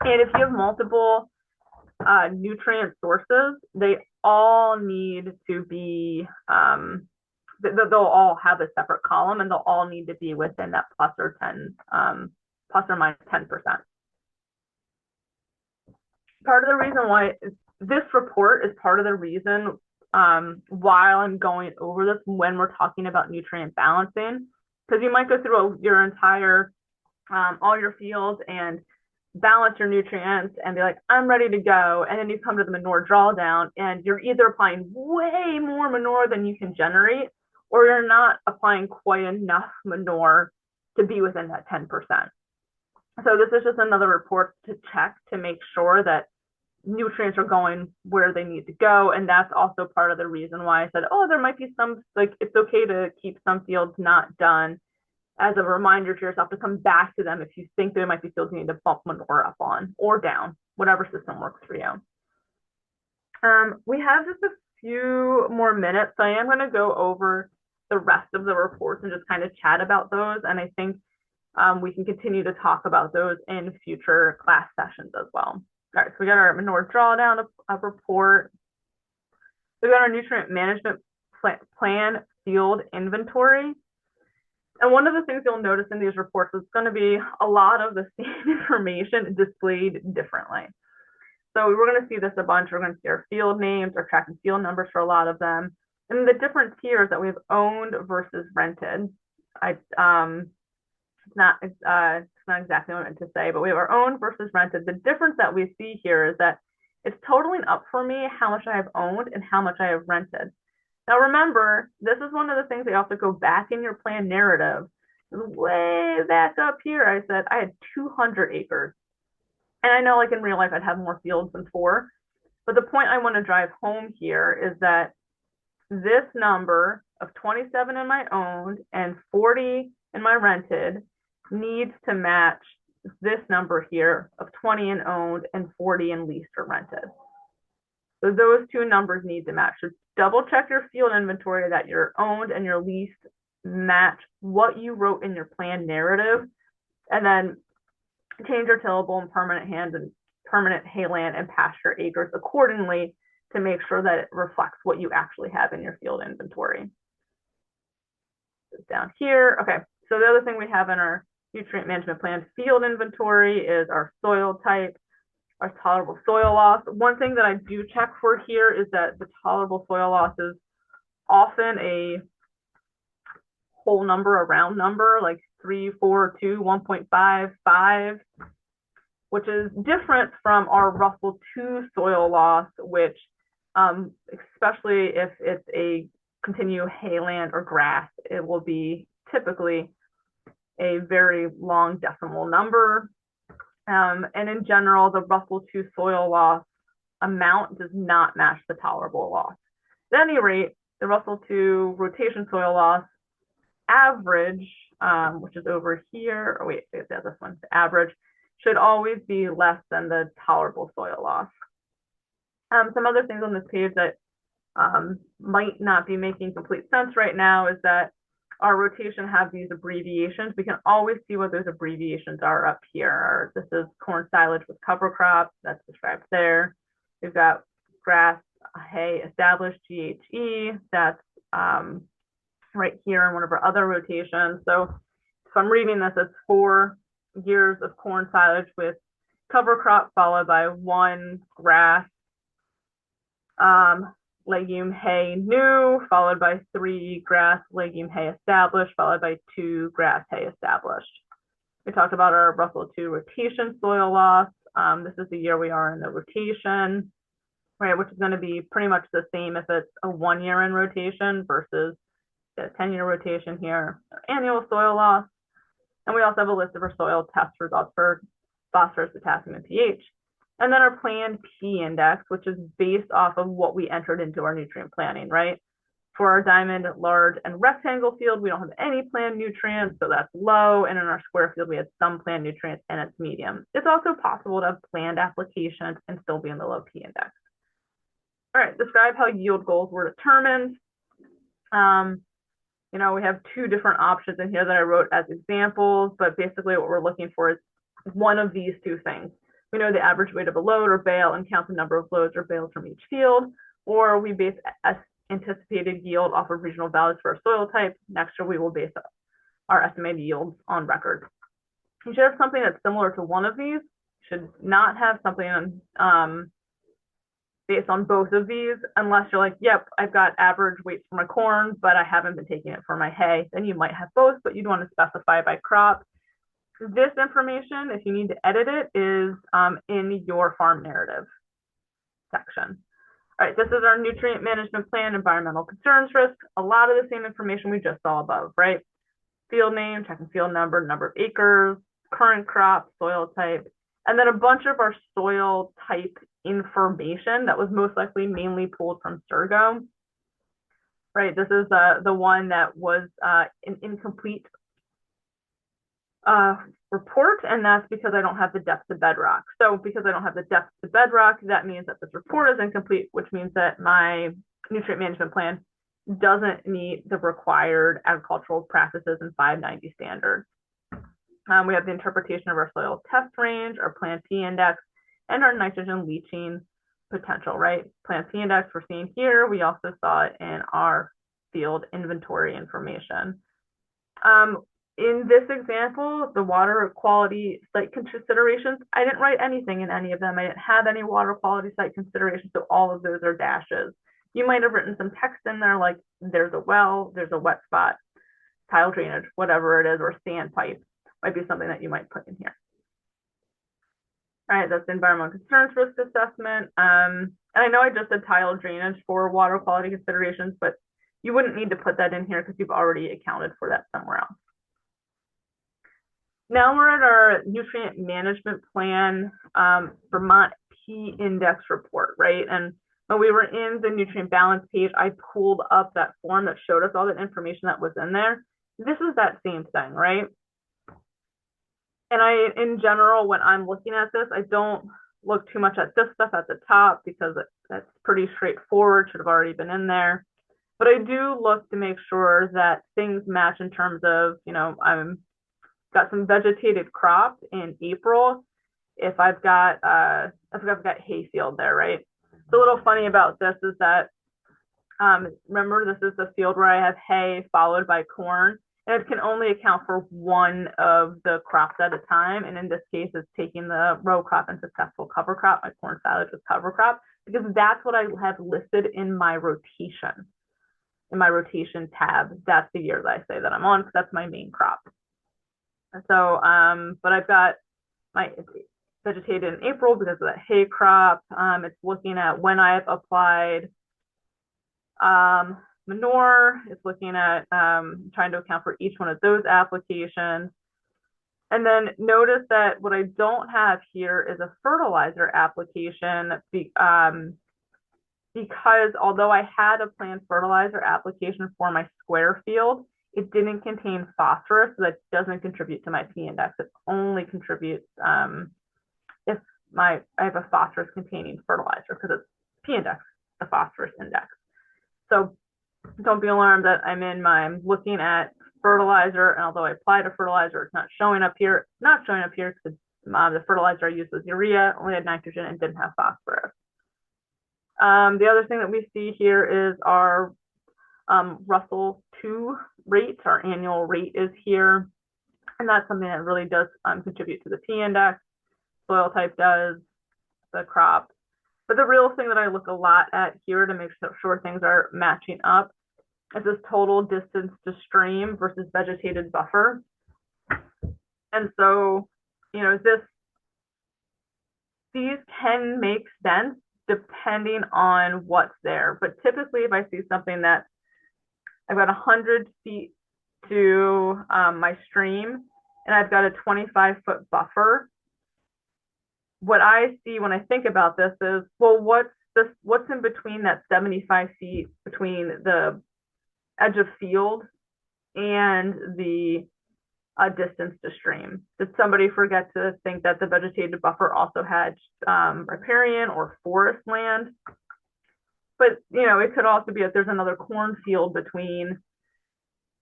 And if you have multiple nutrient sources, they all need to be, they'll all have a separate column, and they'll all need to be within that plus or minus 10%. Part of the reason why this report is part of the reason while I'm going over this when we're talking about nutrient balancing, because you might go through your entire all your fields and balance your nutrients and be like, I'm ready to go. And then you come to the manure drawdown and you're either applying way more manure than you can generate, or you're not applying quite enough manure to be within that 10%. So this is just another report to check to make sure that nutrients are going where they need to go. And that's also part of the reason why I said, oh, there might be some, like, it's okay to keep some fields not done, as a reminder to yourself to come back to them if you think there might be fields you need to bump manure up on or down, whatever system works for you. We have just a few more minutes, so I am going to go over the rest of the reports and just kind of chat about those. And I think we can continue to talk about those in future class sessions as well. All right, so we got our manure drawdown report. We got our nutrient management plan field inventory. And one of the things you'll notice in these reports is going to be a lot of the same information displayed differently. So we're going to see this a bunch. We're going to see our field names, our track and field numbers for a lot of them. And the difference here is that we've owned versus rented. It's not exactly what I meant to say, but we have our owned versus rented. The difference that we see here is that it's totaling up for me how much I have owned and how much I have rented. Now remember, this is one of the things that you have to go back in your plan narrative. Way back up here, I said I had 200 acres. And I know, like, in real life, I'd have more fields than 4. But the point I want to drive home here is that this number of 27 in my owned and 40 in my rented needs to match this number here of 20 in owned and 40 in leased or rented. So those two numbers need to match. So double check your field inventory that your owned and your leased match what you wrote in your plan narrative, and then change your tillable and permanent hayland and pasture acres accordingly to make sure that it reflects what you actually have in your field inventory. Down here, okay, so the other thing we have in our nutrient management plan field inventory is our soil type, our tolerable soil loss. One thing that I do check for here is that the tolerable soil loss is often a whole number, a round number, like 3, 4, 2, 1.5, 5, which is different from our Russell 2 soil loss, which, especially if it's a continue hayland or grass, it will be typically a very long decimal number. And in general, the Russell 2 soil loss amount does not match the tolerable loss. At any rate, the Russell 2 rotation soil loss average, which is over here, oh wait, this one, the average, should always be less than the tolerable soil loss. Some other things on this page that might not be making complete sense right now is that our rotation have these abbreviations. We can always see what those abbreviations are up here. This is corn silage with cover crop, that's described there. We've got grass, hay, established, GHE, that's right here in one of our other rotations. So if I'm reading this, it's 4 years of corn silage with cover crop followed by 1 grass, legume hay new, followed by 3 grass legume hay established, followed by 2 grass hay established. We talked about our Russell 2 rotation soil loss. This is the year we are in the rotation, right, which is going to be pretty much the same if it's a 1 year in rotation versus the 10-year rotation here. Annual soil loss. And we also have a list of our soil test results for phosphorus, potassium, and pH. And then our planned P index, which is based off of what we entered into our nutrient planning, right? For our diamond, large, and rectangle field, we don't have any planned nutrients, so that's low. And in our square field, we had some planned nutrients, and it's medium. It's also possible to have planned applications and still be in the low P index. All right, describe how yield goals were determined. We have 2 different options in here that I wrote as examples, but basically what we're looking for is one of these 2 things. We know the average weight of a load or bale and count the number of loads or bales from each field, or we base anticipated yield off of regional values for our soil type. Next year, we will base our estimated yields on record. You should have something that's similar to one of these. You should not have something based on both of these, unless you're like, yep, I've got average weights for my corn, but I haven't been taking it for my hay. Then you might have both, but you'd want to specify by crop. This information, if you need to edit it, is in your farm narrative section. All right, this is our nutrient management plan, environmental concerns risk. A lot of the same information we just saw above, right? Field name, checking field number, number of acres, current crop, soil type, and then a bunch of our soil type information that was most likely mainly pulled from Surgo. Right, this is the one that was an incomplete report, and that's because I don't have the depth to bedrock. So because I don't have the depth to bedrock, that means that this report is incomplete, which means that my nutrient management plan doesn't meet the required agricultural practices and 590 standards. We have the interpretation of our soil test range, our plant P index, and our nitrogen leaching potential, right? Plant P index we're seeing here. We also saw it in our field inventory information. In this example, the water quality site considerations, I didn't write anything in any of them. I didn't have any water quality site considerations, so all of those are dashes. You might have written some text in there like there's a well, there's a wet spot, tile drainage, whatever it is, or sandpipe might be something that you might put in here. All right, that's the environmental concerns risk assessment. And I know I just said tile drainage for water quality considerations, but you wouldn't need to put that in here because you've already accounted for that somewhere else. Now we're at our nutrient management plan Vermont P index report, right? And when we were in the nutrient balance page, I pulled up that form that showed us all that information that was in there. This is that same thing, right? And in general, when I'm looking at this, I don't look too much at this stuff at the top because that's pretty straightforward, should have already been in there. But I do look to make sure that things match in terms of, I'm got some vegetated crops in April. If I've got hay field there, right? So a little funny about this is that, remember, this is the field where I have hay followed by corn, and it can only account for one of the crops at a time. And in this case, it's taking the row crop and successful cover crop, my corn silage with cover crop, because that's what I have listed in my rotation. In my rotation tab, that's the year that I say that I'm on, because that's my main crop. So, but I've got my vegetated in April because of that hay crop. It's looking at when I've applied manure. It's looking at trying to account for each one of those applications. And then notice that what I don't have here is a fertilizer application because although I had a planned fertilizer application for my square field, it didn't contain phosphorus, so that doesn't contribute to my P index. It only contributes if I have a phosphorus containing fertilizer, because it's P index, the phosphorus index. So don't be alarmed that I'm looking at fertilizer, and although I applied a fertilizer, it's not showing up here. It's not showing up here because the fertilizer I used was urea, only had nitrogen and didn't have phosphorus. The other thing that we see here is our Russell 2 rate, our annual rate is here. And that's something that really does contribute to the P index. Soil type does, the crop. But the real thing that I look a lot at here to make sure things are matching up is this total distance to stream versus vegetated buffer. And so, these can make sense depending on what's there. But typically, if I see something that I've got 100 feet to my stream and I've got a 25-foot buffer, what I see when I think about this is, well, what's in between that 75 feet between the edge of field and the distance to stream? Did somebody forget to think that the vegetated buffer also had riparian or forest land? But, it could also be that there's another cornfield between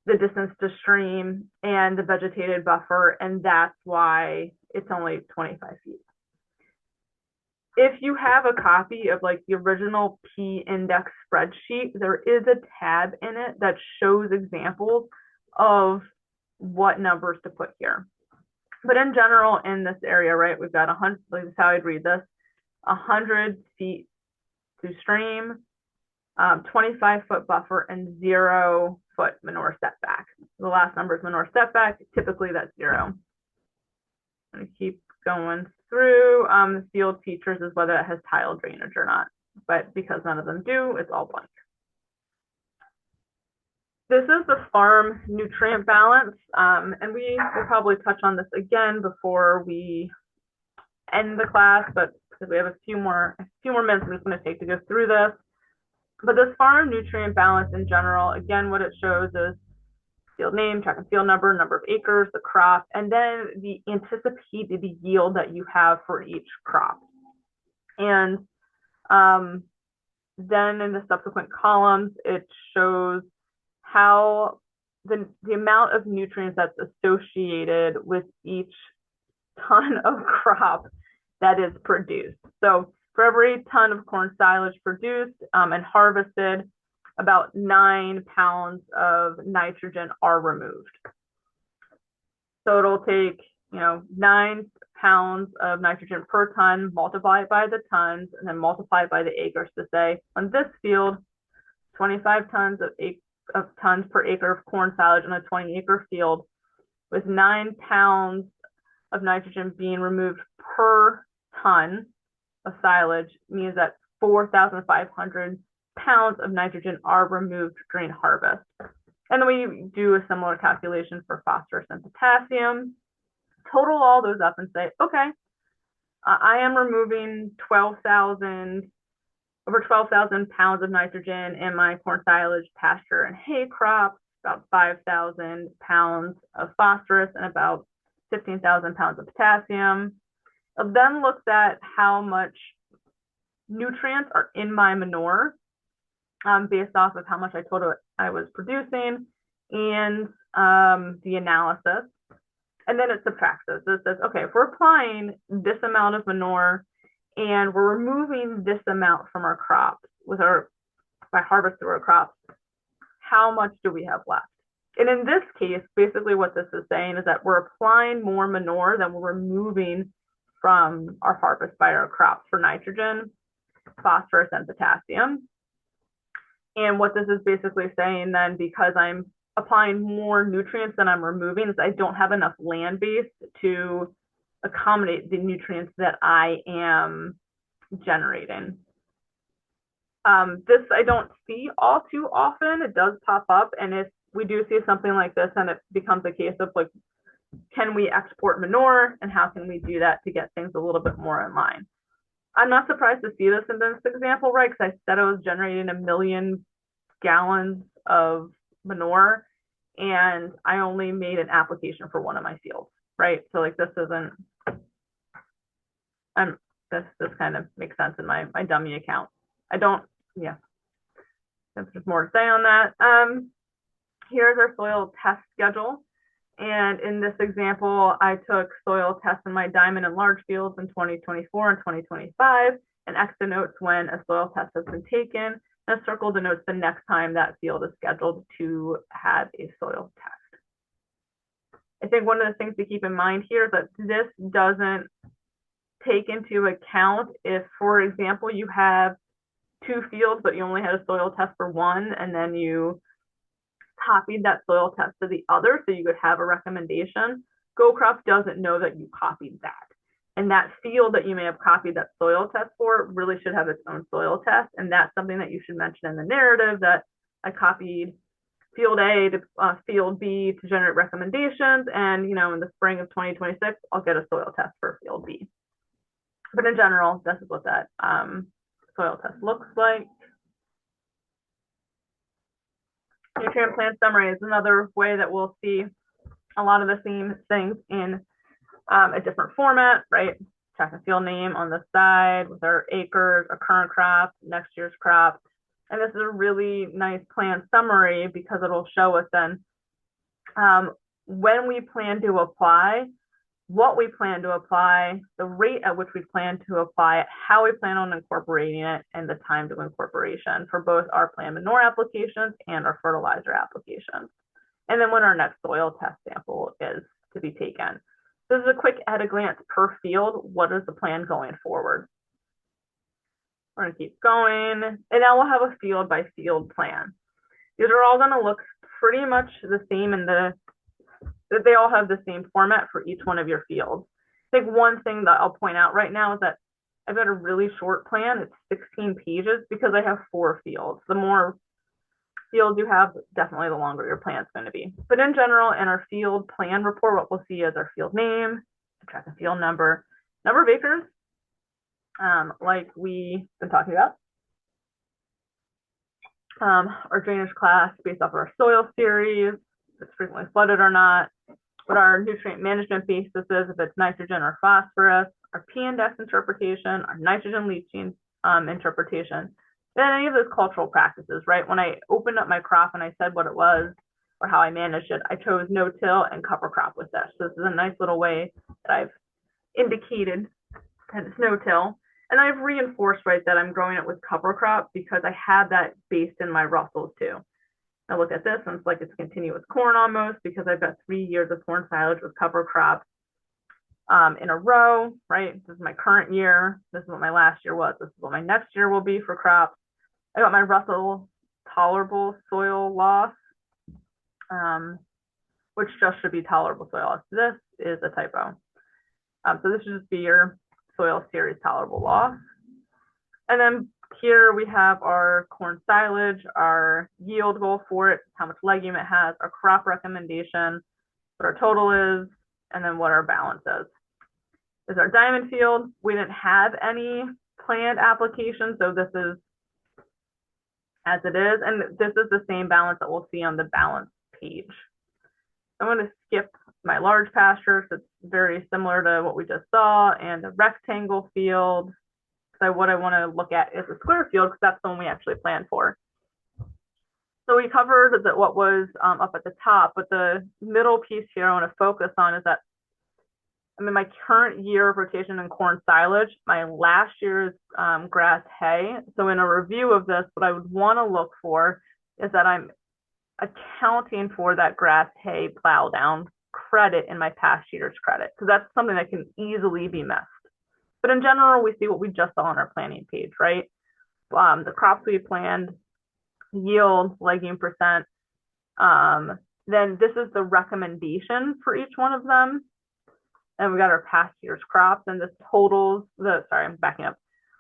the distance to stream and the vegetated buffer, and that's why it's only 25 feet. If you have a copy of like the original P index spreadsheet, there is a tab in it that shows examples of what numbers to put here. But in general, in this area, right, we've got 100, like this is how I'd read this, 100 feet to stream, 25-foot buffer, and 0-foot manure setback. The last number is manure setback. Typically, that's 0. I'm going to keep going through. The field features is whether it has tile drainage or not. But because none of them do, it's all blank. This is the farm nutrient balance, and we will probably touch on this again before we end the class, but because we have a few more minutes I'm just going to take to go through this. But this farm nutrient balance in general, again, what it shows is field name, track and field number, number of acres, the crop, and then the anticipated yield that you have for each crop. And then in the subsequent columns, it shows how the amount of nutrients that's associated with each ton of crop that is produced. So for every ton of corn silage produced and harvested, about 9 pounds of nitrogen are removed. So it'll take, 9 pounds of nitrogen per ton, multiply it by the tons, and then multiply by the acres to say, on this field, 25 tons of tons per acre of corn silage on a 20-acre field, with 9 pounds of nitrogen being removed per ton of silage, means that 4,500 pounds of nitrogen are removed during harvest. And then we do a similar calculation for phosphorus and potassium, total all those up and say, okay, I am removing over 12,000 pounds of nitrogen in my corn silage, pasture, and hay crops, about 5,000 pounds of phosphorus, and about 15,000 pounds of potassium. It then looks at how much nutrients are in my manure based off of how much I told it I was producing and the analysis. And then it subtracts those. So it says, okay, if we're applying this amount of manure and we're removing this amount from our crops by harvest through our crops, how much do we have left? And in this case, basically what this is saying is that we're applying more manure than we're removing from our harvest by our crops for nitrogen, phosphorus, and potassium. And what this is basically saying then, because I'm applying more nutrients than I'm removing, is I don't have enough land base to accommodate the nutrients that I am generating. This I don't see all too often. It does pop up, and if we do see something like this, and it becomes a case of like, can we export manure, and how can we do that to get things a little bit more in line? I'm not surprised to see this in this example, right? Because I said I was generating 1 million gallons of manure, and I only made an application for one of my fields, right? So like this isn't, this kind of makes sense in my dummy account. There's more to say on that. Here's our soil test schedule. And in this example, I took soil tests in my diamond and large fields in 2024 and 2025, and extra notes when a soil test has been taken. And a circle denotes the next time that field is scheduled to have a soil test. I think one of the things to keep in mind here is that this doesn't take into account if, for example, you have 2 fields, but you only had a soil test for one, and then you copied that soil test to the other so you could have a recommendation. GoCrop doesn't know that you copied that. And that field that you may have copied that soil test for really should have its own soil test. And that's something that you should mention in the narrative, that I copied field A to field B to generate recommendations. And, you know, in the spring of 2026, I'll get a soil test for field B. But in general, this is what that soil test looks like. Nutrient plan summary is another way that we'll see a lot of the same things in a different format, right? Check and field name on the side with our acres, our current crop, next year's crop. And this is a really nice plan summary because it'll show us then when we plan to apply, what we plan to apply, the rate at which we plan to apply it, how we plan on incorporating it, and the time to incorporation for both our plant manure applications and our fertilizer applications. And then when our next soil test sample is to be taken. This is a quick at a glance per field. What is the plan going forward? We're gonna keep going, and now we'll have a field by field plan. These are all gonna look pretty much the same in they all have the same format for each one of your fields. I think one thing that I'll point out right now is that I've got a really short plan. It's 16 pages because I have 4 fields. The more fields you have, definitely the longer your plan is going to be. But in general, in our field plan report, what we'll see is our field name, track and field number of acres, like we've been talking about, our drainage class based off of our soil series, if it's frequently flooded or not, what our nutrient management basis is, if it's nitrogen or phosphorus, our P-index interpretation, our nitrogen leaching interpretation, then any of those cultural practices, right? When I opened up my crop and I said what it was or how I managed it, I chose no-till and cover crop with this. So this is a nice little way that I've indicated that it's no-till. And I've reinforced, right, that I'm growing it with cover crop because I have that based in my Russells too. Now look at this, and it's like it's continuous corn almost because I've got 3 years of corn silage with cover crop in a row, right? This is my current year. This is what my last year was. This is what my next year will be for crops. I got my Russell tolerable soil loss, which just should be tolerable soil loss. This is a typo. So this should just be your soil series tolerable loss. And then here we have our corn silage, our yield goal for it, how much legume it has, our crop recommendation, what our total is, and then what our balance is. This is our diamond field. We didn't have any planned applications, so this is as it is. And this is the same balance that we'll see on the balance page. I'm going to skip my large pasture, so it's very similar to what we just saw, and the rectangle field. So what I want to look at is a square field because that's the one we actually planned for. So we covered what was up at the top, but the middle piece here I want to focus on is that I'm in my current year of rotation in corn silage, my last year's grass hay. So in a review of this, what I would want to look for is that I'm accounting for that grass hay plow down credit in my past year's credit, because that's something that can easily be missed. But in general, we see what we just saw on our planning page, right? The crops we planned, yield, legume percent. Then this is the recommendation for each one of them. And we got our past year's crops, and this totals sorry, I'm backing up.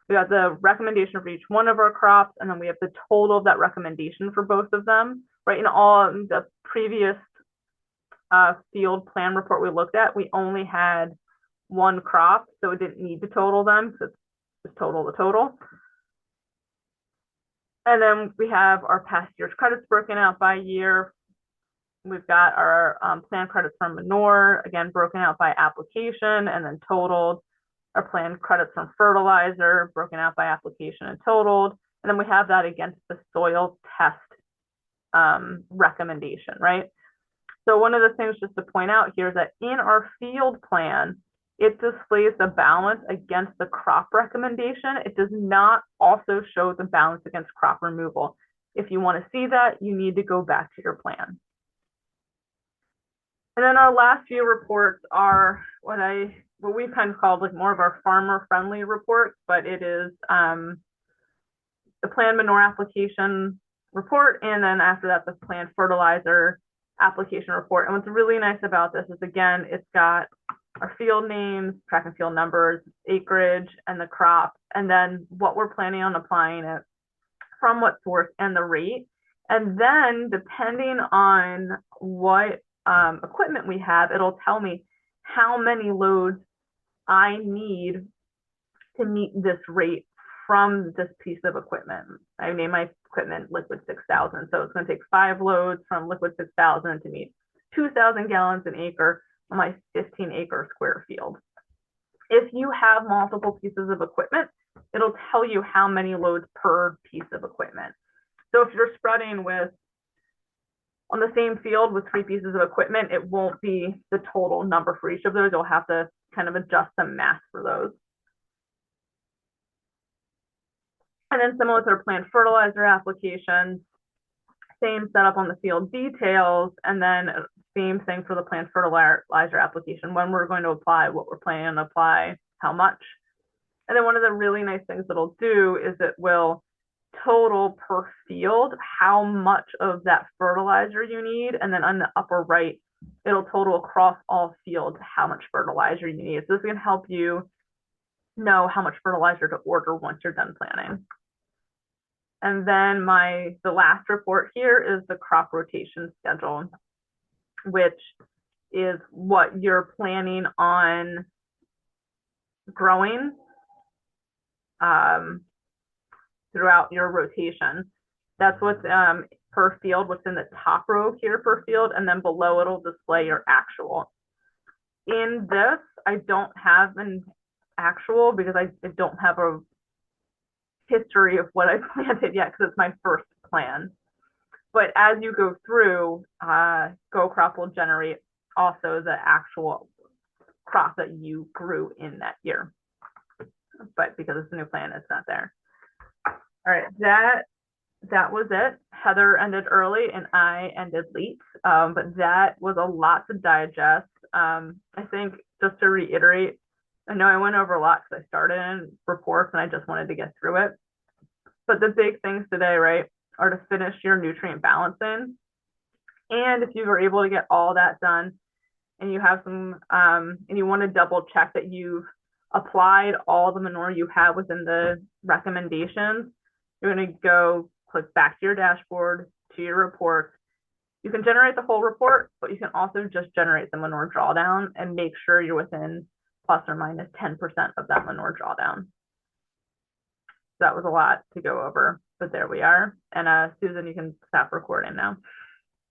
We got the recommendation for each one of our crops, and then we have the total of that recommendation for both of them, right? In all the previous field plan report we looked at, we only had one crop, so it didn't need to total them, so it's just total the total. And then we have our past year's credits broken out by year. We've got our planned credits from manure, again, broken out by application and then totaled. Our planned credits from fertilizer, broken out by application and totaled. And then we have that against the soil test recommendation, right? So one of the things just to point out here is that in our field plan, it displays the balance against the crop recommendation. It does not also show the balance against crop removal. If you want to see that, you need to go back to your plan. And then our last few reports are what we've kind of called like more of our farmer friendly reports, but it is the plant manure application report, and then after that, the plant fertilizer application report. And what's really nice about this is, again, it's got our field names, track and field numbers, acreage, and the crop, and then what we're planning on applying it, from what source, and the rate. And then depending on what equipment we have, it'll tell me how many loads I need to meet this rate from this piece of equipment. I name my equipment Liquid 6000. So it's going to take 5 loads from Liquid 6000 to meet 2,000 gallons an acre on my 15-acre square field. If you have multiple pieces of equipment, it'll tell you how many loads per piece of equipment. So if you're spreading with on the same field with 3 pieces of equipment, it won't be the total number for each of those. You'll have to kind of adjust the math for those. And then similar with our plant fertilizer applications, same setup on the field details, and then same thing for the plant fertilizer application, when we're going to apply, what we're planning to apply, how much. And then one of the really nice things it'll do is it will total per field how much of that fertilizer you need, and then on the upper right, it'll total across all fields how much fertilizer you need. So this can help you know how much fertilizer to order once you're done planting. And then the last report here is the crop rotation schedule, which is what you're planning on growing throughout your rotation. That's what's per field, what's in the top row here per field, and then below it'll display your actual. In this, I don't have an actual because I don't have a history of what I planted yet because it's my first plan. But as you go through, GoCrop will generate also the actual crop that you grew in that year. But because it's a new plan, it's not there. All right, that was it. Heather ended early and I ended late, but that was a lot to digest. I think just to reiterate, I know I went over a lot because I started in reports and I just wanted to get through it. But the big things today, right, are to finish your nutrient balancing. And if you were able to get all that done and you have some, and you want to double check that you've applied all the manure you have within the recommendations, you're going to go click back to your dashboard, to your report. You can generate the whole report, but you can also just generate the manure drawdown and make sure you're within plus or minus 10% of that manure drawdown. That was a lot to go over, but there we are. And Susan, you can stop recording now.